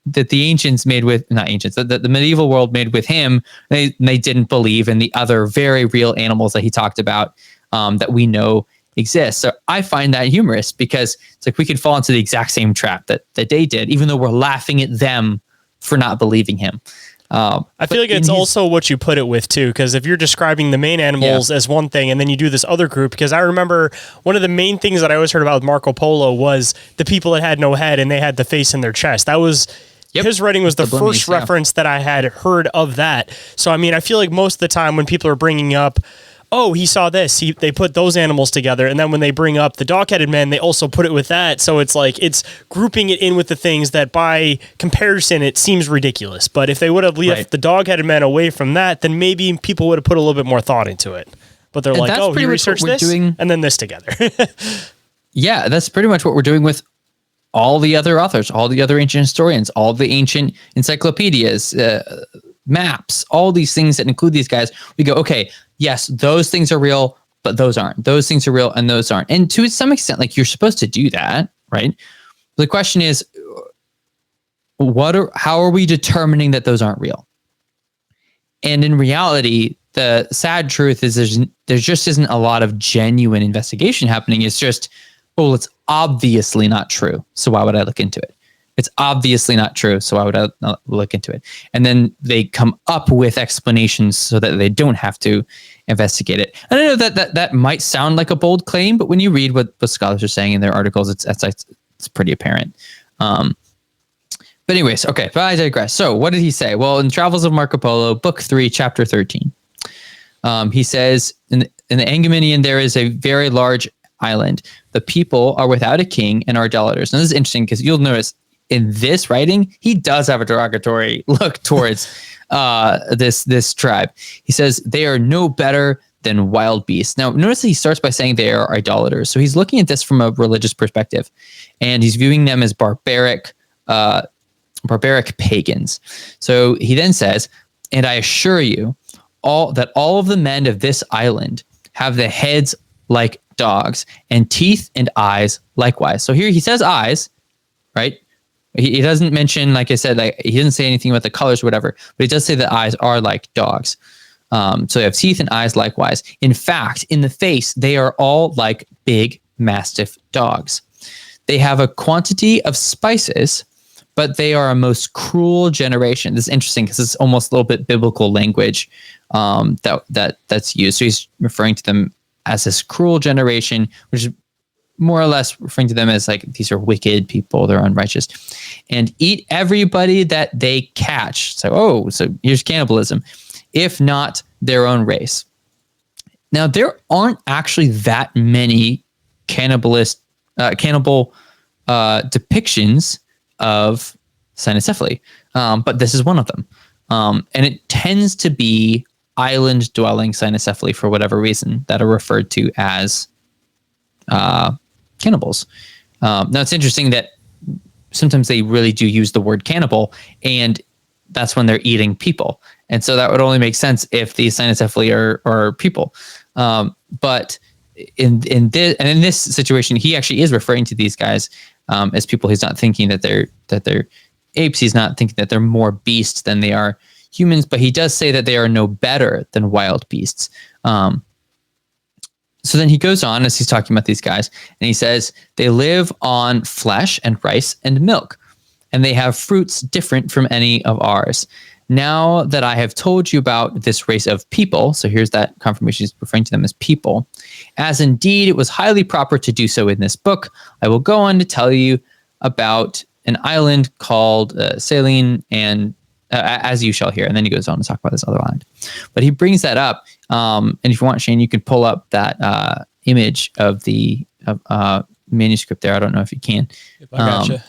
that the ancients made with, not ancients, the medieval world made with him. They didn't believe in the other very real animals that he talked about, that we know exist. So I find that humorous because it's like we could fall into the exact same trap that they did, even though we're laughing at them for not believing him. I feel like it's also what you put it with too, because if you're describing the main animals as one thing and then you do this other group, because I remember one of the main things that I always heard about with Marco Polo was the people that had no head and they had the face in their chest. That was his writing was the first reference that I had heard of that. So, I mean, I feel like most of the time when people are bringing up, oh, he saw this, they put those animals together. And then when they bring up the dog-headed men, they also put it with that. So it's like, it's grouping it in with the things that by comparison, it seems ridiculous. But if they would have left the dog-headed men away from that, then maybe people would have put a little bit more thought into it. But they're like, oh, he researched this and then this together. Yeah, that's pretty much what we're doing with all the other authors, all the other ancient historians, all the ancient encyclopedias, maps, all these things that include these guys. We go, okay, yes, those things are real, but those aren't. Those things are real and those aren't. And to some extent, like, you're supposed to do that, right? The question is, how are we determining that those aren't real? And in reality, the sad truth is there just isn't a lot of genuine investigation happening. It's just, well, it's obviously not true. So why would I look into it? It's obviously not true. So why would I not look into it? And then they come up with explanations so that they don't have to investigate it. And I know that might sound like a bold claim, but when you read what scholars are saying in their articles, it's pretty apparent. But anyways, okay, but I digress. So what did he say? Well, in Travels of Marco Polo, book 3, chapter 13, he says, in the Angumenian, there is a very large island. The people are without a king and are idolaters. And this is interesting because you'll notice in this writing, he does have a derogatory look towards this tribe. He says they are no better than wild beasts. Now, notice that he starts by saying they are idolaters. So he's looking at this from a religious perspective, and he's viewing them as barbaric pagans. So he then says, and I assure you that all of the men of this island have the heads like dogs and teeth and eyes likewise. So here he says eyes, right? He doesn't mention, like I said, like he doesn't say anything about the colors or whatever, but he does say that eyes are like dogs. So they have teeth and eyes likewise. In fact, in the face, they are all like big mastiff dogs. They have a quantity of spices, but they are a most cruel generation. This is interesting because it's almost a little bit biblical language that's used. So he's referring to them as this cruel generation, which is more or less referring to them as like, these are wicked people, they're unrighteous, and eat everybody that they catch. So here's cannibalism, if not their own race. Now, there aren't actually that many cannibal depictions of cynocephaly, but this is one of them. And it tends to be island-dwelling cynocephaly for whatever reason that are referred to as cannibals. Now, it's interesting that sometimes they really do use the word cannibal, and that's when they're eating people. And so that would only make sense if the cynocephaly are people. But in this situation, he actually is referring to these guys as people. He's not thinking that they're apes. He's not thinking that they're more beasts than they are humans, but he does say that they are no better than wild beasts. So then he goes on as he's talking about these guys, and he says they live on flesh and rice and milk, and they have fruits different from any of ours. Now that I have told you about this race of people, so here's that confirmation, he's referring to them as people, as indeed it was highly proper to do so in this book, I will go on to tell you about an island called Saline, and as you shall hear. And then he goes on to talk about this other island. But he brings that up. And if you want, Shane, you can pull up that image of the manuscript there. I don't know if you can. Yep, I gotcha.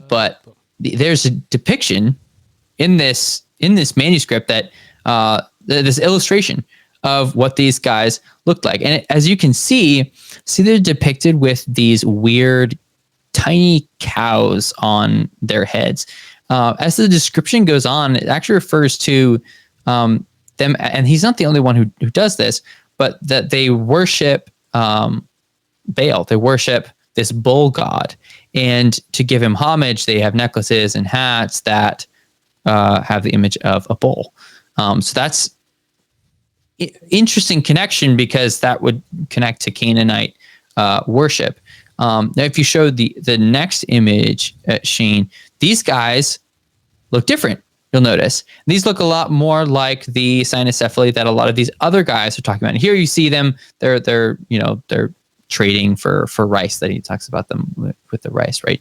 But there's a depiction in this manuscript that this illustration of what these guys looked like. And as you can see they're depicted with these weird tiny cows on their heads. As the description goes on, it actually refers to them, and he's not the only one who does this, but that they worship Baal. They worship this bull god, and to give him homage, they have necklaces and hats that have the image of a bull. So that's interesting connection, because that would connect to Canaanite worship. Now, if you show the next image, Shane, these guys look different. You'll notice these look a lot more like the cynocephaly that a lot of these other guys are talking about. And here you see them; they're trading for rice. That he talks about them with the rice, right?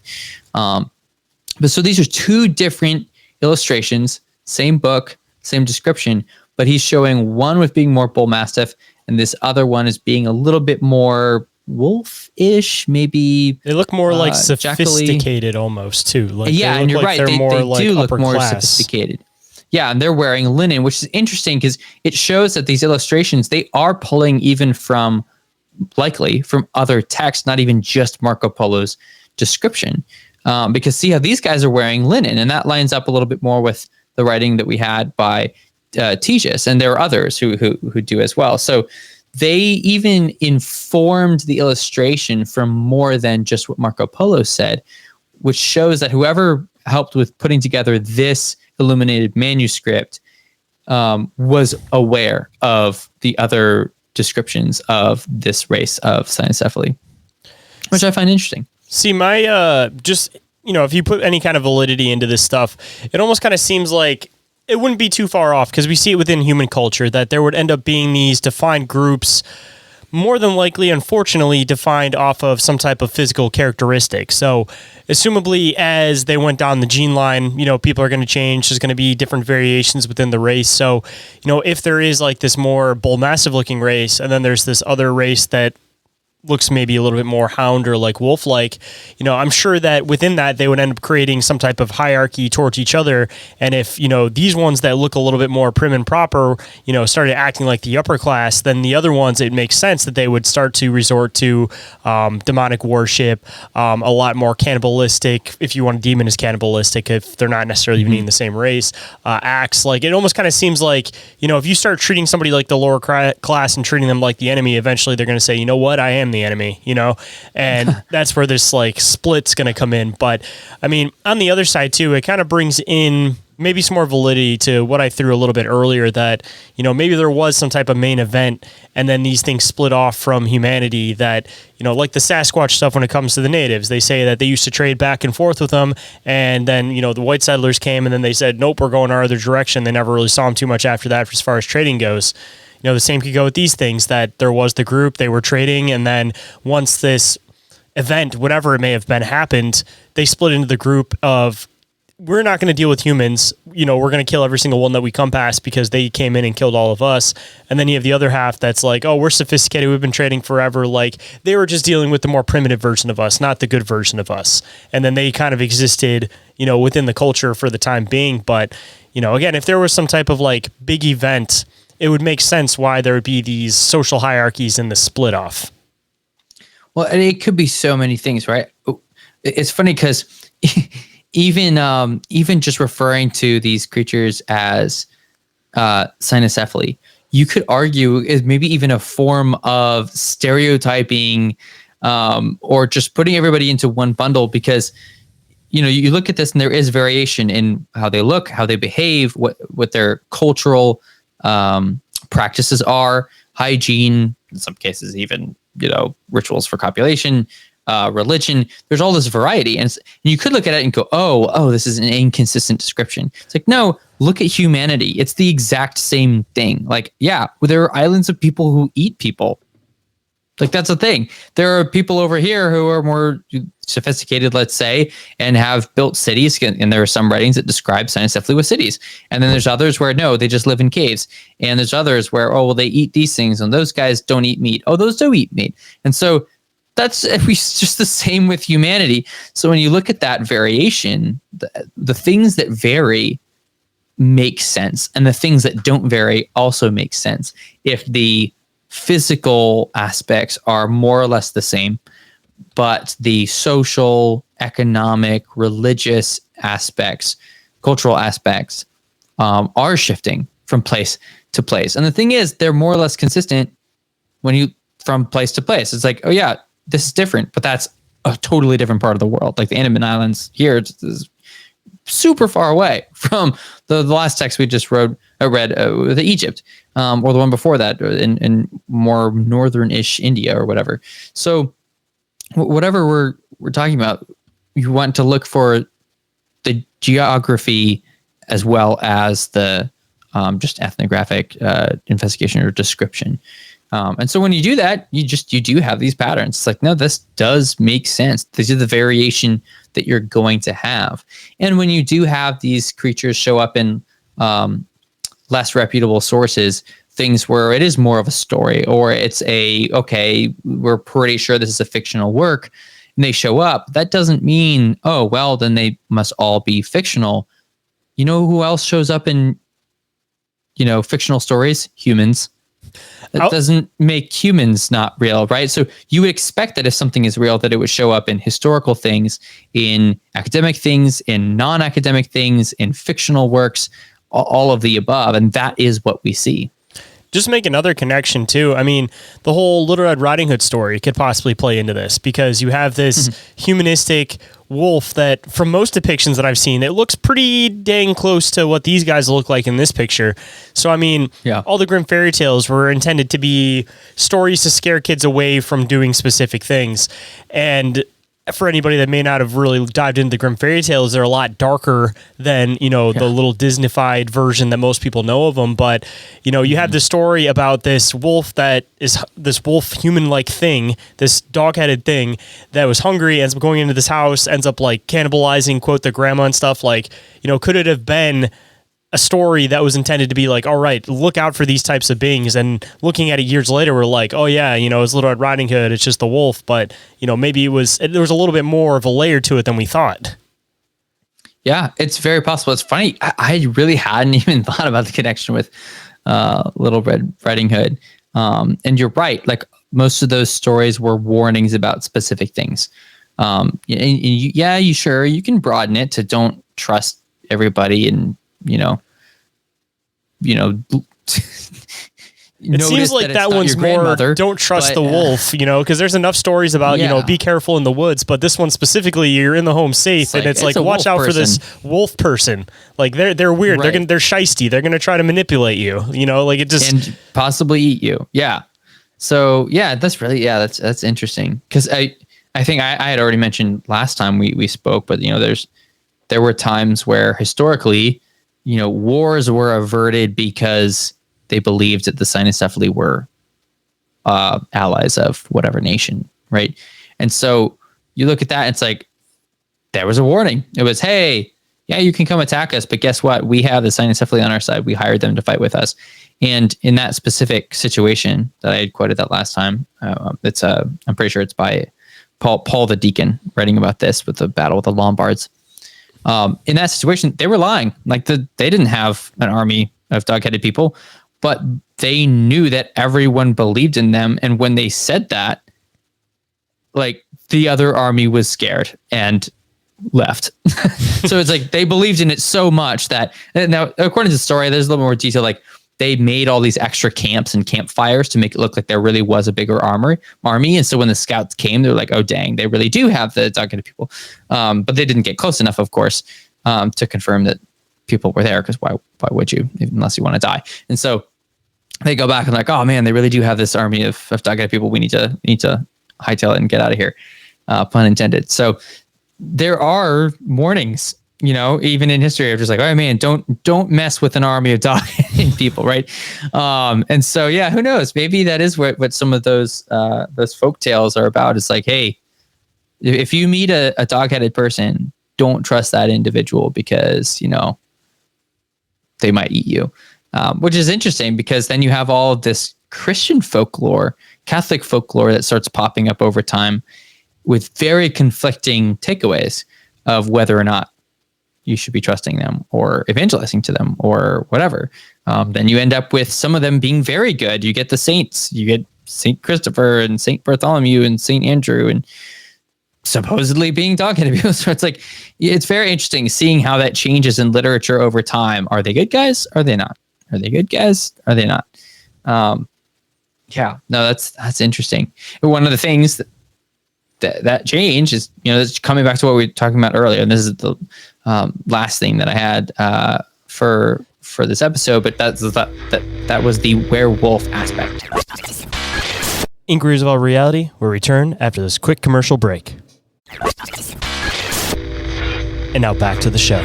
But so these are two different illustrations, same book, same description, but he's showing one with being more bull mastiff, and this other one is being a little bit more wolf-ish, maybe. They look more like jackally. sophisticated almost too. Like, yeah, and you're like right. They like do look more class. sophisticated. Yeah, and they're wearing linen, which is interesting because it shows that these illustrations, they are pulling even from, likely, from other texts, not even just Marco Polo's description. Because see how these guys are wearing linen, and that lines up a little bit more with the writing that we had by Tejas, and there are others who do as well. So they even informed the illustration from more than just what Marco Polo said, which shows that whoever helped with putting together this illuminated manuscript was aware of the other descriptions of this race of cynocephaly, which I find interesting. See, my just, if you put any kind of validity into this stuff, it almost kind of seems like it wouldn't be too far off, because we see it within human culture that there would end up being these defined groups, more than likely, unfortunately, defined off of some type of physical characteristic. So, assumably, as they went down the gene line, people are going to change. There's going to be different variations within the race. So, if there is like this more bull massive looking race, and then there's this other race that looks maybe a little bit more hound or like wolf-like, I'm sure that within that they would end up creating some type of hierarchy towards each other. And if, these ones that look a little bit more prim and proper, started acting like the upper class, then the other ones, it makes sense that they would start to resort to demonic worship, a lot more cannibalistic, if you want a demon is cannibalistic, if they're not necessarily even in the same race, acts. Like, it almost kind of seems like, if you start treating somebody like the lower class and treating them like the enemy, eventually they're going to say, you know what, I am the enemy, and that's where this like split's going to come in. But I mean, on the other side too, it kind of brings in maybe some more validity to what I threw a little bit earlier, that, maybe there was some type of main event and then these things split off from humanity, that, like the Sasquatch stuff when it comes to the natives, they say that they used to trade back and forth with them. And then, the white settlers came and then they said, nope, we're going our other direction. They never really saw them too much after that as far as trading goes. The same could go with these things, that there was the group, they were trading, and then once this event, whatever it may have been, happened, they split into the group of, we're not going to deal with humans, we're going to kill every single one that we come past because they came in and killed all of us. And then you have the other half that's like, oh, we're sophisticated, we've been trading forever, like they were just dealing with the more primitive version of us, not the good version of us. And then they kind of existed, within the culture for the time being. But, again, if there was some type of like big event, it would make sense why there would be these social hierarchies in the split off. Well, and it could be so many things, right? It's funny because even just referring to these creatures as cynocephaly, you could argue is maybe even a form of stereotyping, or just putting everybody into one bundle, because you look at this and there is variation in how they look, how they behave, what their cultural practices are, hygiene, in some cases even, rituals for copulation, religion. There's all this variety. And you could look at it and go, oh, this is an inconsistent description. It's like, no, look at humanity. It's the exact same thing. Like, yeah, there are islands of people who eat people. Like, that's the thing. There are people over here who are more sophisticated, let's say, and have built cities. And there are some writings that describe cynocephaly with cities. And then there's others where, no, they just live in caves. And there's others where, oh, well, they eat these things. And those guys don't eat meat. Oh, those do eat meat. And so that's just the same with humanity. So when you look at that variation, the things that vary make sense. And the things that don't vary also make sense. If the physical aspects are more or less the same, but the social, economic, religious aspects, cultural aspects are shifting from place to place. And the thing is, they're more or less consistent from place to place. It's like, oh yeah, this is different, but that's a totally different part of the world. Like the Andaman Islands here, it's super far away from the last text we just read, the Egypt, or the one before that in more northern-ish India or whatever. So whatever we're talking about, you want to look for the geography as well as the just ethnographic investigation or description. And so when you do that, you do have these patterns. It's like, no, this does make sense. These are the variation that you're going to have. And when you do have these creatures show up in less reputable sources, things where it is more of a story, or it's okay, we're pretty sure this is a fictional work, and they show up, that doesn't mean, oh, well, then they must all be fictional. You know who else shows up in, fictional stories? Humans. That doesn't make humans not real, right? So you would expect that if something is real, that it would show up in historical things, in academic things, in non-academic things, in fictional works, all of the above. And that is what we see. Just make another connection too. I mean, the whole Little Red Riding Hood story could possibly play into this, because you have this humanistic wolf that, from most depictions that I've seen, it looks pretty dang close to what these guys look like in this picture. So, I mean, all the Grimm fairy tales were intended to be stories to scare kids away from doing specific things. And for anybody that may not have really dived into the Grimm fairy tales, they're a lot darker than, the little Disneyfied version that most people know of them. But, you have this story about this wolf that is this wolf human-like thing, this dog-headed thing that was hungry, ends up going into this house, ends up like cannibalizing, quote, the grandma and stuff. Like, could it have been a story that was intended to be like, all right, look out for these types of beings? And looking at it years later, we're like, oh yeah, it's Little Red Riding Hood, it's just the wolf. But, maybe there was a little bit more of a layer to it than we thought. Yeah, it's very possible. It's funny. I really hadn't even thought about the connection with Little Red Riding Hood. And you're right. Like, most of those stories were warnings about specific things. You can broaden it to don't trust everybody and, it seems like that one's more don't trust the wolf, because there's enough stories about, be careful in the woods. But this one specifically, you're in the home safe, and it's like watch out for this wolf person. Like they're weird. Right. They're shisty. They're gonna try to manipulate you. And possibly eat you. Yeah. So that's interesting, because I think I had already mentioned last time we spoke, but there were times where historically, wars were averted because they believed that the cynocephaly were allies of whatever nation, right? And so you look at that, and it's like, there was a warning. It was, hey, yeah, you can come attack us, but guess what? We have the cynocephaly on our side. We hired them to fight with us. And in that specific situation that I had quoted that last time, I'm pretty sure it's by Paul the Deacon, writing about this with the battle with the Lombards. In that situation, they were lying. Like they didn't have an army of dog-headed people, but they knew that everyone believed in them. And when they said that, like, the other army was scared and left. So it's like they believed in it so much that, now according to the story, there's a little more detail. Like, they made all these extra camps and campfires to make it look like there really was a bigger army. And so when the scouts came, they're like, oh, dang, they really do have the dog-headed people. But they didn't get close enough, of course, to confirm that people were there, because why would you, unless you want to die? And so they go back and like, oh man, they really do have this army of dog-headed people. We need to hightail it and get out of here. Pun intended. So there are warnings, even in history, of just like, oh man, don't mess with an army of dog-headed people, right? And so who knows? Maybe that is what some of those folk tales are about. It's like, hey, if you meet a dog-headed person, don't trust that individual, because they might eat you. Which is interesting, because then you have all of this Christian folklore, Catholic folklore, that starts popping up over time with very conflicting takeaways of whether or not you should be trusting them or evangelizing to them or whatever. Then you end up with some of them being very good. You get the saints, you get Saint Christopher and Saint Bartholomew and Saint Andrew, and supposedly being dog-headed people. So it's like, it's very interesting seeing how that changes in literature over time. Are they good guys? Are they not? Are they good guys? Are they not? That's interesting. One of the things that change is, it's coming back to what we were talking about earlier. And this is the last thing that I had for this episode, but that was the werewolf aspect. Inquiries About Reality will return after this quick commercial break. And now back to the show.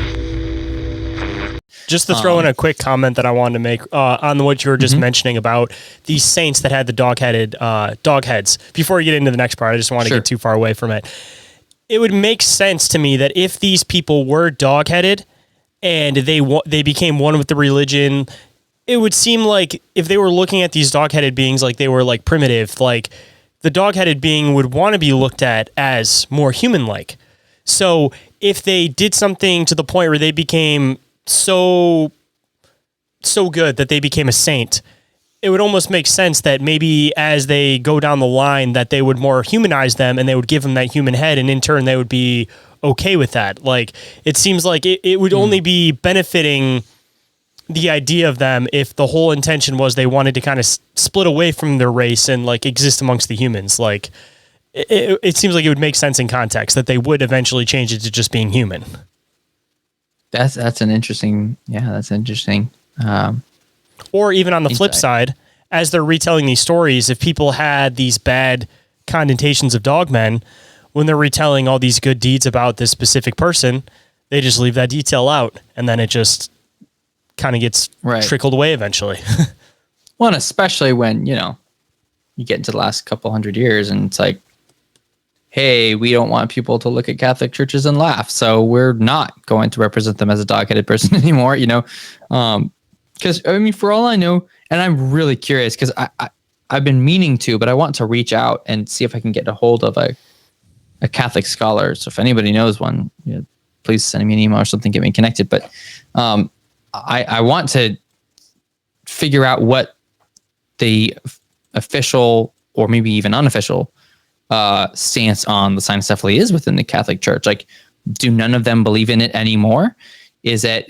Just to throw in a quick comment that I wanted to make on what you were just mentioning about these saints that had the dog heads. Before you get into the next part, I just don't want to get too far away from it. It would make sense to me that if these people were dog-headed and they became one with the religion, it would seem like if they were looking at these dog-headed beings like they were like primitive, like the dog-headed being would want to be looked at as more human-like. So if they did something to the point where they became so good that they became a saint, it would almost make sense that maybe as they go down the line that they would more humanize them and they would give them that human head, and in turn they would be okay with that. Like, it seems like it would only be benefiting the idea of them if the whole intention was they wanted to kind of split away from their race and like exist amongst the humans. Like, it seems like it would make sense in context that they would eventually change it to just being human. That's an interesting. Yeah, that's interesting. Or even on the flip Insight. side, as they're retelling these stories, if people had these bad connotations of dogmen, when they're retelling all these good deeds about this specific person, they just leave that detail out, and then it just kind of gets trickled away eventually. Well, and especially when, you get into the last couple hundred years and it's like, hey, we don't want people to look at Catholic churches and laugh, so we're not going to represent them as a dog-headed person anymore, because, for all I know, and I'm really curious because I've been meaning to, but I want to reach out and see if I can get a hold of a Catholic scholar. So if anybody knows one, please send me an email or something, get me connected. But I want to figure out what the official or maybe even unofficial stance on the cynocephaly is within the Catholic Church. Like, do none of them believe in it anymore? Is it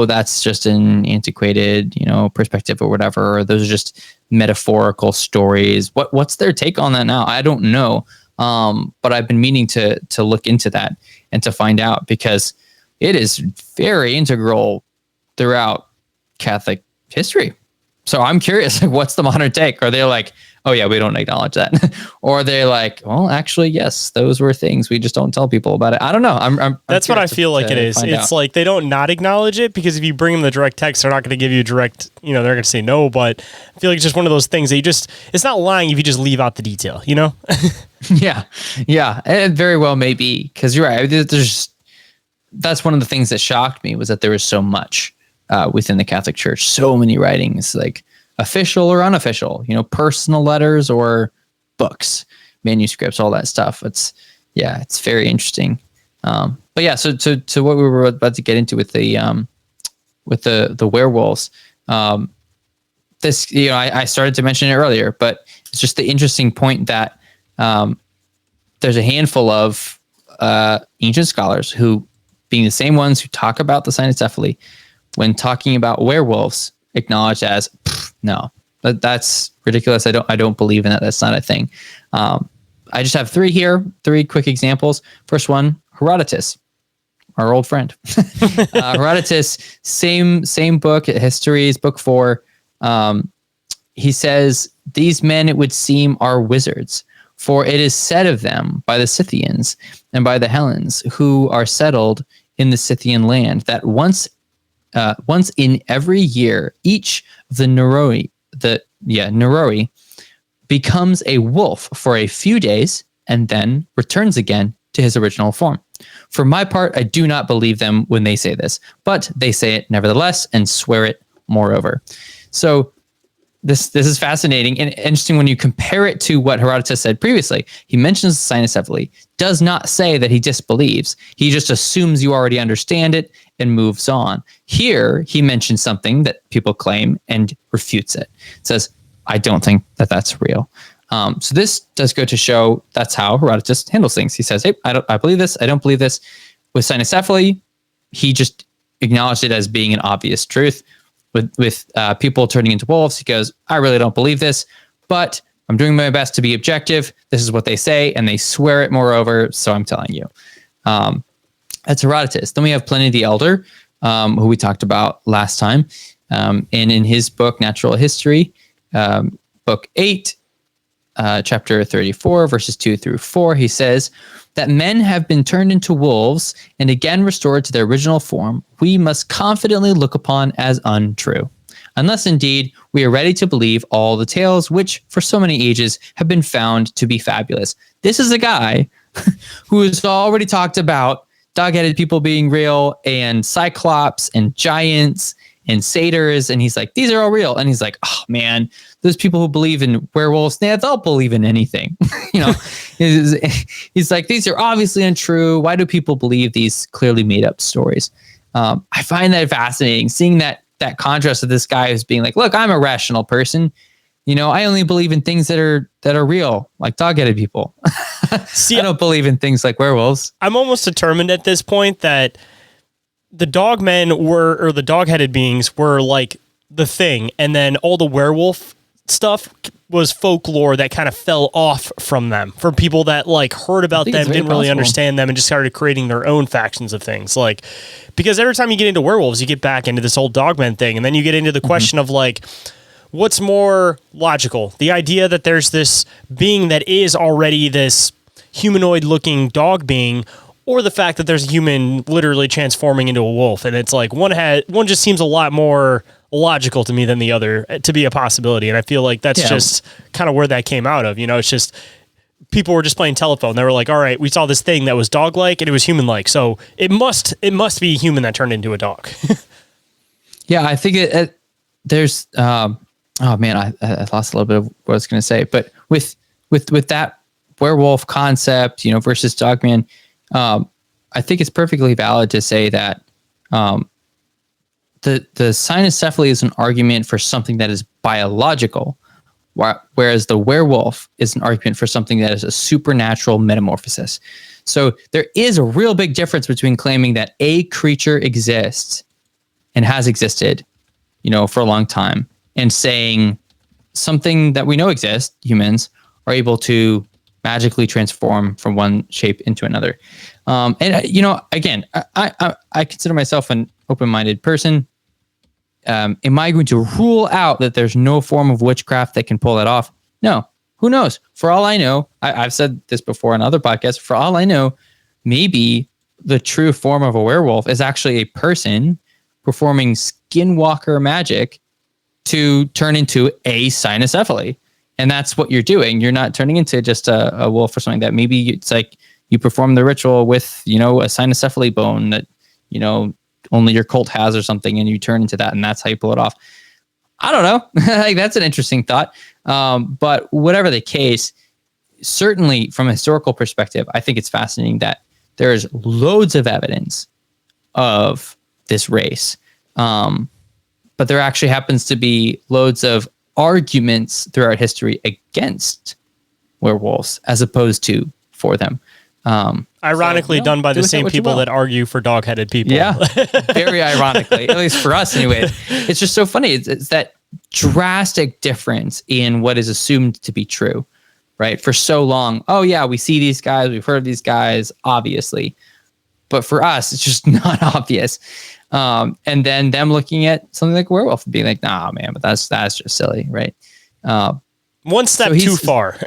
that's just an antiquated, perspective or whatever? Or those are just metaphorical stories. What's their take on that now? I don't know. But I've been meaning to look into that and to find out, because it is very integral throughout Catholic history. So I'm curious, what's the modern take? Are they like, oh yeah, we don't acknowledge that? Or are they like, well, actually, yes, those were things. We just don't tell people about it. I don't know. I'm That's what I feel like it is. It's like they don't not acknowledge it, because if you bring them the direct text, they're not going to give you direct, they're going to say no, but I feel like it's just one of those things that it's not lying if you just leave out the detail, Yeah. It very well may be, because you're right. That's one of the things that shocked me, was that there was so much within the Catholic Church, so many writings, like official or unofficial, personal letters or books, manuscripts, all that stuff. It's very interesting. But yeah, so to what we were about to get into with the werewolves, this, I started to mention it earlier, but it's just the interesting point that there's a handful of ancient scholars who, being the same ones who talk about the cynocephaly, when talking about werewolves, acknowledged as no, that's ridiculous. I don't believe in that. That's not a thing. I just have three quick examples. First one, Herodotus, our old friend. Herodotus, same book, Histories, book 4. He says, these men, it would seem, are wizards, for it is said of them by the Scythians and by the Hellenes, who are settled in the Scythian land, that once in every year, each of the Neroi becomes a wolf for a few days and then returns again to his original form. For my part, I do not believe them when they say this, but they say it nevertheless and swear it moreover. So this is fascinating and interesting when you compare it to what Herodotus said previously. He mentions the cynocephaly, does not say that he disbelieves. He just assumes you already understand it and moves on. Here, he mentions something that people claim and refutes it. Says, I don't think that that's real. So this does go to show that's how Herodotus handles things. He says, hey, I believe this. I don't believe this. With cynocephaly, he just acknowledged it as being an obvious truth. With people turning into wolves, he goes, I really don't believe this, but I'm doing my best to be objective. This is what they say, and they swear it moreover, so I'm telling you. That's Herodotus. Then we have Pliny the Elder, who we talked about last time. And in his book, Natural History, book 8, chapter 34, verses 2 through 4, he says that men have been turned into wolves and again restored to their original form, we must confidently look upon as untrue, unless indeed we are ready to believe all the tales which for so many ages have been found to be fabulous. This is a guy who has already talked about dog-headed people being real and cyclops and giants and satyrs, and he's like, these are all real. And he's like, oh man, those people who believe in werewolves, they'll believe in anything. He's like, these are obviously untrue. Why do people believe these clearly made up stories? I find that fascinating, seeing that contrast of this guy who's being like, look, I'm a rational person. I only believe in things that are real, like dog-headed people. See, I don't believe in things like werewolves. I'm almost determined at this point that the dogmen or the dog-headed beings were like the thing, and then all the werewolf stuff was folklore that kind of fell off from them, from people that like heard about them, didn't really understand them, and just started creating their own factions of things. Like, because every time you get into werewolves, you get back into this whole Dogman thing, and then you get into the question of like, what's more logical? The idea that there's this being that is already this humanoid-looking dog being, or the fact that there's a human literally transforming into a wolf. And it's like one just seems a lot more logical to me than the other to be a possibility. And I feel like that's just kind of where that came out of. You know, it's just people were just playing telephone. They were like, all right, we saw this thing that was dog-like and it was human-like. So it must be a human that turned into a dog. Yeah, I think there's oh man, I lost a little bit of what I was going to say, but with that werewolf concept, you know, versus Dogman, I think it's perfectly valid to say that the cynocephaly is an argument for something that is biological, whereas the werewolf is an argument for something that is a supernatural metamorphosis. So there is a real big difference between claiming that a creature exists and has existed, you know, for a long time, and saying something that we know exists, humans, are able to magically transform from one shape into another. And, you know, again, I consider myself an open-minded person. Am I going to rule out that there's no form of witchcraft that can pull that off? No. Who knows? For all I know, I've said this before on other podcasts, for all I know, maybe the true form of a werewolf is actually a person performing skinwalker magic to turn into a cynocephaly. And that's what you're doing. You're not turning into just a wolf or something. That maybe it's like you perform the ritual with, you know, a cynocephaly bone that, you know, only your cult has or something, and you turn into that, and that's how you pull it off. I don't know. Like, that's an interesting thought. But whatever the case, certainly from a historical perspective, I think it's fascinating that there's loads of evidence of this race. But there actually happens to be loads of arguments throughout history against werewolves as opposed to for them. Ironically, done by the same people that argue for dog-headed people. Yeah, very ironically, at least for us anyway. It's just so funny. It's that drastic difference in what is assumed to be true, right? For so long, oh yeah, we see these guys, we've heard of these guys, obviously. But for us, it's just not obvious. And then them looking at something like werewolf and being like, nah, man, but that's just silly, right? One step too far.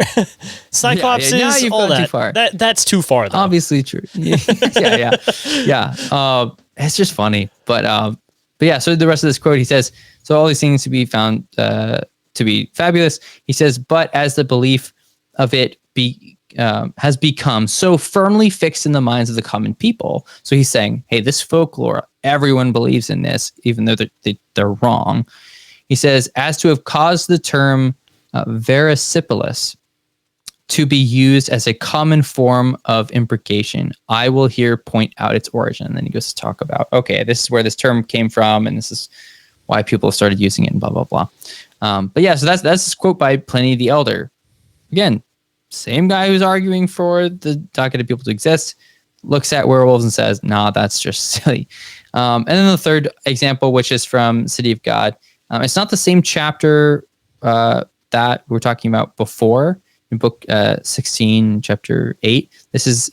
Cyclops is all that. Too far. That's too far, though. Obviously true. Yeah. It's just funny, but yeah. So the rest of this quote, he says, so all these things to be found to be fabulous. He says, but as the belief of it has become so firmly fixed in the minds of the common people. So he's saying, hey, this folklore, everyone believes in this, even though they're wrong. He says, as to have caused the term vericipolis to be used as a common form of imprecation, I will here point out its origin. And then he goes to talk about, okay, this is where this term came from, and this is why people started using it, and blah, blah, blah. But yeah, so that's this quote by Pliny the Elder. Again, same guy who's arguing for the dog-headed people to exist, looks at werewolves and says, nah, that's just silly. And then the third example, which is from City of God. It's not the same chapter that we were talking about before in book 16, chapter 8. This is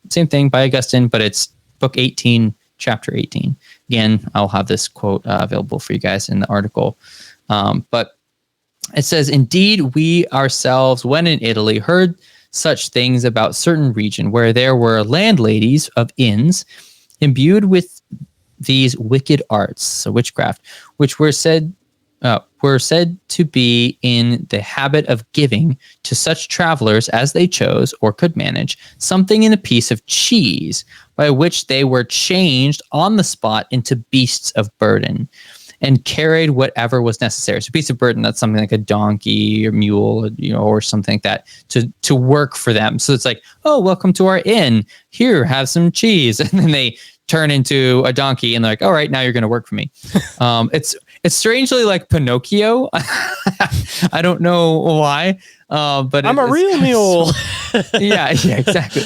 same thing by Augustine, but it's book 18, chapter 18. Again, I'll have this quote available for you guys in the article. But it says, indeed, we ourselves, when in Italy, heard such things about certain region where there were landladies of inns imbued with these wicked arts, so witchcraft, which were said to be in the habit of giving to such travelers as they chose or could manage something in a piece of cheese, by which they were changed on the spot into beasts of burden, and carried whatever was necessary. So beast of burden, that's something like a donkey or mule, you know, or something like that to work for them. So it's like, oh, welcome to our inn. Here, have some cheese. And then they turn into a donkey and they're like, all right, now you're going to work for me. It's strangely like Pinocchio. I don't know why, but I'm a real mule. yeah, exactly.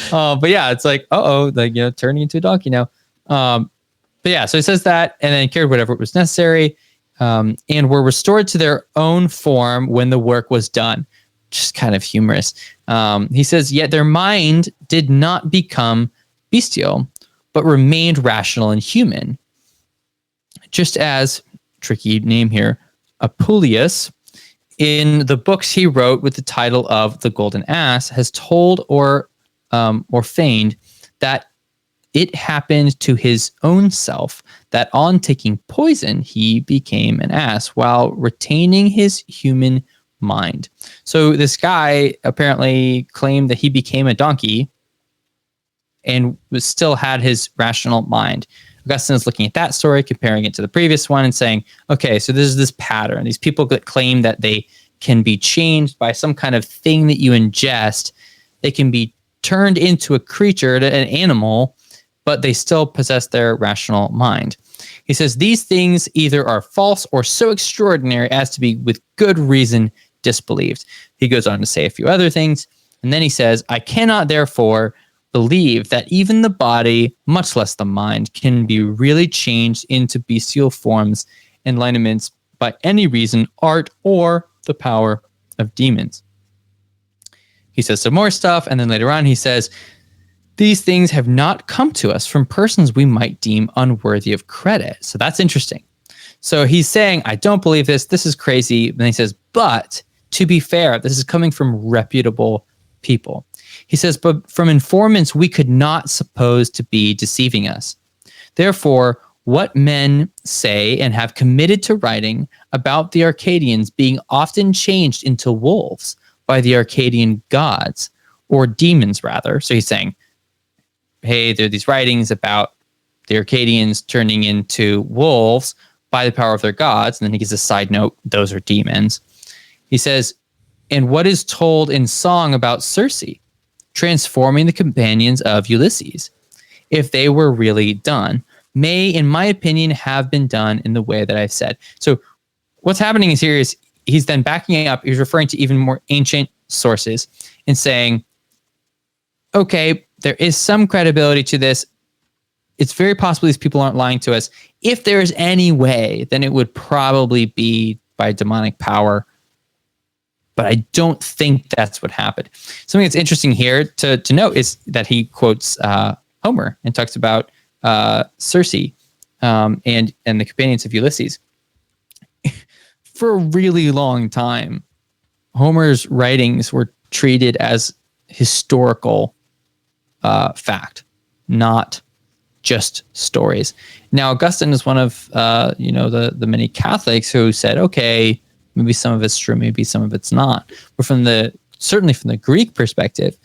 But yeah, it's like, like, you know, turning into a donkey now. But yeah, so he says that, and then he carried whatever was necessary. and were restored to their own form when the work was done. Just kind of humorous. He says, yet their mind did not become bestial, but remained rational and human. Just as, tricky name here, Apuleius, in the books he wrote with the title of The Golden Ass, has told or feigned that it happened to his own self that on taking poison, he became an ass while retaining his human mind. So this guy apparently claimed that he became a donkey and still had his rational mind. Augustine is looking at that story, comparing it to the previous one and saying, okay, so this is this pattern. These people that claim that they can be changed by some kind of thing that you ingest. They can be turned into a creature, an animal, but they still possess their rational mind. He says these things either are false or so extraordinary as to be with good reason disbelieved. He goes on to say a few other things, and then he says, I cannot therefore believe that even the body, much less the mind, can be really changed into bestial forms and lineaments by any reason, art, or the power of demons. He says some more stuff, and then later on he says, these things have not come to us from persons we might deem unworthy of credit. So that's interesting. So he's saying, I don't believe this. This is crazy. And he says, but to be fair, this is coming from reputable people. He says, but from informants we could not suppose to be deceiving us. Therefore, what men say and have committed to writing about the Arcadians being often changed into wolves by the Arcadian gods, or demons rather. So he's saying, hey, there are these writings about the Arcadians turning into wolves by the power of their gods. And then he gives a side note, those are demons. He says, and what is told in song about Circe, transforming the companions of Ulysses, if they were really done, may, in my opinion, have been done in the way that I've said. So what's happening is here is he's then backing up. He's referring to even more ancient sources and saying, okay, there is some credibility to this. It's very possible these people aren't lying to us. If there's any way, then it would probably be by demonic power. But I don't think that's what happened. Something that's interesting here to note is that he quotes Homer and talks about Circe and the companions of Ulysses. For a really long time, Homer's writings were treated as historical fact, not just stories. Now, Augustine is one of the many Catholics who said, okay, maybe some of it's true, maybe some of it's not. But certainly from the Greek perspective,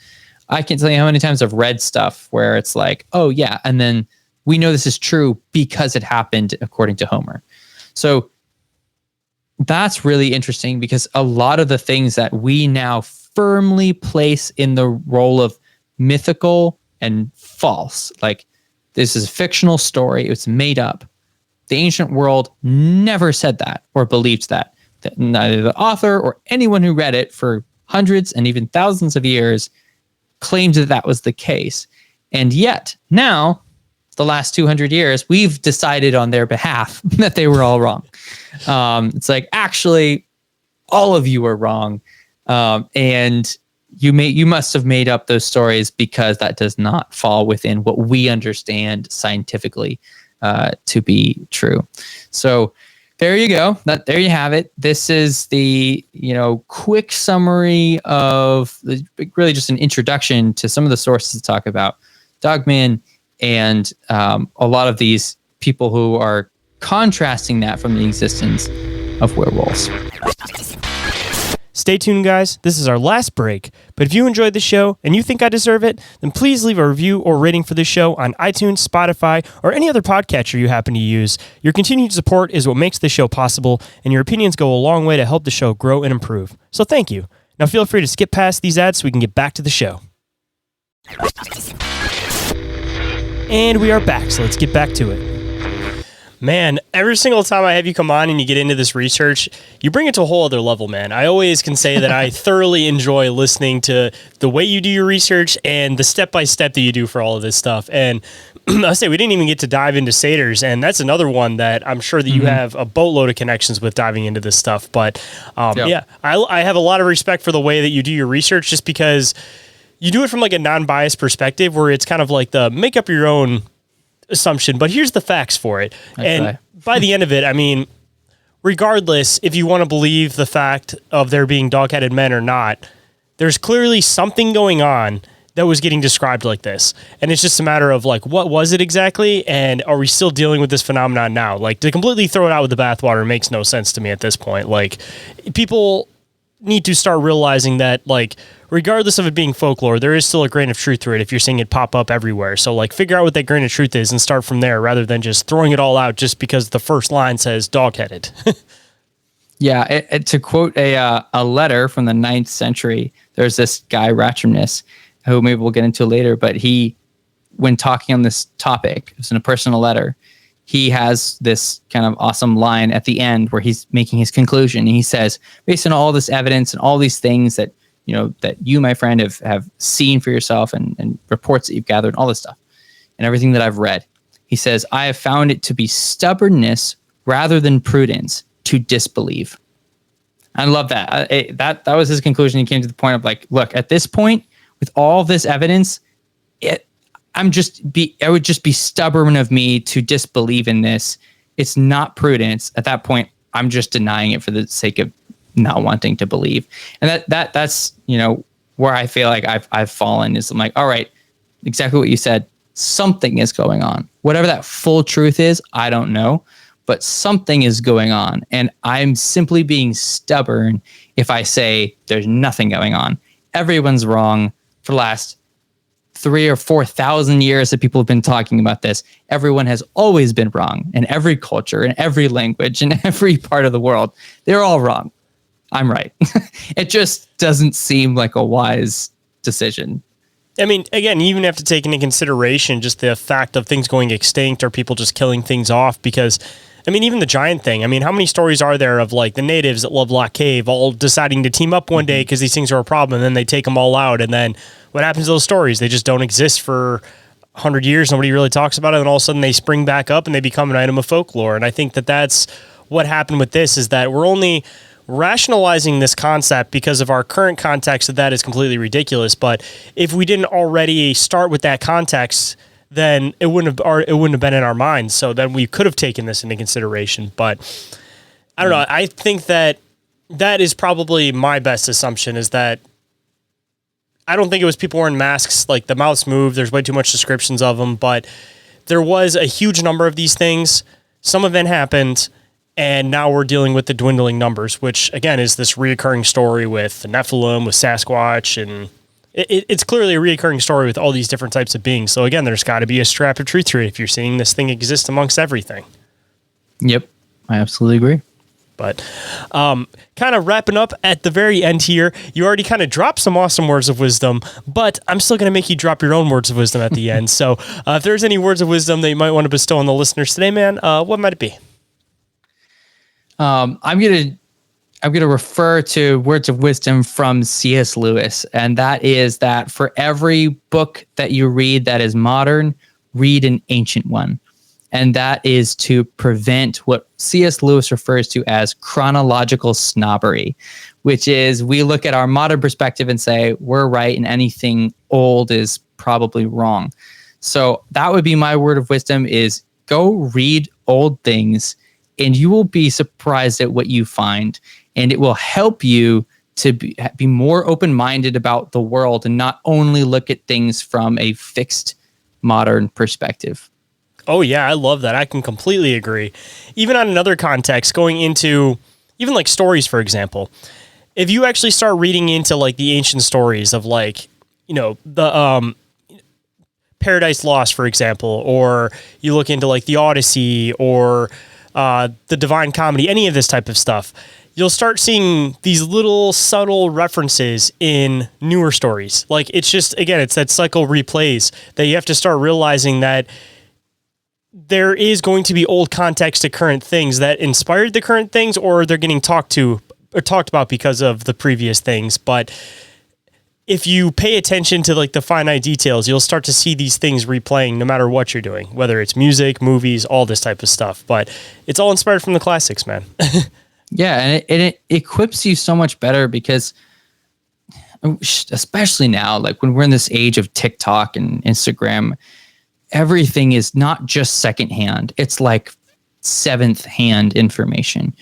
I can't tell you how many times I've read stuff where it's like, oh yeah, and then we know this is true because it happened according to Homer. So that's really interesting because a lot of the things that we now firmly place in the role of mythical and false, like this is a fictional story, it's made up. The ancient world never said that or believed that neither the author or anyone who read it for hundreds and even thousands of years claimed that that was the case. And yet now, the last 200 years, we've decided on their behalf that they were all wrong. It's like, actually, all of you are wrong. And you must have made up those stories because that does not fall within what we understand scientifically to be true. So there you go. There you have it. This is the quick summary of really just an introduction to some of the sources to talk about Dogman and a lot of these people who are contrasting that from the existence of werewolves. Stay tuned, guys. This is our last break. But if you enjoyed the show and you think I deserve it, then please leave a review or rating for this show on iTunes, Spotify, or any other podcatcher you happen to use. Your continued support is what makes the show possible, and your opinions go a long way to help the show grow and improve. So thank you. Now feel free to skip past these ads so we can get back to the show. And we are back, so let's get back to it. Man, every single time I have you come on and you get into this research, you bring it to a whole other level, man. I always can say that I thoroughly enjoy listening to the way you do your research and the step-by-step that you do for all of this stuff. And I'll say we didn't even get to dive into satyrs, and that's another one that I'm sure that you have a boatload of connections with diving into this stuff. But yeah, I have a lot of respect for the way that you do your research, just because you do it from like a non-biased perspective where it's kind of like the make up your own assumption, but here's the facts for it. And by the end of it, I mean, regardless if you want to believe the fact of there being dog-headed men or not, there's clearly something going on that was getting described like this. And it's just a matter of like, what was it exactly? And are we still dealing with this phenomenon now? Like, to completely throw it out with the bathwater makes no sense to me at this point. Like, people need to start realizing that, like, regardless of it being folklore, there is still a grain of truth to it if you're seeing it pop up everywhere. So, like, figure out what that grain of truth is and start from there rather than just throwing it all out just because the first line says dog-headed. Yeah, to quote a letter from the 9th century, there's this guy, Ratchernus, who maybe we'll get into later, but he, when talking on this topic, it was in a personal letter, he has this kind of awesome line at the end where he's making his conclusion. And he says, based on all this evidence and all these things that, you know, that you, my friend, have seen for yourself and reports that you've gathered, all this stuff and everything that I've read, he says, I have found it to be stubbornness rather than prudence to disbelieve. I love that. That was his conclusion. He came to the point of like, look, at this point, with all this evidence, it would just be stubborn of me to disbelieve in this. It's not prudence. At that point, I'm just denying it for the sake of not wanting to believe. And that's, you know, where I feel like I've fallen is I'm like, all right, exactly what you said. Something is going on. Whatever that full truth is, I don't know, but something is going on. And I'm simply being stubborn if I say there's nothing going on. Everyone's wrong for the last 3,000 or 4,000 years that people have been talking about this. Everyone has always been wrong in every culture, in every language, in every part of the world. They're all wrong. I'm right. It just doesn't seem like a wise decision. I mean, again, you even have to take into consideration just the fact of things going extinct or people just killing things off because, I mean, even the giant thing. I mean, how many stories are there of like the natives at Lovelock Cave all deciding to team up one day because these things are a problem and then they take them all out and then what happens to those stories? They just don't exist for 100 years. Nobody really talks about it. And all of a sudden they spring back up and they become an item of folklore. And I think that that's what happened with this is that we're only rationalizing this concept because of our current context that is completely ridiculous. But if we didn't already start with that context, then it wouldn't have been in our minds. So then we could have taken this into consideration. But I don't know. I think that is probably my best assumption is that I don't think it was people wearing masks. Like the mouths move. There's way too much descriptions of them, but there was a huge number of these things. Some of them happened. And now we're dealing with the dwindling numbers, which again is this reoccurring story with the Nephilim, with Sasquatch, and it's clearly a reoccurring story with all these different types of beings. So again, there's got to be a strap of truth to it if you're seeing this thing exist amongst everything. Yep, I absolutely agree. But kind of wrapping up at the very end here, you already kind of dropped some awesome words of wisdom, but I'm still going to make you drop your own words of wisdom at the end. So if there's any words of wisdom that you might want to bestow on the listeners today, man, what might it be? I'm gonna refer to words of wisdom from C.S. Lewis, and that is that for every book that you read that is modern, read an ancient one. And that is to prevent what C.S. Lewis refers to as chronological snobbery, which is we look at our modern perspective and say we're right and anything old is probably wrong. So that would be my word of wisdom is go read old things and you will be surprised at what you find. And it will help you to be more open-minded about the world and not only look at things from a fixed modern perspective. Oh, yeah, I love that. I can completely agree. Even on another context, going into even like stories, for example, if you actually start reading into like the ancient stories of like, you know, the Paradise Lost, for example, or you look into like the Odyssey or the Divine Comedy, any of this type of stuff, you'll start seeing these little subtle references in newer stories. Like it's just, again, it's that cycle replays that you have to start realizing that there is going to be old context to current things that inspired the current things, or they're getting talked about because of the previous things. But if you pay attention to like the finite details, you'll start to see these things replaying no matter what you're doing, whether it's music, movies, all this type of stuff. But it's all inspired from the classics, man. Yeah, and it equips you so much better because, especially now, like when we're in this age of TikTok and Instagram, everything is not just secondhand. It's like seventh hand information.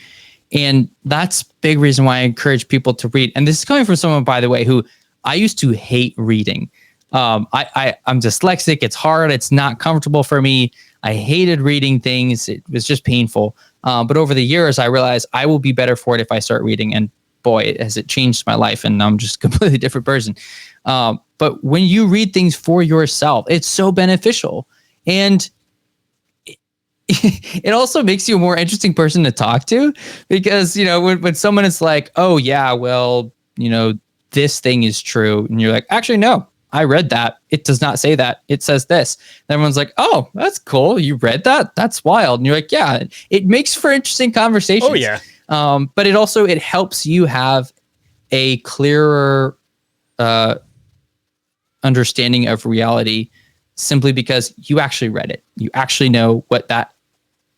And that's a big reason why I encourage people to read. And this is coming from someone, by the way, who I used to hate reading. I'm dyslexic. It's hard. It's not comfortable for me. I hated reading things. It was just painful. But over the years, I realized I will be better for it if I start reading. And boy, has it changed my life. And I'm just a completely different person. But when you read things for yourself, it's so beneficial. And it also makes you a more interesting person to talk to, because, you know, when someone is like, oh, yeah, well, you know, this thing is true. And you're like, actually, no, I read that. It does not say that. It says this. And everyone's like, oh, that's cool. You read that? That's wild. And you're like, yeah, it makes for interesting conversations. Oh, yeah. But it helps you have a clearer understanding of reality, simply because you actually read it. You actually know what that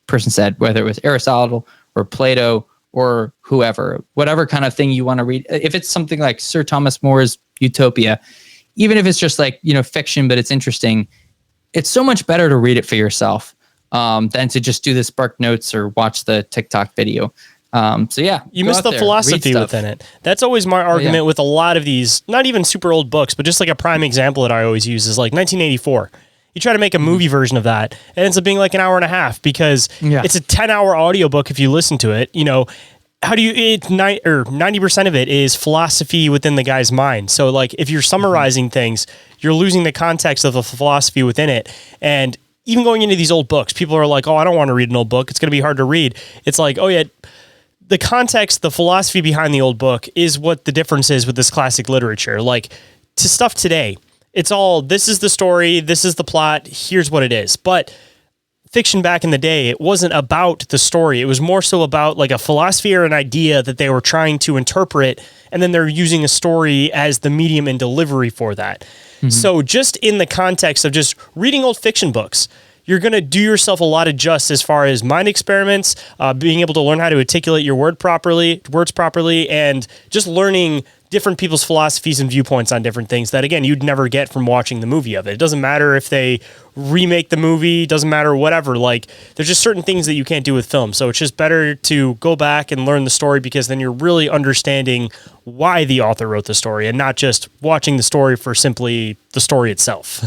person said, whether it was Aristotle or Plato or whoever, whatever kind of thing you want to read. If it's something like Sir Thomas More's Utopia, even if it's just like, you know, fiction, but it's interesting, it's so much better to read it for yourself than to just do the Spark Notes or watch the TikTok video. So yeah, you miss the philosophy within it. That's always my argument with a lot of these, not even super old books, but just like a prime example that I always use is like 1984. You try to make a movie version of that, it ends up being like an hour and a half because it's a 10-hour audiobook if you listen to it. You know, how do you, 90% of it is philosophy within the guy's mind. So like if you're summarizing things, you're losing the context of the philosophy within it. And even going into these old books, people are like, oh, I don't want to read an old book. It's going to be hard to read. It's like, oh yeah, the context, the philosophy behind the old book is what the difference is with this classic literature. Like to stuff today, it's all, this is the story, this is the plot, here's what it is. But fiction back in the day, it wasn't about the story. It was more so about like a philosophy or an idea that they were trying to interpret, and then they're using a story as the medium and delivery for that. Mm-hmm. So just in the context of just reading old fiction books, you're going to do yourself a lot of just as far as mind experiments, being able to learn how to articulate your words properly, and just learning different people's philosophies and viewpoints on different things that, again, you'd never get from watching the movie of it. It doesn't matter if they remake the movie, doesn't matter whatever. Like, there's just certain things that you can't do with film. So it's just better to go back and learn the story, because then you're really understanding why the author wrote the story and not just watching the story for simply the story itself.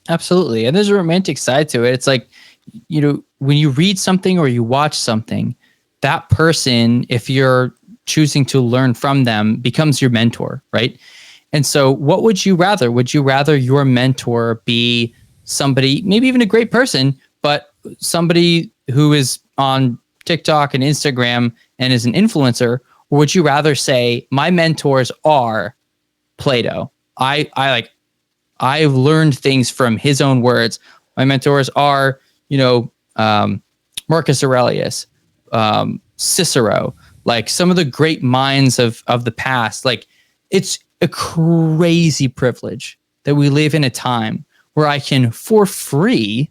Absolutely. And there's a romantic side to it. It's like, you know, when you read something or you watch something, that person, if you're choosing to learn from them, becomes your mentor, right? And so what would you rather? Would you rather your mentor be somebody, maybe even a great person, but somebody who is on TikTok and Instagram and is an influencer? Or would you rather say, my mentors are Plato? I've learned things from his own words. My mentors are, you know, Marcus Aurelius, Cicero, like some of the great minds of the past. Like, it's a crazy privilege that we live in a time where I can, for free,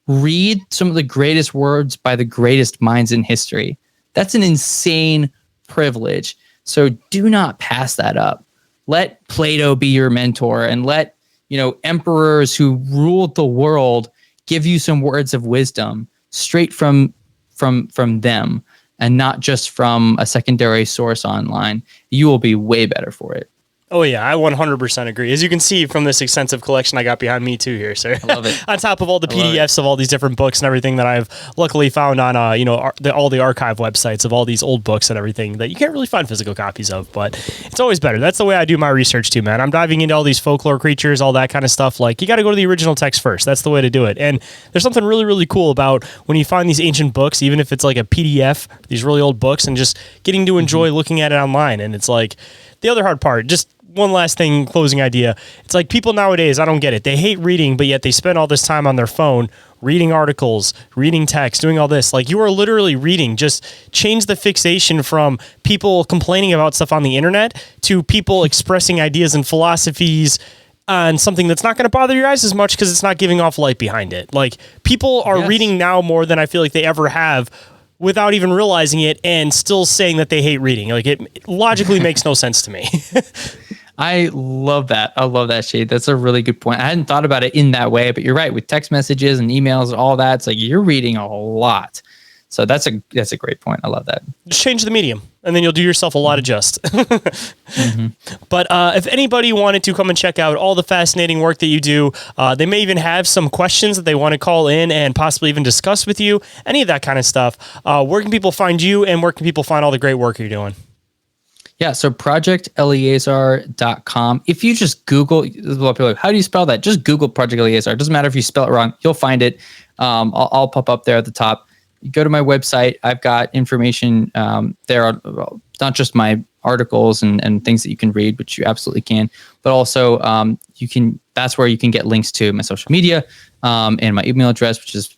read some of the greatest words by the greatest minds in history. That's an insane privilege. So do not pass that up. Let Plato be your mentor, and let, you know, emperors who ruled the world give you some words of wisdom straight from them, and not just from a secondary source online. You will be way better for it. Oh, yeah, I 100% agree. As you can see from this extensive collection I got behind me, too, here, sir. I love it. On top of all the PDFs of all these different books and everything that I've luckily found on, all the archive websites of all these old books and everything that you can't really find physical copies of, but it's always better. That's the way I do my research, too, man. I'm diving into all these folklore creatures, all that kind of stuff. Like, you got to go to the original text first. That's the way to do it. And there's something really, really cool about when you find these ancient books, even if it's like a PDF, these really old books, and just getting to enjoy looking at it online. And it's like, the other hard part, just one last thing, closing idea. It's like people nowadays, I don't get it. They hate reading, but yet they spend all this time on their phone reading articles, reading text, doing all this. Like, you are literally reading. Just change the fixation from people complaining about stuff on the internet to people expressing ideas and philosophies on something that's not going to bother your eyes as much because it's not giving off light behind it. Like, people are reading now more than I feel like they ever have without even realizing it and still saying that they hate reading. Like, it logically makes no sense to me. I love that. I love that, Shade. That's a really good point. I hadn't thought about it in that way, but you're right. With text messages and emails and all that, it's like you're reading a lot. So that's a great point. I love that. Just change the medium, and then you'll do yourself a lot of just. But if anybody wanted to come and check out all the fascinating work that you do, they may even have some questions that they want to call in and possibly even discuss with you, any of that kind of stuff. Where can people find you, and where can people find all the great work you're doing? Yeah, so projecteleazar.com. If you just Google, how do you spell that? Just Google Project Eleazar. It doesn't matter if you spell it wrong. You'll find it. I'll pop up there at the top. You go to my website. I've got information there, not just my articles and things that you can read, which you absolutely can, but also that's where you can get links to my social media and my email address, which is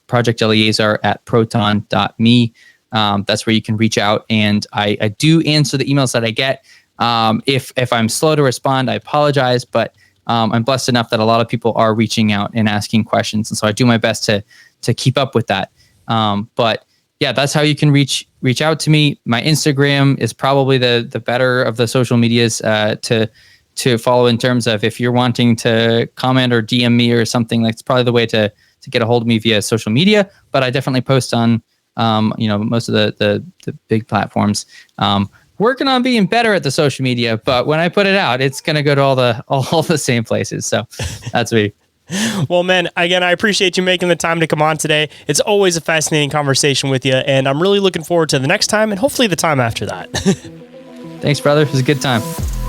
projecteleazar@proton.me. That's where you can reach out, and I do answer the emails that I get. If I'm slow to respond, I apologize, but I'm blessed enough that a lot of people are reaching out and asking questions, and so I do my best to keep up with that. But yeah, that's how you can reach out to me. My Instagram is probably the better of the social medias to follow in terms of if you're wanting to comment or DM me or something. Like, it's probably the way to get a hold of me via social media. But I definitely post on most of the big platforms. Working on being better at the social media, but when I put it out, it's gonna go to all the same places. So that's me. Well, man, again, I appreciate you making the time to come on today. It's always a fascinating conversation with you, and I'm really looking forward to the next time and hopefully the time after that. Thanks, brother. It was a good time.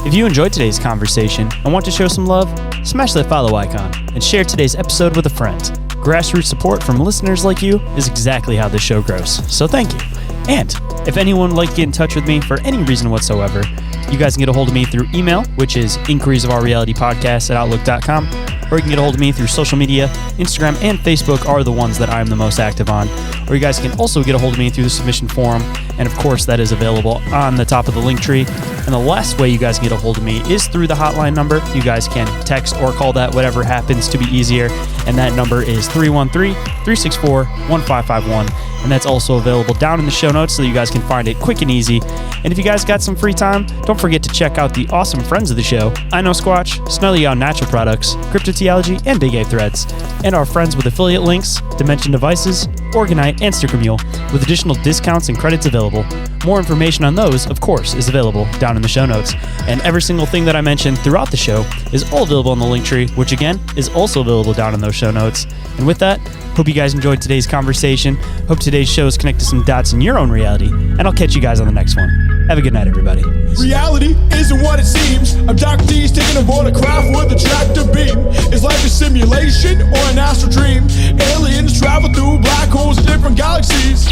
If you enjoyed today's conversation and want to show some love, smash that follow icon and share today's episode with a friend. Grassroots support from listeners like you is exactly how this show grows, so thank you. And if anyone would like to get in touch with me for any reason whatsoever, you guys can get a hold of me through email, which is inquiriesofourrealitypodcast@outlook.com, or you can get a hold of me through social media. Instagram and Facebook are the ones that I'm the most active on. Or you guys can also get a hold of me through the submission forum, and of course that is available on the top of the link tree. And the last way you guys can get a hold of me is through the hotline number. You guys can text or call that, whatever happens to be easier, and that number is 313-364-1551. And that's also available down in the show notes so that you guys can find it quick and easy. And if you guys got some free time, don't forget to check out the awesome friends of the show, I Know Squatch, Snelly Young Natural Products, Cryptotheology, and Big A Threads, and our friends with affiliate links, Dimension Devices, Oregon-ite, and Sticker Mule, with additional discounts and credits available. More information on those, of course, is available down in the show notes. And every single thing that I mentioned throughout the show is all available on the link tree, which again is also available down in those show notes. And with that, hope you guys enjoyed today's conversation. Hope today's show has connected some dots in your own reality. And I'll catch you guys on the next one. Have a good night, everybody. Reality isn't what it seems. Abductees taking aboard a craft with a tractor beam. Is life a simulation or an astral dream? Aliens travel through black holes in different galaxies.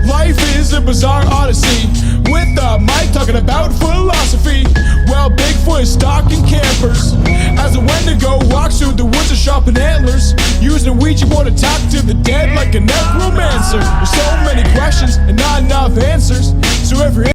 Life is a bizarre odyssey, with a mic talking about philosophy. Well, Bigfoot is stalking campers as a Wendigo walks through the woods of sharpened antlers, using a Ouija board to talk to the dead like a necromancer. There's so many questions and not enough answers. So if you're